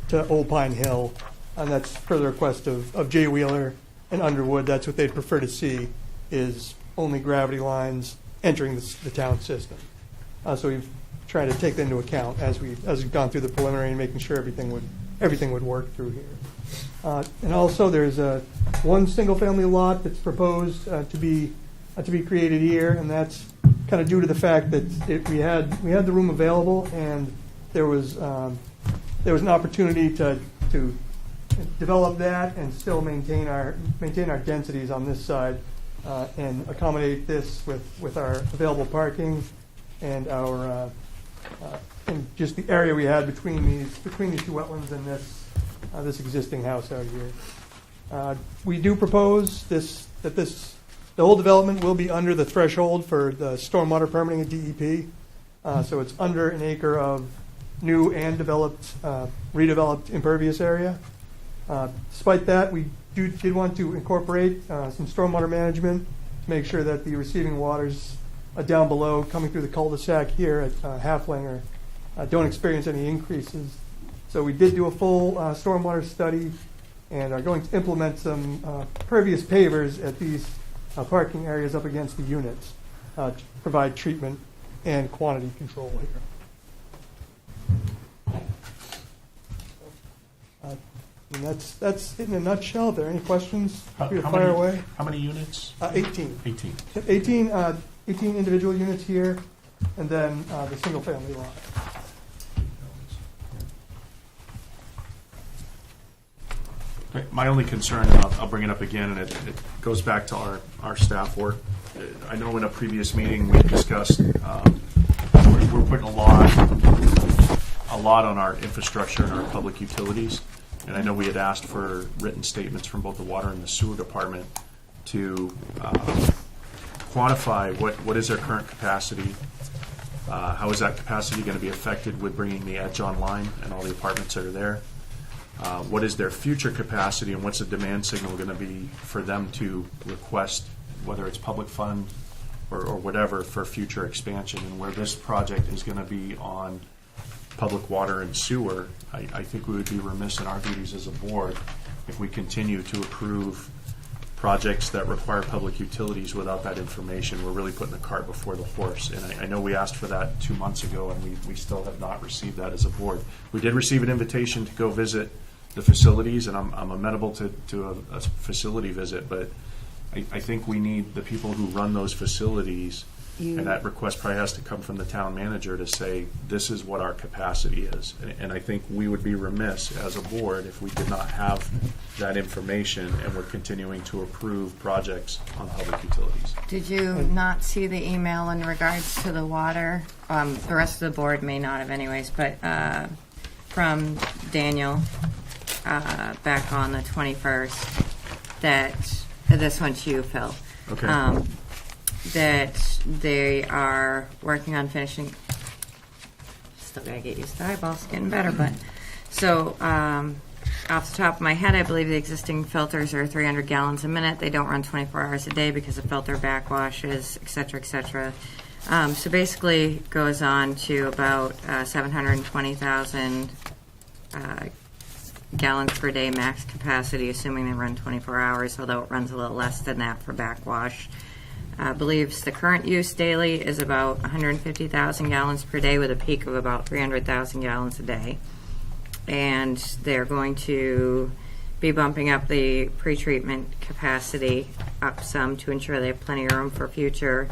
to Old Pine Hill, and that's per the request of Jay Wheeler and Underwood. That's what they'd prefer to see, is only gravity lines entering the town system. So we've tried to take that into account as we've gone through the preliminary and making sure everything would work through here. And also there's one single family lot that's proposed to be created here, and that's kind of due to the fact that we had the room available, and there was an opportunity to develop that and still maintain our densities on this side and accommodate this with our available parking and our and just the area we had between these 2 wetlands and this existing house out here. We do propose that the whole development will be under the threshold for the stormwater permitting at DEP. So it's under an acre of new and redeveloped impervious area. Despite that, we did want to incorporate some stormwater management to make sure that the receiving waters down below coming through the cul-de-sac here at Halflinger don't experience any increases. So we did do a full stormwater study and are going to implement some pervious pavers at these parking areas up against the units to provide treatment and quantity control here. And that's it in a nutshell. If there are any questions, How, feel free to how fire many, away. How many units? 18. 18. 18 individual units here, and then the single-family lot. My only concern, and I'll bring it up again, and it goes back to our staff work. I know in a previous meeting we discussed we're putting a lot on our infrastructure and our public utilities, and I know we had asked for written statements from both the water and the sewer department to quantify what is their current capacity, how is that capacity going to be affected with bringing the Edge online and all the apartments that are there. What is their future capacity, and what's the demand signal going to be for them to request, whether it's public fund or whatever, for future expansion, and where this project is going to be on public water and sewer. I think we would be remiss in our duties as a board if we continue to approve projects that require public utilities without that information. We're really putting the cart before the horse. And I know we asked for that 2 months ago, and we still have not received that as a board. We did receive an invitation to go visit the facilities, and I'm amenable to a facility visit, but I think we need the people who run those facilities, and that request probably has to come from the town manager to say, this is what our capacity is. And I think we would be remiss as a board if we did not have that information and we're continuing to approve projects on public utilities. Did you not see the email in regards to the water? The rest of the board may not have anyways, but from Daniel back on the 21st, that this one to you, Phil. Okay. That they are working on finishing. Still gotta get used to eyeballs, getting better, but so off the top of my head, I believe the existing filters are 300 gallons a minute. They don't run 24 hours a day because of filter backwashes, et cetera, et cetera. So basically goes on to about 720,000 gallons per day max capacity, assuming they run 24 hours, although it runs a little less than that for backwash. Believes the current use daily is about 150,000 gallons per day with a peak of about 300,000 gallons a day. And they're going to be bumping up the pretreatment capacity up some to ensure they have plenty of room for future,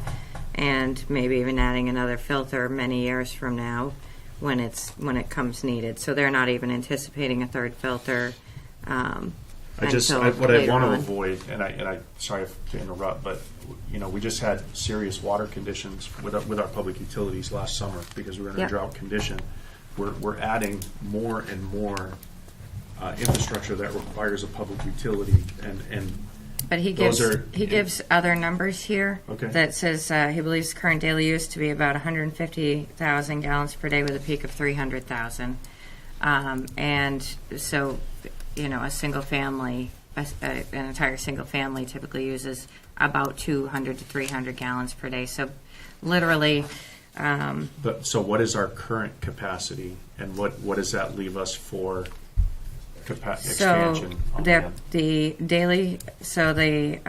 and maybe even adding another filter many years from now when it comes needed. So they're not even anticipating a third filter. What I later want to on. avoid, and I sorry to interrupt, but we just had serious water conditions with our public utilities last summer because we were in a Yep. drought condition. We're adding more and more infrastructure that requires a public utility, and But he those gives other numbers here. Okay. That says he believes current daily use to be about 150,000 gallons per day with a peak of 300,000. And so, a single family, an entire single family typically uses about 200 to 300 gallons per day. So literally, So what is our current capacity, and what does that leave us for expansion? on the daily, so the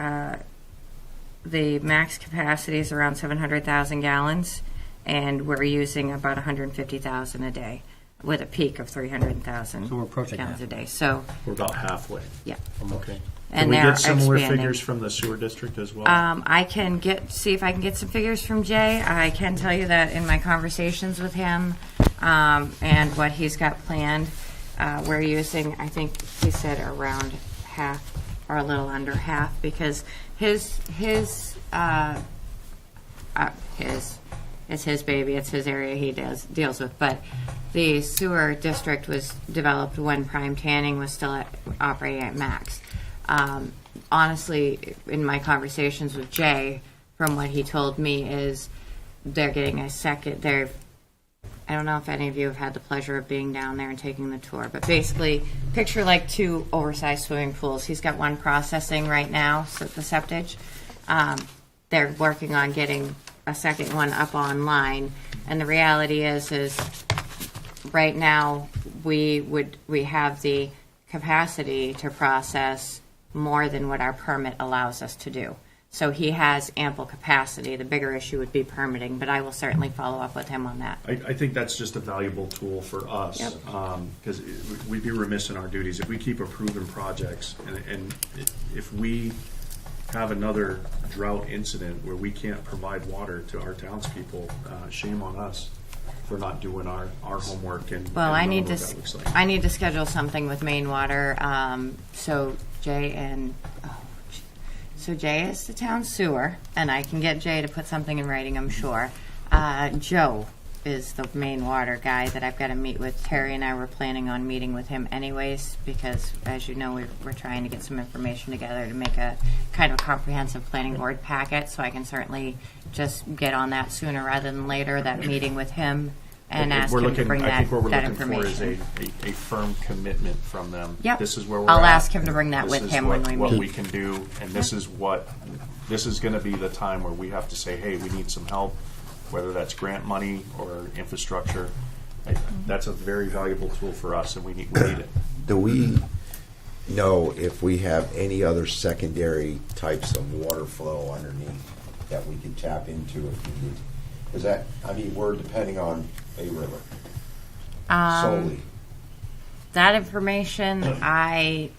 max capacity is around 700,000 gallons, and we're using about 150,000 a day with a peak of 300,000 So we're approaching gallons half. a day. So, We're about halfway. yeah. Okay. And Can we they're get similar expanding. figures from the sewer district as well? I can see if I can get some figures from Jay. I can tell you that in my conversations with him and what he's got planned, we're using, I think he said around half or a little under half, because it's his baby, it's his area he deals with. But the sewer district was developed when Prime Tanning was still operating at max. Honestly, in my conversations with Jay, from what he told me, is they're getting a second. I don't know if any of you have had the pleasure of being down there and taking the tour, but basically, picture like two oversized swimming pools. He's got one processing right now, so the septage. They're working on getting a second one up online, and the reality is right now we have the capacity to process more than what our permit allows us to do. So he has ample capacity. The bigger issue would be permitting, but I will certainly follow up with him on that. I think that's just a valuable tool for us, Yep. because we'd be remiss in our duties if we keep approving projects, and if we have another drought incident where we can't provide water to our townspeople, shame on us for not doing our homework and Well, and I knowing need what to, that looks like. I need to schedule something with Maine Water. So Jay is the town sewer, and I can get Jay to put something in writing, I'm sure. Joe is the Maine Water guy that I've got to meet with. Terry and I were planning on meeting with him anyways, because as you know, we're trying to get some information together to make a kind of comprehensive planning board packet, so I can certainly just get on that sooner rather than later, that meeting with him, and ask him to bring I that think what we're that looking for is information. a firm commitment from them. Yep. This is where we're I'll at. ask him to bring that This with is him what- when we what meet. we can do, and this is going to be the time where we have to say, hey, we need some help, whether that's grant money or infrastructure. That's a very valuable tool for us, and we need it. Do we know if we have any other secondary types of water flow underneath that we can tap into if we need? Is that, I mean, we're depending on a river solely. That information, I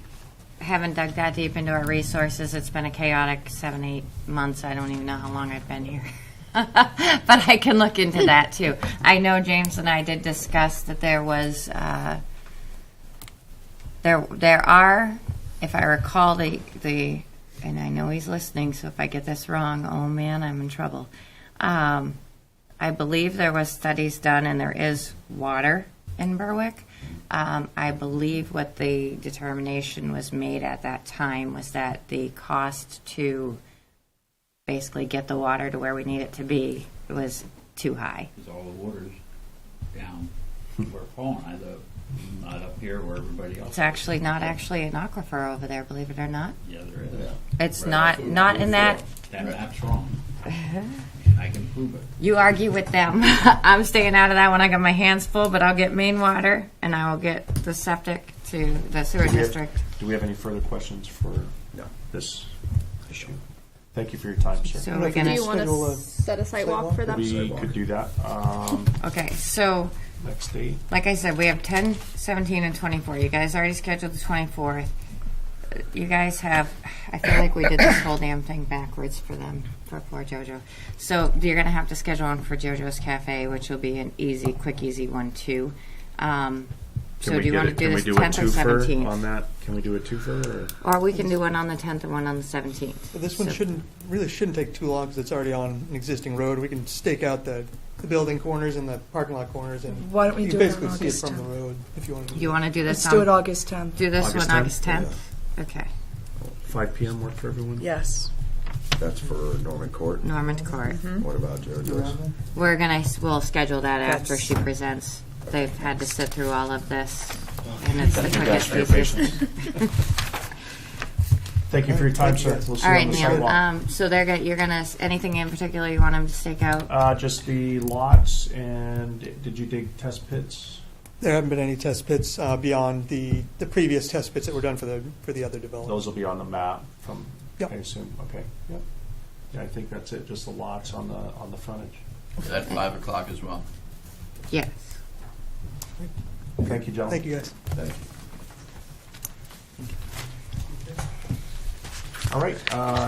haven't dug that deep into our resources. It's been a chaotic 7-8 months. I don't even know how long I've been here. But I can look into that too. I know James and I did discuss that there was, there are, if I recall the, and I know he's listening, so if I get this wrong, oh man, I'm in trouble. I believe there was studies done, and there is water in Berwick. I believe what the determination was made at that time was that the cost to basically get the water to where we need it to be was too high. Because all the water's down where Paul and I live, not up here where everybody else. It's actually not actually an aquifer over there, believe it or not. Yeah, there is. It's Right. not in that. That map's wrong. I can prove it. You argue with them. I'm staying out of that when I got my hands full, but I'll get Maine Water, and I will get the septic to the sewer district. Do we have any further questions for this issue? Thank you for your time, sir. So we're going Do you want schedule to a set a site walk for them? We could do that. Okay, so Next date. like I said, we have 10, 17, and 24. You guys already scheduled the 24th. You guys have, I feel like we did this whole damn thing backwards for them, for poor JoJo. So you're going to have to schedule one for JoJo's Cafe, which will be an easy, quick, easy one, too. So do you want to do this 10th or 17th? On that? Can we do a twofer? Or? Or we can do one on the 10th and one on the 17th. But this one So- shouldn't take too long because it's already on an existing road. We can stake out the building corners and the parking lot corners, and Why don't we you do can it on basically see it August from the 10th? road if you want to. You want to do this Let's do on- it August 10th. Do this August one 10th? August 10th? Okay. 5 p.m. work for everyone? Yes. That's for Norman Court. Norman Court. What about JoJo's? We'll schedule that after That's- she presents. They've had to sit through all of this, and it's the Thank you guys quickest, for your easiest. Thank you for your time, sir. We'll see All you right, on the Neil, sidewalk. so you're gonna, anything in particular you want them to stake out? Just the lots, and did you dig test pits? There haven't been any test pits beyond the previous test pits that were done for the other development. Those will be on the map from, Yep. I assume, okay, yep. Yeah, I think that's it, just the lots on the frontage. At 5 o'clock as well. Yes. Thank you, gentlemen. Thank you, guys. Thank you. All right,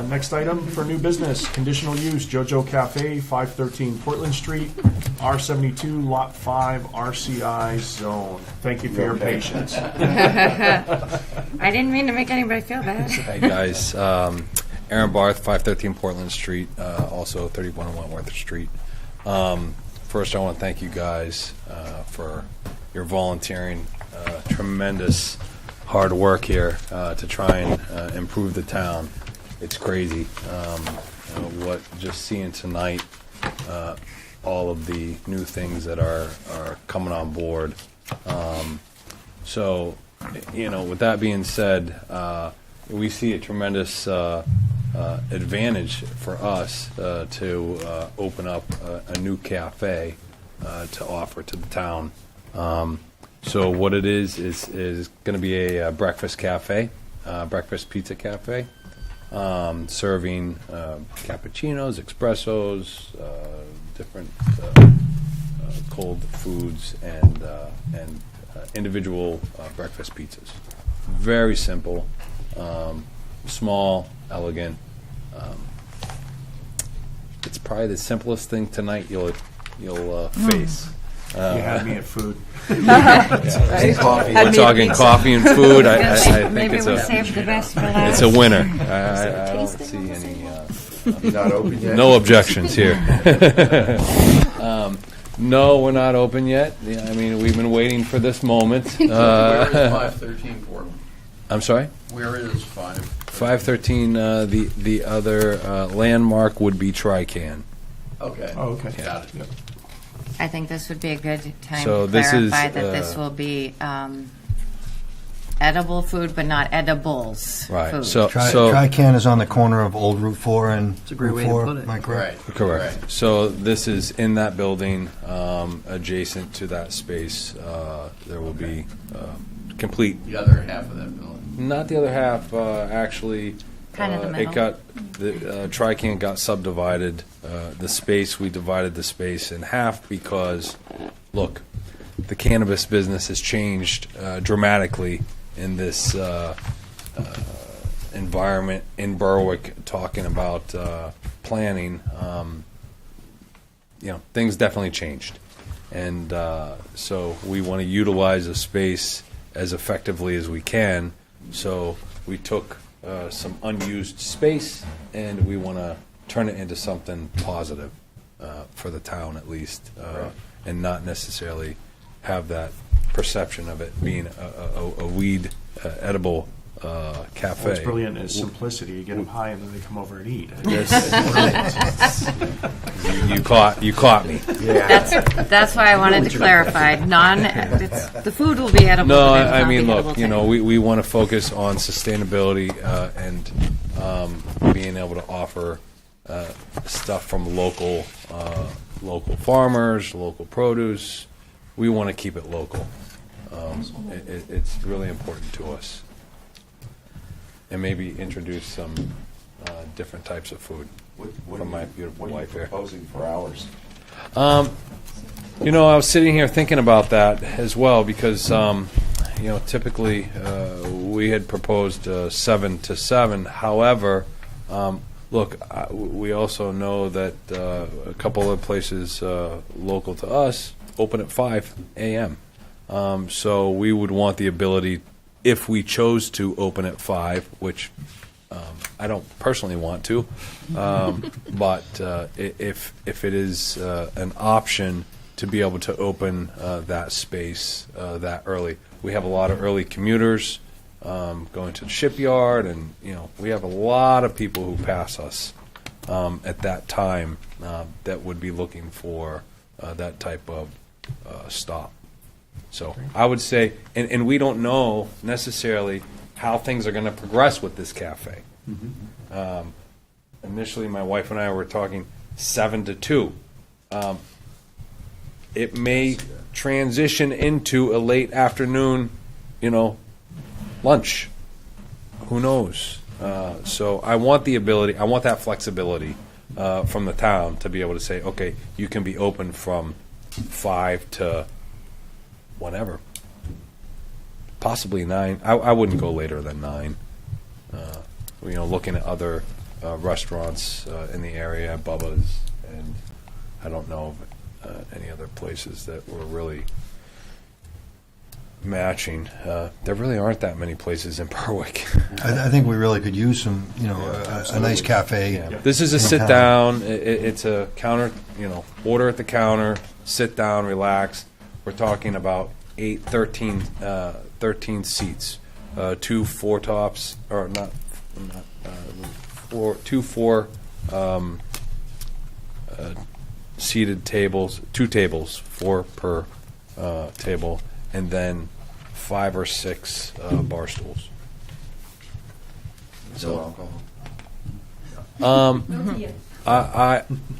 next item for new business, conditional use, JoJo Cafe, 513 Portland Street, R72, Lot 5, RCI zone. Thank you for your patience. I didn't mean to make anybody feel bad. Hey guys, Aaron Barth, 513 Portland Street, also 3101 Wentworth Street. First, I want to thank you guys for your volunteering, tremendous hard work here to try and improve the town. It's crazy. What just seeing tonight, all of the new things that are coming on board. So, with that being said, we see a tremendous advantage for us to open up a new cafe to offer to the town. So what it is going to be a breakfast cafe, breakfast pizza cafe. serving cappuccinos, espressos, different cold foods, and individual breakfast pizzas. Very simple, small, elegant. It's probably the simplest thing tonight you'll face. You had me at food. Coffee. We're talking coffee and food. I think Maybe it's we'll save the best for last. it's a winner. I don't see any. Not open yet? No objections here. No, we're not open yet. I mean, we've been waiting for this moment. Where is 513 Portland? I'm sorry? Where is 5? 513, the other landmark would be Trican. Okay. Oh, okay. Got it. Yep. I think this would be a good time So to this is, clarify that this will be edible food, but not edibles Right. food. So Trican is on the corner of Old Route 4 and a great Route way to 4. put it. Am I correct? correct. Right. So this is in that building, adjacent to that space. There will be complete. The other half of that building. Not the other half, actually. Kind of the It middle. got the Trican got subdivided. The space, we divided the space in half because, look, the cannabis business has changed dramatically in this environment in Berwick. Talking about planning, things definitely changed, and so we want to utilize a space as effectively as we can. So we took some unused space, and we want to turn it into something positive for the town, at least, and not necessarily have that perception of it being a weed edible cafe. What's brilliant is simplicity. You get them high, and then they come over and eat. You caught me. That's why I wanted to clarify. The food will be edible. No, but it's I not mean, the look, edible thing. we want to focus on sustainability and being able to offer stuff from local farmers, local produce. We want to keep it local. It's really important to us. And maybe introduce some different types of food from my beautiful wife here. Proposing for hours. I was sitting here thinking about that as well because, typically we had proposed 7 to 7. However, look, we also know that a couple of places local to us open at 5 a.m. So we would want the ability, if we chose to open at 5, which I don't personally want to, but if it is an option to be able to open that space that early. We have a lot of early commuters going to the shipyard, and we have a lot of people who pass us at that time that would be looking for that type of stop. So I would say, and we don't know necessarily how things are going to progress with this cafe. Mm-hmm. Initially, my wife and I were talking 7 to 2. It may transition into a late afternoon, lunch. Who knows? So I want the ability, I want that flexibility from the town to be able to say, okay, you can be open from 5 to whatever. Possibly 9. I wouldn't go later than 9. Looking at other restaurants in the area, Bubba's, and I don't know of any other places that were really matching. There really aren't that many places in Berwick. I think we really could use some, a nice cafe. Yeah. This is a sit down. It's a counter. Order at the counter, sit down, relax. We're talking about 13 seats, 2 4-tops, or not 4 seated tables, 2 tables, 4 per table, and then 5 or 6 bar stools. No alcohol.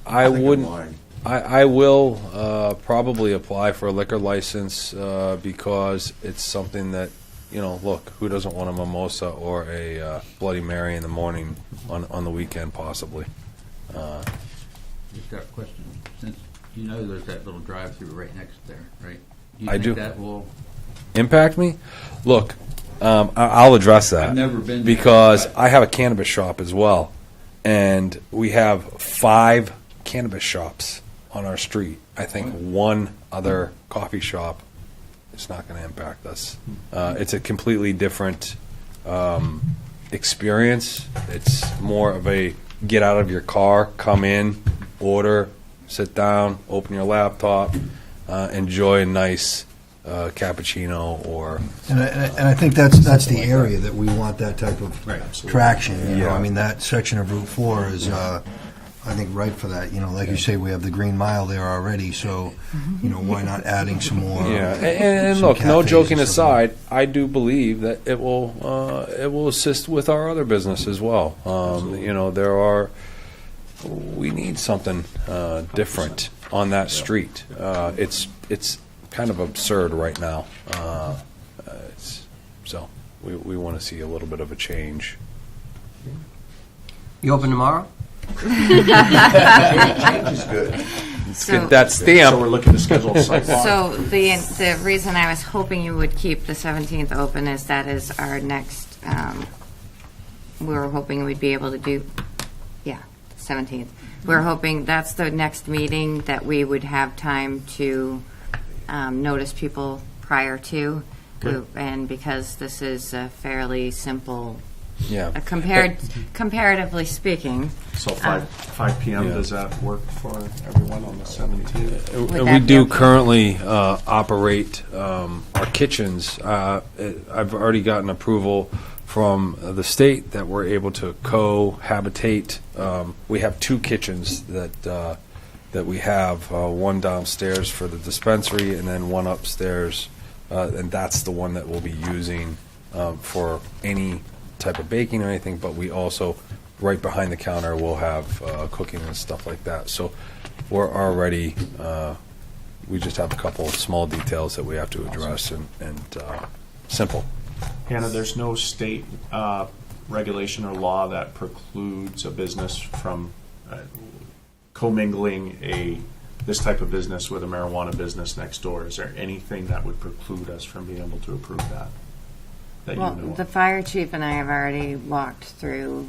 I wouldn't. I will probably apply for a liquor license because it's something that you know, look, who doesn't want a mimosa or a Bloody Mary in the morning on the weekend, possibly? Just got a question. Since you know there's that little drive-through right next there, right? You I think do. that will Impact me? Look, I'll address that. I've never been there, because but- I have a cannabis shop as well, and we have 5 cannabis shops on our street. I think one other coffee shop is not going to impact us. It's a completely different experience. It's more of a get out of your car, come in, order, sit down, open your laptop, enjoy a nice cappuccino or. And I think that's the area that we want that type of traction. You know, Yeah. I mean, that section of Route 4 is, I think, right for that. You know, like you say, we have the Green Mile there already, so, you know, why not adding some more? Yeah, and some look, no cafes joking and stuff. aside, I do believe that it will assist with our other business as well. You know, we need something different on that street. It's kind of absurd right now. So we want to see a little bit of a change. You open tomorrow? Change is good. Let's So- get that stamp. So we're looking to schedule a site walk. So the reason I was hoping you would keep the 17th open is that is our next, we were hoping we'd be able to do, 17th. We're hoping that's the next meeting that we would have time to notice people prior to. Good. And because this is a fairly simple, Yeah. comparatively speaking. So 5 p.m., Yeah. does that work for everyone on the 17th? Would And that we be do okay? currently operate our kitchens. I've already gotten approval from the state that we're able to cohabitate. We have 2 kitchens that we have, one downstairs for the dispensary and then one upstairs, and that's the one that we'll be using for any type of baking or anything, but we also, right behind the counter, will have cooking and stuff like that. So we're already, we just have a couple of small details that we have to address, and simple. Hannah, there's no state regulation or law that precludes a business from commingling this type of business with a marijuana business next door. Is there anything that would preclude us from being able to approve that? That Well, you know the of? fire chief and I have already walked through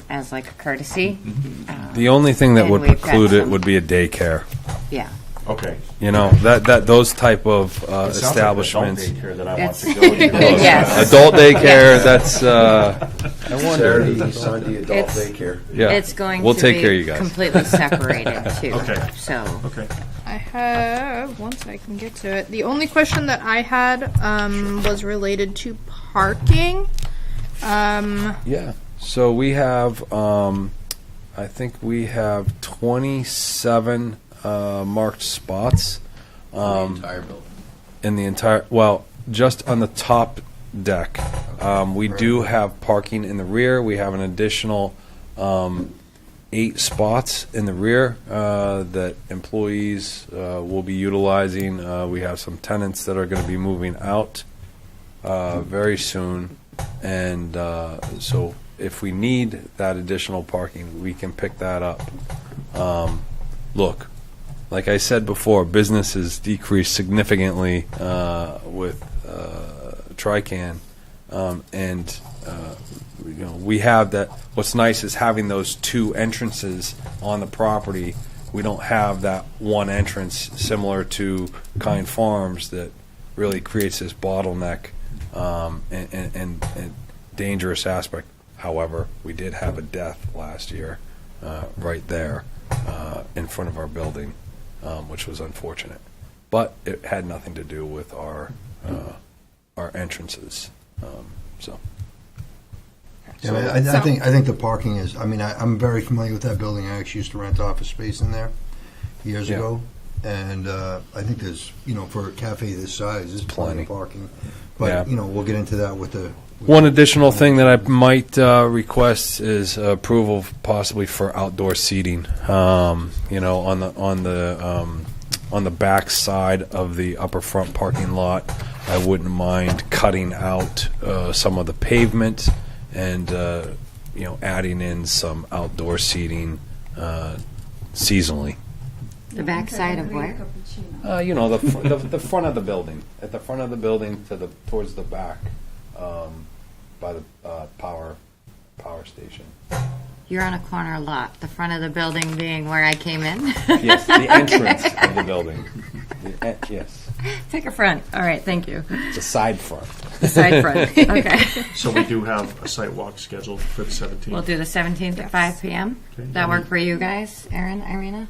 as like a courtesy. The only thing that And would we've got preclude it some- would be a daycare. Yeah. Okay. You know, that those type of It sounds like establishments. adult daycare that I want It's- to go to. Yes. Adult daycare, that's, I wonder. Saturday, Sunday, adult It's- daycare. Yeah. It's going We'll to take be care of you guys. completely separated too. Okay. So Okay. I have, once I can get to it, the only question that I had was related to parking. Yeah. So we have, I think we have 27 marked spots Entire building. in the entire, well, just on the top deck. We do have parking in the rear. We have an additional 8 spots in the rear that employees will be utilizing. We have some tenants that are going to be moving out very soon. And so if we need that additional parking, we can pick that up. Look, like I said before, business has decreased significantly with Trican, and you know, we have that. What's nice is having those 2 entrances on the property. We don't have that one entrance similar to Kind Farms that really creates this bottleneck and dangerous aspect. However, we did have a death last year right there in front of our building, which was unfortunate. But it had nothing to do with our entrances. So. Yeah, I think the parking is, I mean, I'm very familiar with that building. I actually used to rent office space in there years Yeah. ago. And I think there's, you know, for a cafe this size, there's plenty of parking. But, Yeah. you know, we'll get into that with the... One additional thing that I might request is approval possibly for outdoor seating. You know, on the back side of the upper front parking lot, I wouldn't mind cutting out some of the pavement and adding in some outdoor seating seasonally. The backside of where? The front of the building. At the front of the building towards the back, by the power station. You're on a corner lot, the front of the building being where I came in? Yes, the entrance of the building. Yes. Take a front. All right, thank you. It's a side front. The side front, okay. So we do have a site walk scheduled for the 17th. We'll do the 17th at 5 p.m. Okay. That work for you guys, Erin, Irina?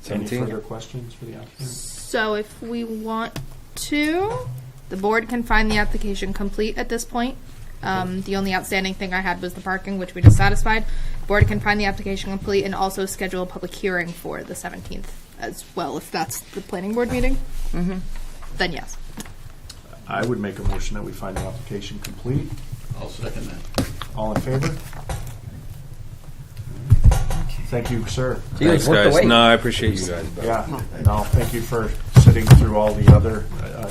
Any further questions for the applicant? So if we want to, the board can find the application complete at this point. The only outstanding thing I had was the parking, which we just satisfied. Board can find the application complete and also schedule a public hearing for the 17th as well, if that's the planning board meeting. Then yes. I would make a motion that we find the application complete. I'll second that. All in favor? Thank you, sir. Thanks, guys. No, I appreciate you guys. Yeah, no, thank you for sitting through all the other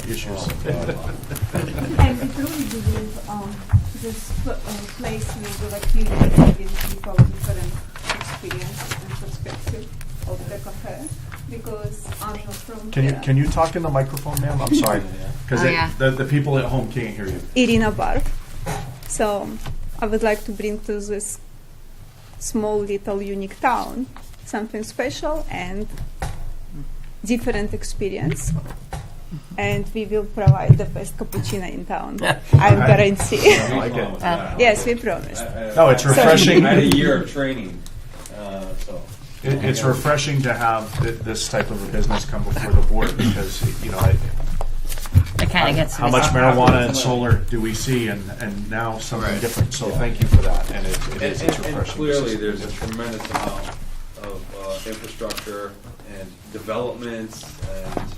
issues. And we truly believe this place will like really give people different experience and perspective of the cafe because from Can you talk in the microphone, ma'am? I'm sorry, because the people at home can't hear you. Irina Bar. So I would like to bring to this small little unique town something special and different experience. And we will provide the best cappuccino in town. I guarantee. I get it. Yes, we promise. No, it's refreshing. I had a year of training, so. It's refreshing to have this type of a business come before the board because, It kind of gets how much marijuana and solar do we see, and now something different. So thank you for that, and it's refreshing. And clearly, there's a tremendous amount of infrastructure and developments and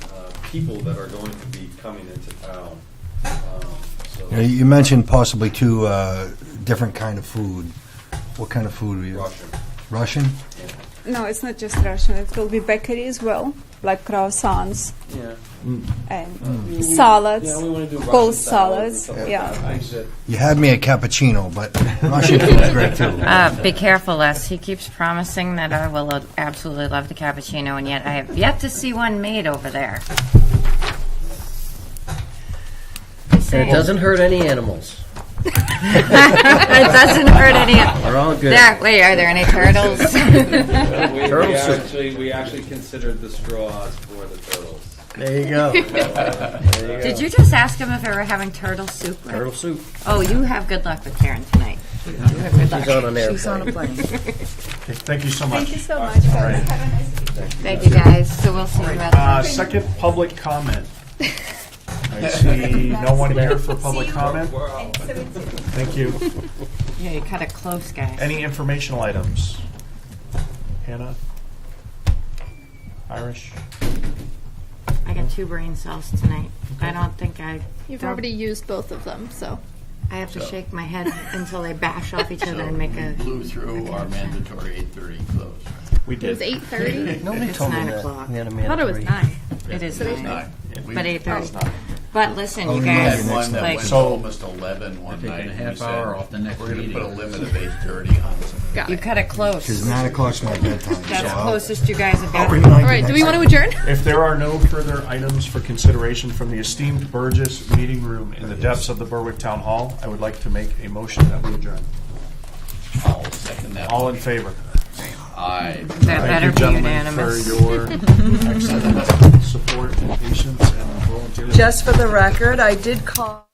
people that are going to be coming into town. You mentioned possibly two different kind of food. What kind of food were you? Russian? No, it's not just Russian. It will be bakery as well, like croissants and salads, we want to do cold Russian salads. Yeah. You had me at cappuccino, but Russian food is great too. Be careful, Les. He keeps promising that I will absolutely love the cappuccino, and yet I have yet to see one made over there. And it doesn't hurt any animals. It doesn't hurt any. We're all good. Wait, are there any turtles? We actually considered the straws for the turtles. There you go. Did you just ask him if they were having turtle soup? Turtle soup. Oh, you have good luck with Karen tonight. You have good luck. She's on an airplane. She's on a plane. Okay, thank you so much. Thank you so much, guys. All right. Have a nice day. Thank you, guys. So we'll see you at the Second public comment. I see no one here for public comment. Thank you. Yeah, you cut it close, guys. Any informational items? Hannah? Irish? I got 2 brain cells tonight. I don't think You've already used both of them, so. I have to shake my head until they bash off each other and make a. Blew through our mandatory 8:30 close. We It was did. 8:30? Nobody It's told me 9 that. o'clock. We had a I thought it was mandatory. 9. It is It was 9. 9. But 8:30. It's 9. But listen, Oh, you we guys, had One that like, went So- almost 11 one Taking night, a and we half said, hour off the next we're going to put a meeting. limit of 8:30 on it. you cut it close. Because 9 o'clock's my bedtime. That's so the I'll- closest you guys have got. I'll remind All you right, do we next want to adjourn? If there are no further items for consideration from the esteemed Burgess Meeting Room in the depths of the Berwick Town Hall, I would like to make a motion that we adjourn. I'll second that. All in favor? Aye. That Thank better you, be gentlemen, unanimous. for your excellent support and patience and volunteerism. Just for the record, I did call.